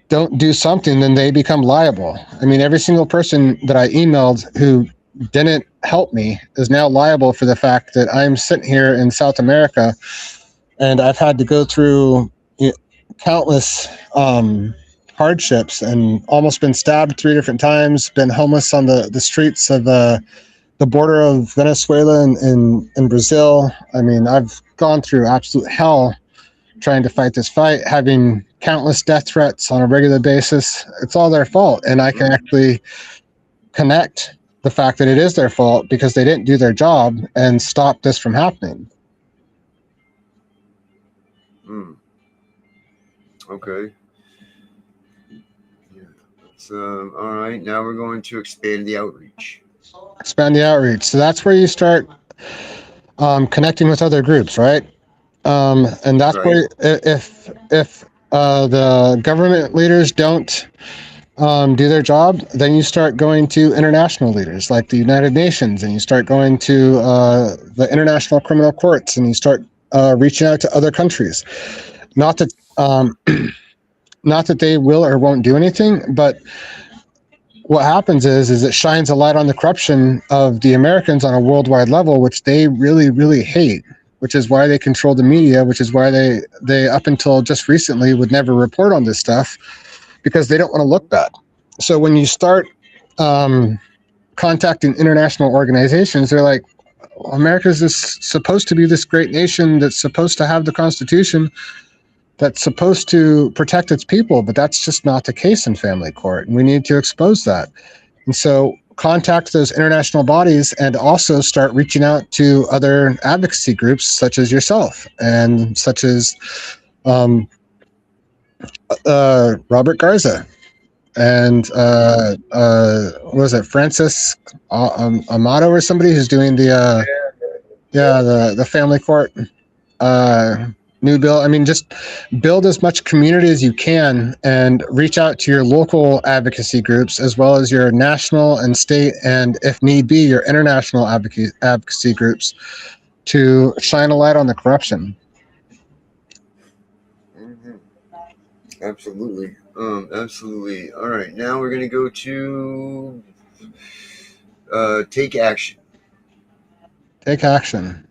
don't do something, then they become liable. I mean, every single person that I emailed who didn't help me is now liable for the fact that I'm sitting here in South America and I've had to go through countless hardships and almost been stabbed 3 different times, been homeless on the streets of the border of Venezuela and Brazil. I mean, I've gone through absolute hell trying to fight this fight, having countless death threats on a regular basis. It's all their fault. And I can actually connect the fact that it is their fault because they didn't do their job and stop this from happening. Okay. Yeah. All right. Now we're going to expand the outreach. Expand the outreach. So that's where you start connecting with other groups, right? And that's where if the government leaders don't do their job, then you start going to international leaders like the United Nations, and you start going to the international criminal courts, and you start reaching out to other countries. Not that not that they will or won't do anything, but what happens is it shines a light on the corruption of the Americans on a worldwide level, which they really, really hate, which is why they control the media, which is why they up until just recently would never report on this stuff, because they don't want to look bad. So when you start contacting international organizations, they're like, America's supposed to be this great nation that's supposed to have the Constitution, that's supposed to protect its people, but that's just not the case in family court. And we need to expose that. And so contact those international bodies and also start reaching out to other advocacy groups such as yourself and such as Robert Garza and what was it, Francis Amato or somebody who's doing the family court new bill. I mean, just build as much community as you can and reach out to your local advocacy groups as well as your national and state, and if need be, your international advocacy groups to shine a light on the corruption. Absolutely. Absolutely. All right. Now we're going to go to take action. Take action.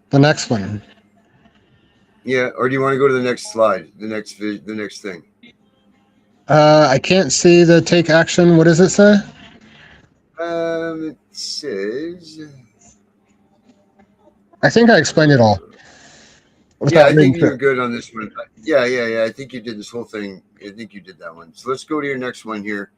The next one. Yeah. Or do you want to go to the next slide? The next thing. I can't see the take action. What does it say? It says. I think I explained it all. Yeah, I think you're good on this one. Yeah. I think you did this whole thing. I think you did that one. So let's go to your next one here,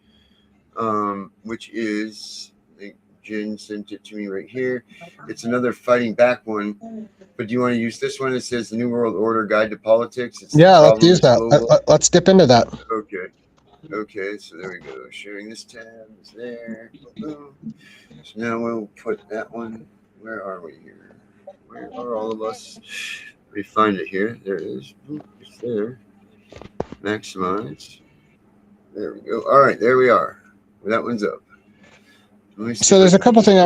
which is, I think Jen sent it to me right here. It's another fighting back one. But do you want to use this one? It says the New World Order Guide to Politics. Yeah, let's use that. Let's dip into that. Okay, so there we go. Sharing this tab is there. Boom. So now we'll put that one. Where are we here? Where are all of us? Let me find it here. There it is. It's there. Maximize. There we go. All right, there we are. That one's up. So there's a couple things I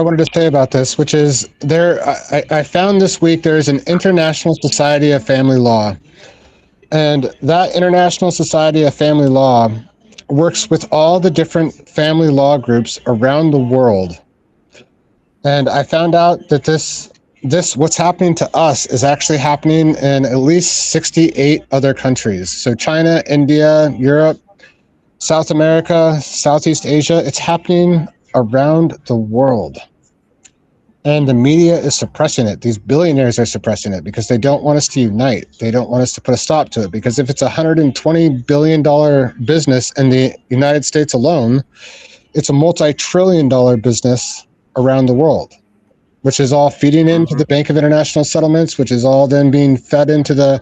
wanted to say about this, which is I found this week there's an International Society of Family Law, and that International Society of Family Law works with all the different family law groups around the world. And I found out that this what's happening to us is actually happening in at least 68 other countries. So China, India, Europe, South America, Southeast Asia, it's happening around the world. And the media is suppressing it. These billionaires are suppressing it because they don't want us to unite. They don't want us to put a stop to it, because if it's a $120 billion business in the United States alone, it's a multi-trillion-dollar business around the world, which is all feeding into the Bank of International Settlements, which is all then being fed into the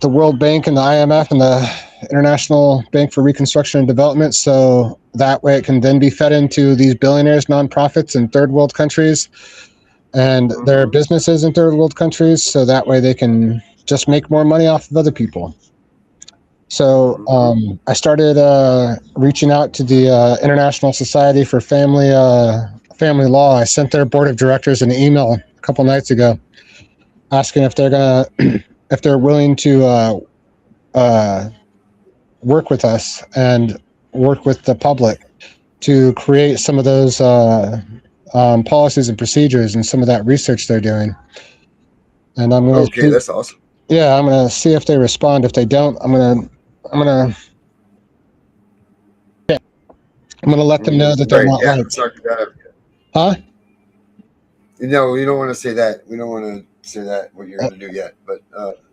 World Bank and the IMF and the International Bank for Reconstruction and Development. So that way it can then be fed into these billionaires, nonprofits in third world countries and their businesses in third world countries. So that way they can just make more money off of other people. So I started reaching out to the International Society for Family Law. I sent their board of directors an email a couple nights ago asking if they're willing to work with us and work with the public to create some of those policies and procedures and some of that research they're doing. And I'm going to that's awesome. Yeah, I'm going to see if they respond. If they don't, I'm going to let them know that they're not liked. Huh? No, we don't want to say that. We don't want to say that what you're going to do yet, but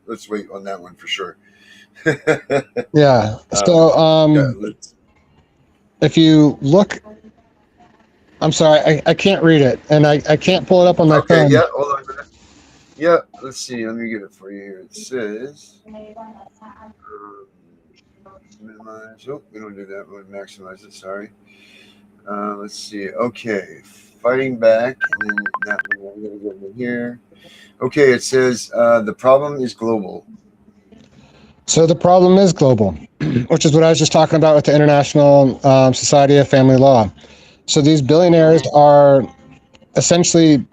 let's wait on that one for sure. Yeah. So if you look, I'm sorry, I can't read it, and I can't pull it up on my phone. Yeah, hold on a minute. Yeah, let's see. Let me get it for you here. It says minimize. Oh, we don't do that. We'll maximize it. Sorry. Let's see. Okay, fighting back, and then that one. I'm going to go over here. Okay, it says the problem is global. So the problem is global, which is what I was just talking about with the International Society of Family Law. So these billionaires are essentially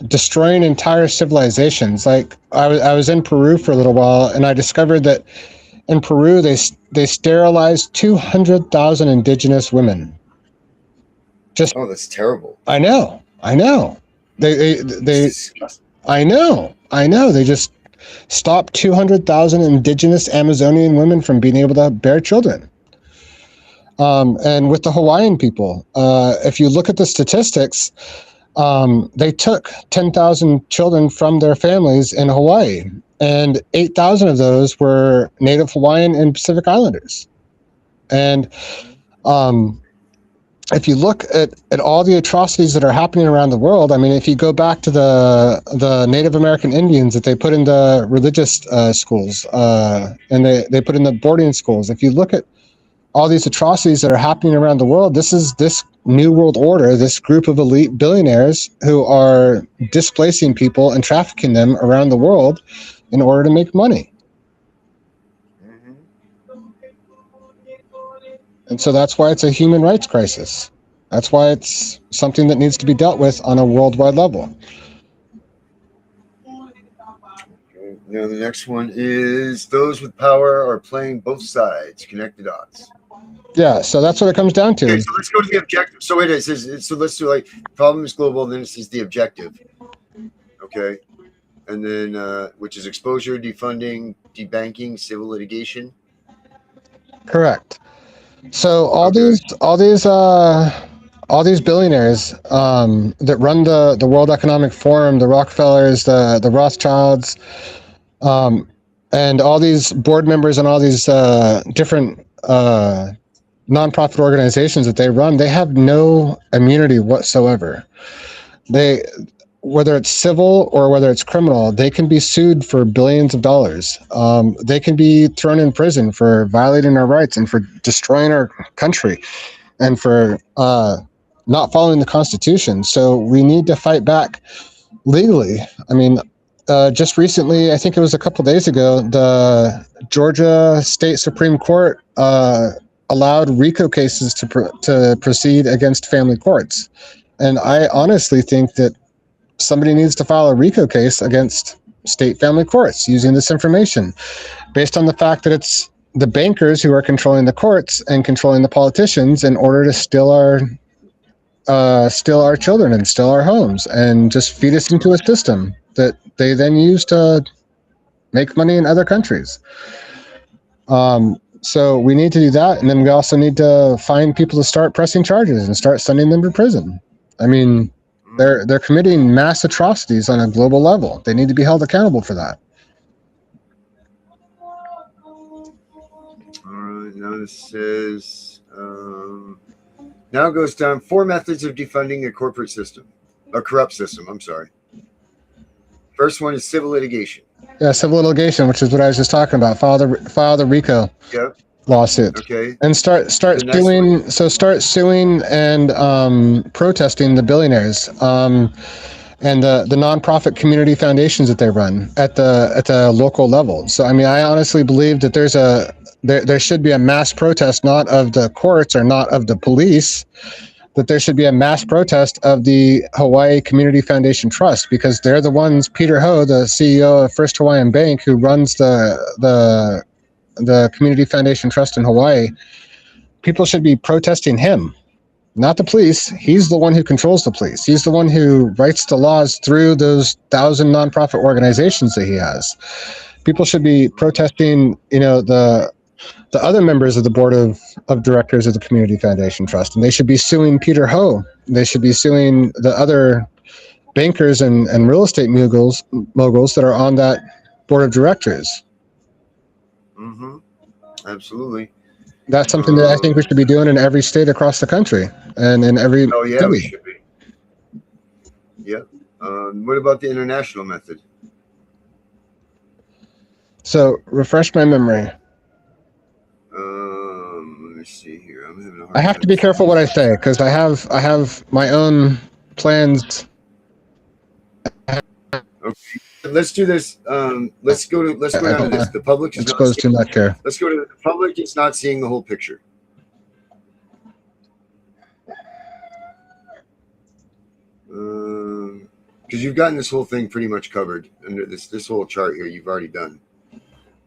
destroying entire civilizations. Like I was in Peru for a little while, and I discovered that in Peru they sterilized 200,000 indigenous women. Oh, that's terrible. I know. They I know. They just stopped 200,000 indigenous Amazonian women from being able to bear children. And with the Hawaiian people, if you look at the statistics, they took 10,000 children from their families in Hawaii, and 8,000 of those were Native Hawaiian and Pacific Islanders. And if you look at all the atrocities that are happening around the world, I mean, if you go back to the Native American Indians that they put in the religious schools, and they put in the boarding schools, if you look at all these atrocities that are happening around the world, this is this new world order, this group of elite billionaires who are displacing people and trafficking them around the world in order to make money. And so that's why it's a human rights crisis. That's why it's something that needs to be dealt with on a worldwide level. Okay. Now the next one is those with power are playing both sides. Connect the dots. Yeah, so that's what it comes down to. Okay, so let's go to the objective. So it is. So let's do like problem is global. Then this is the objective. Okay, and then which is exposure, defunding, debanking, civil litigation. Correct. So all these billionaires that run the World Economic Forum, the Rockefellers, the Rothschilds, and all these board members and all these different nonprofit organizations that they run, they have no immunity whatsoever. Whether it's civil or whether it's criminal, they can be sued for billions of dollars. They can be thrown in prison for violating our rights and for destroying our country and for not following the Constitution. So we need to fight back legally. I mean, just recently, I think it was a couple days ago, the Georgia State Supreme Court allowed RICO cases to proceed against family courts. And I honestly think that somebody needs to file a RICO case against state family courts using this information, based on the fact that it's the bankers who are controlling the courts and controlling the politicians in order to steal our children and steal our homes and just feed us into a system that they then use to make money in other countries. So we need to do that, and then we also need to find people to start pressing charges and start sending them to prison. I mean, they're committing mass atrocities on a global level. They need to be held accountable for that. All right, now this says, now goes down 4 methods of defunding a corporate system, a corrupt system, I'm sorry. First one is civil litigation. Yeah, civil litigation, which is what I was just talking about. File the RICO lawsuit. Okay. And start suing. So start suing and protesting the billionaires and the nonprofit community foundations that they run at the local level. So I mean, I honestly believe that there should be a mass protest, not of the courts or not of the police, that there should be a mass protest of the Hawaii Community Foundation Trust, because they're the ones, Peter Ho, the CEO of First Hawaiian Bank, who runs the Community Foundation Trust in Hawaii. People should be protesting him, not the police. He's the one who controls the police. He's the one who writes the laws through those 1,000 nonprofit organizations that he has. People should be protesting, the other members of the board of directors of the Community Foundation Trust, and they should be suing Peter Ho. They should be suing the other bankers and real estate moguls that are on that board of directors. Mm-hmm. Absolutely. That's something that I think we should be doing in every state across the country and in every city. We should be. Yeah. What about the international method? So refresh my memory. Let me see here. I'm having a hard I have to be careful what I say, because I have my own plans. Okay, let's do this. Let's go down to this. The public is exposed too much here. Let's go to the public is not seeing the whole picture. Because you've gotten this whole thing pretty much covered under this whole chart here. You've already done.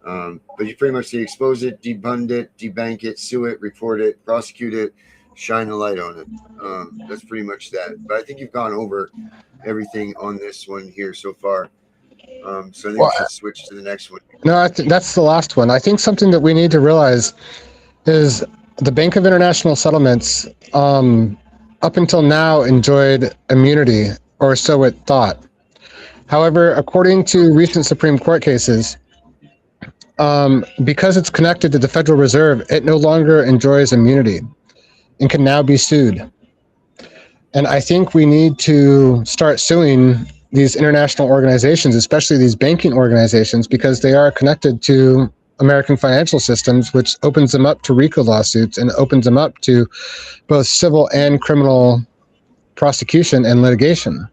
But you pretty much say expose it, debund it, debank it, sue it, report it, prosecute it, shine the light on it. That's pretty much that. But I think you've gone over everything on this one here so far. So I think we should switch to the next one. No, that's the last one. I think something that we need to realize is the Bank of International Settlements, up until now, enjoyed immunity, or so it thought. However, according to recent Supreme Court cases, because it's connected to the Federal Reserve, it no longer enjoys immunity and can now be sued. And I think we need to start suing these international organizations, especially these banking organizations, because they are connected to American financial systems, which opens them up to RICO lawsuits and opens them up to both civil and criminal prosecution and litigation.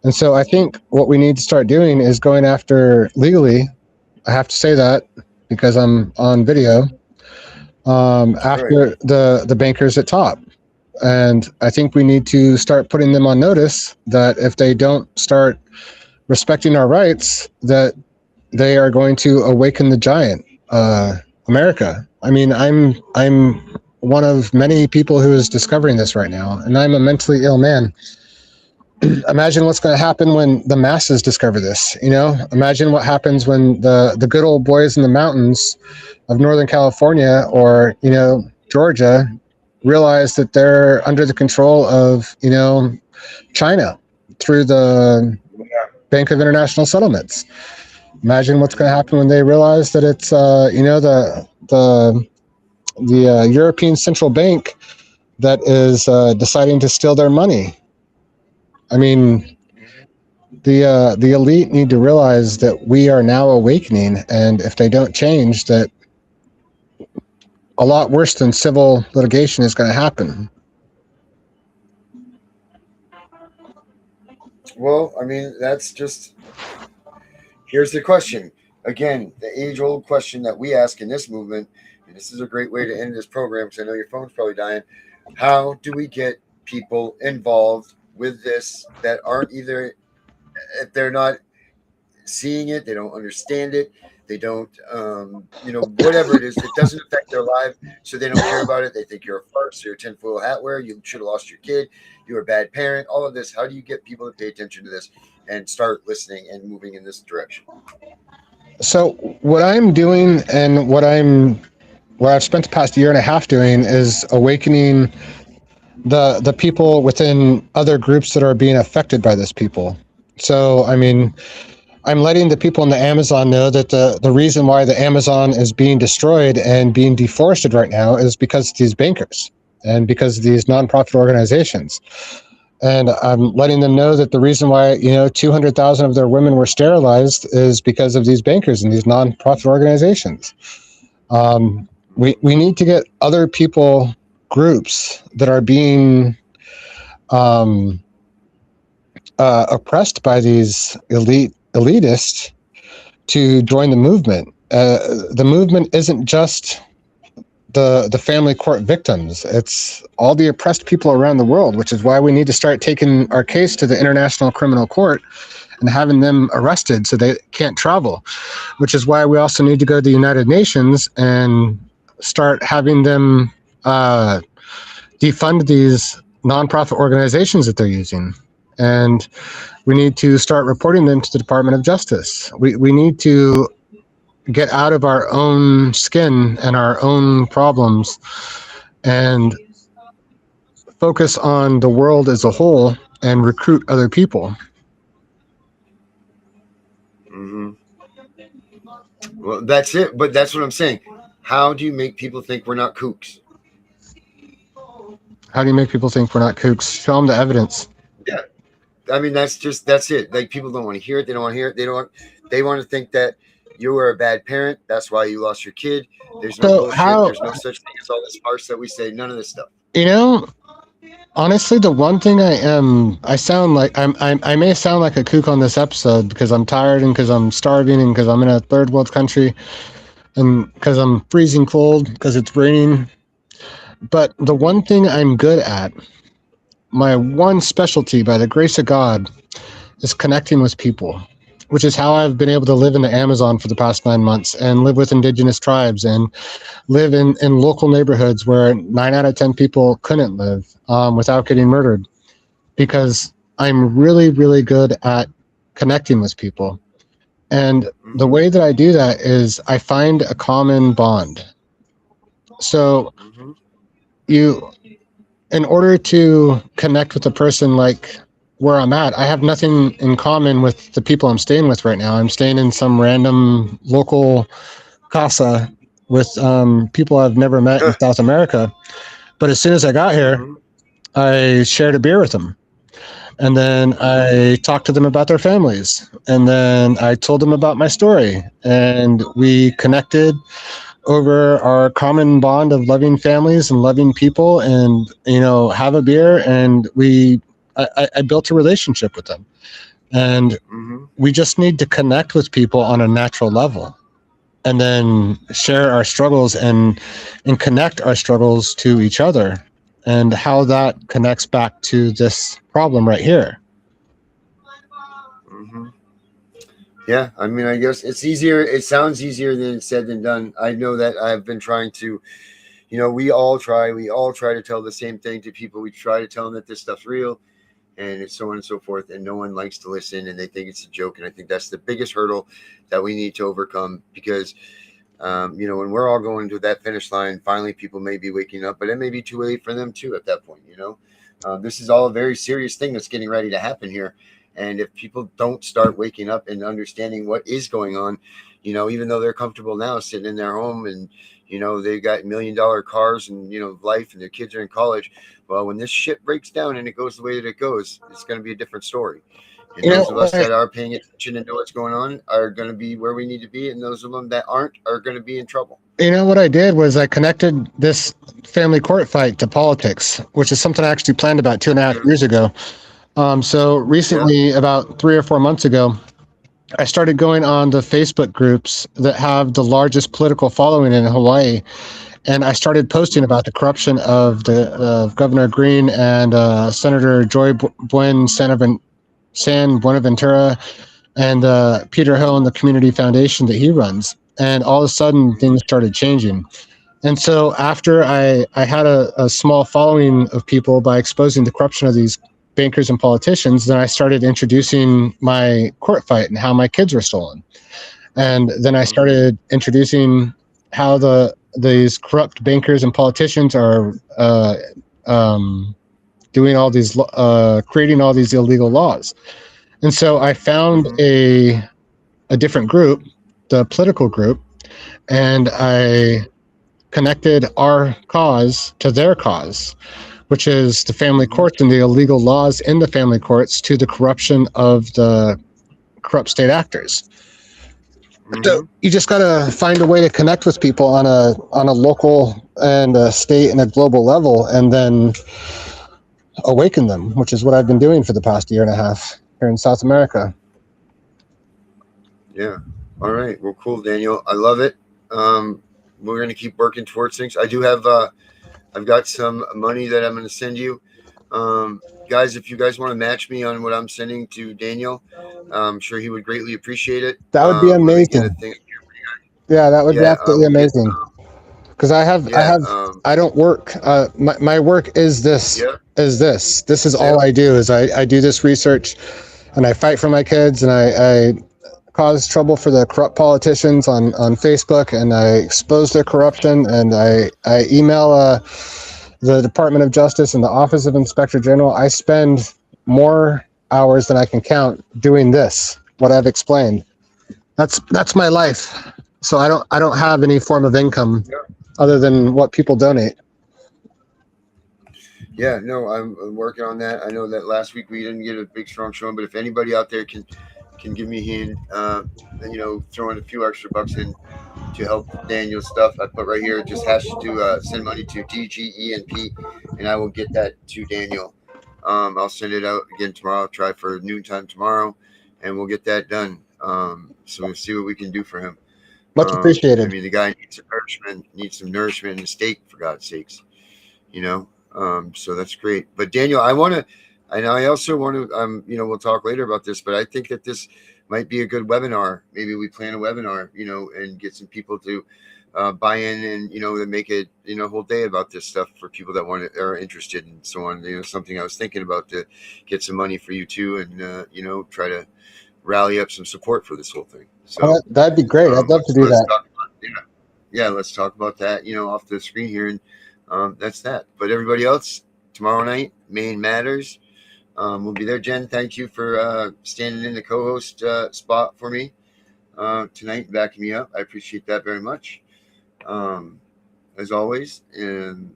And so I think what we need to start doing is going after legally, I have to say that because I'm on video, after the bankers at top. And I think we need to start putting them on notice that if they don't start respecting our rights, that they are going to awaken the giant, America. I mean, I'm one of many people who is discovering this right now, and I'm a mentally ill man. Imagine what's going to happen when the masses discover this. Imagine what happens when the good old boys in the mountains of Northern California or Georgia realize that they're under the control of China through the Bank of International Settlements. Imagine what's going to happen when they realize that it's the European Central Bank that is deciding to steal their money. I mean, the elite need to realize that we are now awakening, and if they don't change, that a lot worse than civil litigation is going to happen. Well, I mean, that's just. Here's the question. Again, the age-old question that we ask in this movement, and this is a great way to end this program because I know your phone's probably dying. How do we get people involved with this that aren't either, if they're not seeing it, they don't understand it, they don't, whatever it is, it doesn't affect their life, so they don't care about it. They think you're a farce, you're a tinfoil hat wearer, you should have lost your kid, you're a bad parent, all of this. How do you get people to pay attention to this and start listening and moving in this direction? So what I'm doing and what I've spent the past year and a half doing is awakening the people within other groups that are being affected by this people. So, I mean, I'm letting the people in the Amazon know that the reason why the Amazon is being destroyed and being deforested right now is because of these bankers and because of these nonprofit organizations. And I'm letting them know that the reason why, 200,000 of their women were sterilized is because of these bankers and these nonprofit organizations. We need to get other people, groups that are being oppressed by these elitists to join the movement. The movement isn't just the family court victims. It's all the oppressed people around the world, which is why we need to start taking our case to the International Criminal Court and having them arrested so they can't travel, which is why we also need to go to the United Nations and start having them defund these nonprofit organizations that they're using. And we need to start reporting them to the Department of Justice. We need to get out of our own skin and our own problems and focus on the world as a whole and recruit other people. Mm-hmm. Well, that's it. But that's what I'm saying. How do you make people think we're not kooks? How do you make people think we're not kooks? Show them the evidence. Yeah. I mean, that's it. Like, people don't want to hear it. They don't want to hear it. They want to think that you were a bad parent. That's why you lost your kid. There's no bullshit. There's no such thing as all this farce that we say. None of this stuff. Honestly, the one thing I may sound like a kook on this episode because I'm tired and because I'm starving and because I'm in a third world country and because I'm freezing cold because it's raining. But the one thing I'm good at, my one specialty by the grace of God, is connecting with people, which is how I've been able to live in the Amazon for the past 9 months and live with indigenous tribes and live in local neighborhoods where 9 out of 10 people couldn't live without getting murdered, because I'm really, really good at connecting with people. And the way that I do that is I find a common bond. So in order to connect with a person like where I'm at, I have nothing in common with the people I'm staying with right now. I'm staying in some random local casa with people I've never met in South America. But as soon as I got here, I shared a beer with them. And then I talked to them about their families. And then I told them about my story. And we connected over our common bond of loving families and loving people and, have a beer. And I built a relationship with them. And we just need to connect with people on a natural level and then share our struggles and connect our struggles to each other and how that connects back to this problem right here. Yeah, I mean, I guess it's easier. It sounds easier than said than done. I know that I've been trying to, we all try to tell the same thing to people. We try to tell them that this stuff's real and it's so on and so forth. And no one likes to listen and they think it's a joke. And I think that's the biggest hurdle that we need to overcome because, when we're all going to that finish line, finally people may be waking up, but it may be too late for them too at that point. This is all a very serious thing that's getting ready to happen here. And if people don't start waking up and understanding what is going on, even though they're comfortable now sitting in their home and, they've got $1 million cars and, life and their kids are in college. Well, when this shit breaks down and it goes the way that it goes, it's going to be a different story. And those of us that are paying attention and know what's going on are going to be where we need to be. And those of them that aren't are going to be in trouble. What I did was I connected this family court fight to politics, which is something I actually planned about 2.5 years ago. So recently, about 3 or 4 months ago, I started going on the Facebook groups that have the largest political following in Hawaii, and I started posting about the corruption of the Governor Green and Senator Joy San Buenaventura and Peter Hill and the community foundation that he runs. And all of a sudden, things started changing. And so after I had a small following of people by exposing the corruption of these bankers and politicians, then I started introducing my court fight and how my kids were stolen. And then I started introducing how these corrupt bankers and politicians are doing all these, creating all these illegal laws. And so I found a different group, the political group, and I connected our cause to their cause, which is the family courts and the illegal laws in the family courts to the corruption of the corrupt state actors. So you just got to find a way to connect with people on a local and a state and a global level, and then awaken them, which is what I've been doing for the past year and a half here in South America. Yeah. All right. Well, cool, Daniel. I love it. We're going to keep working towards things. I do have, I've got some money that I'm going to send you. Guys, if you guys want to match me on what I'm sending to Daniel, I'm sure he would greatly appreciate it. That would be amazing. Yeah, that would be absolutely amazing. Because I don't work. My work is this. This is all I do. Is I do this research, and I fight for my kids, and I cause trouble for the corrupt politicians on Facebook, and I expose their corruption, and I email the Department of Justice and the Office of Inspector General. I spend more hours than I can count doing this, what I've explained. That's my life. So I don't have any form of income other than what people donate. Yeah, no, I'm working on that. I know that last week we didn't get a big strong showing, but if anybody out there can give me a hand, throwing a few extra bucks in to help Daniel's stuff, I put right here, it just has to send money to DGENP, and I will get that to Daniel. I'll send it out again tomorrow. I'll try for noontime tomorrow, and we'll get that done. So we'll see what we can do for him. Much appreciated. I mean, the guy needs some nourishment and a steak, for God's sakes, so that's great. But Daniel, I also want to, we'll talk later about this, but I think that this might be a good webinar. Maybe we plan a webinar, and get some people to buy in and, and make it, a whole day about this stuff for people that are interested and so on. Something I was thinking about to get some money for you too, and, try to rally up some support for this whole thing. So that'd be great. I'd love to do that. Let's talk about that, off the screen here. And that's that. But everybody else, tomorrow night, Maine Matters. We'll be there. Jen, thank you for standing in the co-host spot for me tonight, backing me up. I appreciate that very much, as always. And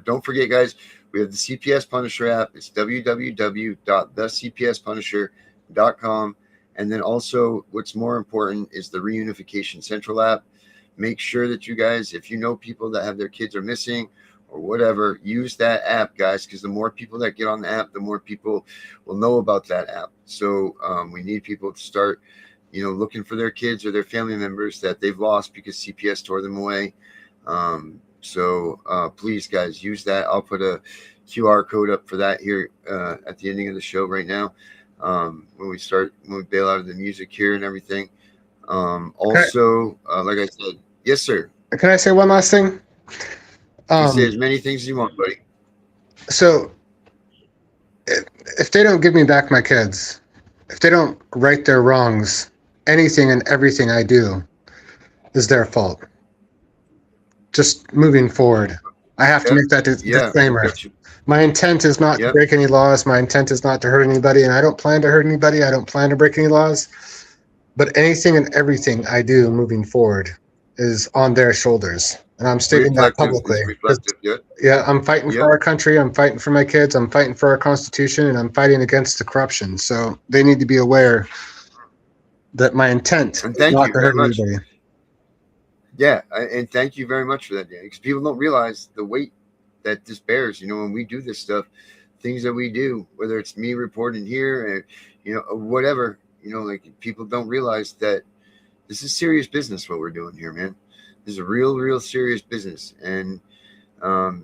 don't forget, guys, we have the CPS Punisher app. It's www.thecpspunisher.com. And then also, what's more important is the Reunification Central app. Make sure that you guys, if you know people that have their kids are missing or whatever, use that app, guys, because the more people that get on the app, the more people will know about that app. So we need people to start, looking for their kids or their family members that they've lost because CPS tore them away. So please, guys, use that. I'll put a QR code up for that here at the ending of the show right now. When we bail out of the music here and everything. Also, like I said, yes, sir. Can I say one last thing? You say as many things as you want, buddy. So if they don't give me back my kids, if they don't right their wrongs, anything and everything I do is their fault. Just moving forward, I have to make that disclaimer. My intent is not to break any laws. My intent is not to hurt anybody, and I don't plan to hurt anybody. I don't plan to break any laws. But anything and everything I do moving forward is on their shoulders. And I'm stating that publicly. Yeah, I'm fighting for our country. I'm fighting for my kids. I'm fighting for our Constitution, and I'm fighting against the corruption. So they need to be aware that my intent is not to hurt anybody. Yeah, and thank you very much for that, Dan, because people don't realize the weight that this bears. When we do this stuff, things that we do, whether it's me reporting here or, whatever, like people don't realize that this is serious business, what we're doing here, man. This is a real serious business. And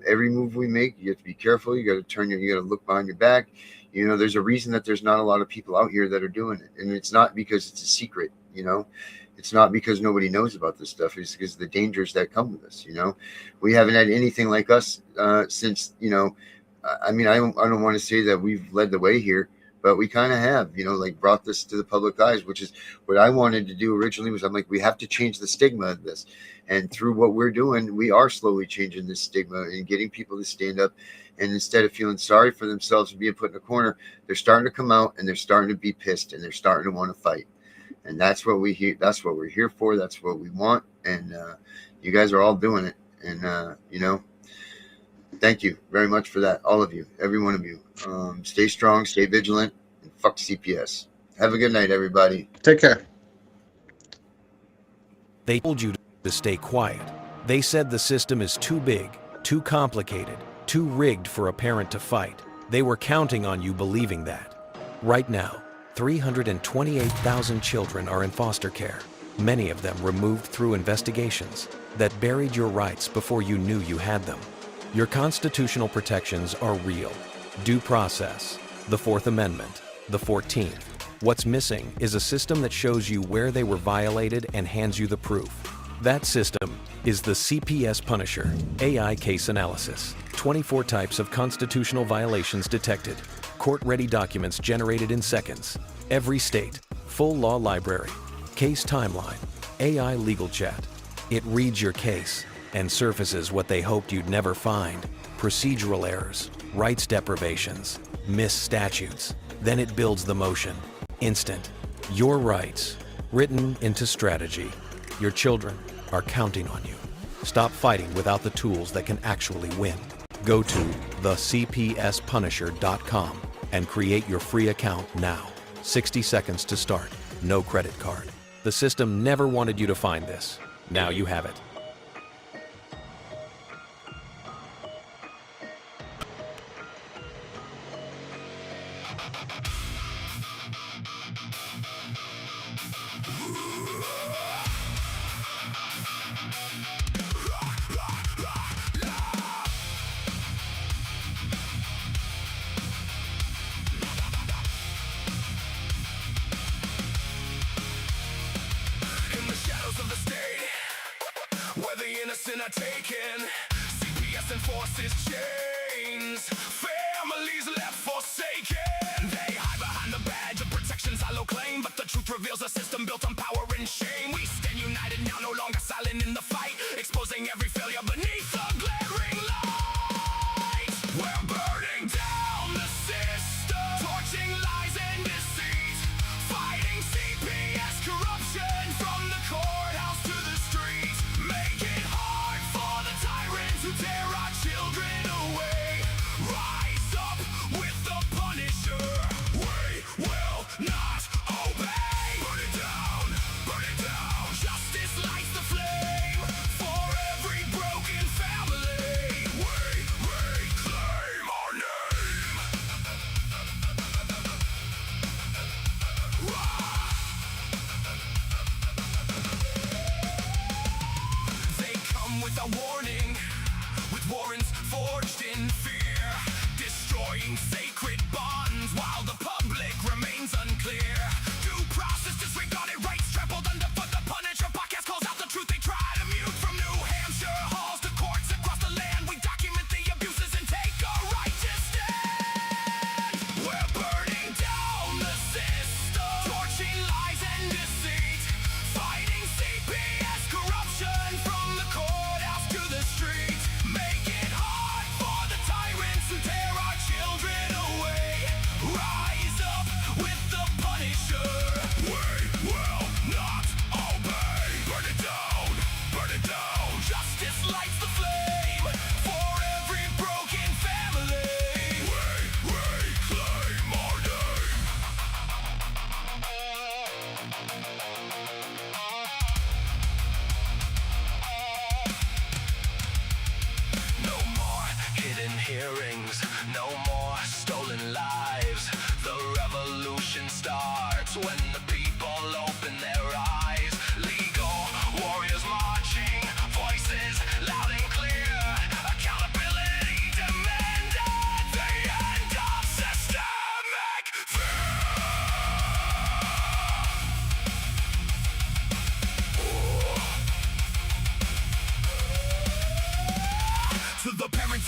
every move we make, you have to be careful. You got to look behind your back. There's a reason that there's not a lot of people out here that are doing it. And it's not because it's a secret, it's not because nobody knows about this stuff. It's because of the dangers that come with us. We haven't had anything like us since, I don't want to say that we've led the way here, but we kind of have, brought this to the public eyes, which is what I wanted to do originally. Was I'm like, we have to change the stigma of this. And through what we're doing, we are slowly changing this stigma and getting people to stand up. And instead of feeling sorry for themselves and being put in a corner, they're starting to come out and they're starting to be pissed and they're starting to want to fight. And that's what we hear. That's what we're here for. That's what we want. And you guys are all doing it. And, thank you very much for that. All of you, every one of you. Stay strong, stay vigilant, and fuck CPS. Have a good night, everybody. Take care. They told you to stay quiet. They said the system is too big, too complicated, too rigged for a parent to fight. They were counting on you believing that. Right now, 328,000 children are in foster care, many of them removed through investigations that buried your rights before you knew you had them. Your constitutional protections are real. Due process, the Fourth Amendment, the 14th. What's missing is a system that shows you where they were violated and hands you the proof. That system is the CPS Punisher, AI case analysis. 24 types of constitutional violations detected. Court-ready documents generated in seconds. Every state, full law library, case timeline, AI legal chat. It reads your case and surfaces what they hoped you'd never find. Procedural errors, rights deprivations, missed statutes. Then it builds the motion. Instant. Your rights, written into strategy. Your children are counting on you. Stop fighting without the tools that can actually win. Go to thecpspunisher.com and create your free account now. 60 seconds to start. No credit card. The system never wanted you to find this. Now you have it. Where the innocent are taken, CPS enforces chains, families left forsaken. They hide behind the badge of protection's hollow claim, but the truth reveals a system built on power and shame. We stand united now, no longer silent in the fight, exposing every failure beneath the glaring light. We're burning down the system, torching lies and deceit, fighting CPS corruption from the courthouse to the street. Make it hard for the tyrants who tear our children away. Rise up with the Punisher. We will not obey. Burn it down, burn it down. Justice lights the flame for every broken family. We reclaim our name. They come without warning, with warrants forged in fear, destroying sacred bonds while the public remains unclear. Due process disregarded, rights trampled underfoot. The Punisher podcast calls out the truth they try to mute. From New Hampshire halls to courts across the land, we document the abuses and take a righteous stand. We're burning down the system, torching lies and deceit, fighting CPS corruption from the courthouse to the street. Make it hard for the tyrants who tear our children away.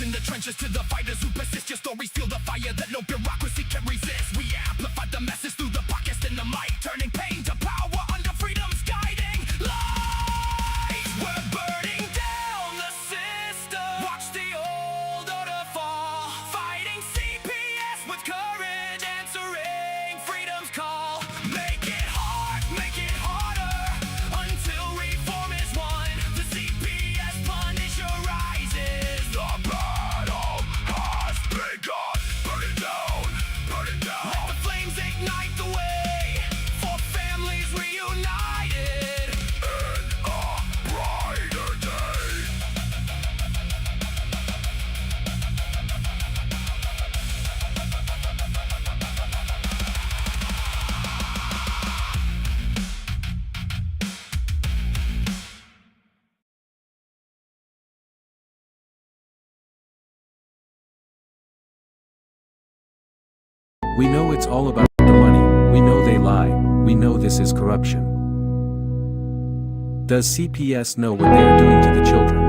in the trenches to the fighters who persist. Your stories feel the fire that no bureaucracy can resist. We amplify the message through the podcast and the mic, turning pain to power under freedom's guiding light. We're burning down the system. Watch the old order fall. Fighting CPS with courage, answering freedom's call. Make it hard, make it harder, until reform is won. The CPS Punisher rises. The battle has begun. Burn it down, burn it down. Let the flames ignite the way for families reunited in a brighter day. We know it's all about the money. We know they lie. We know this is corruption. Does CPS know what they are doing to the children?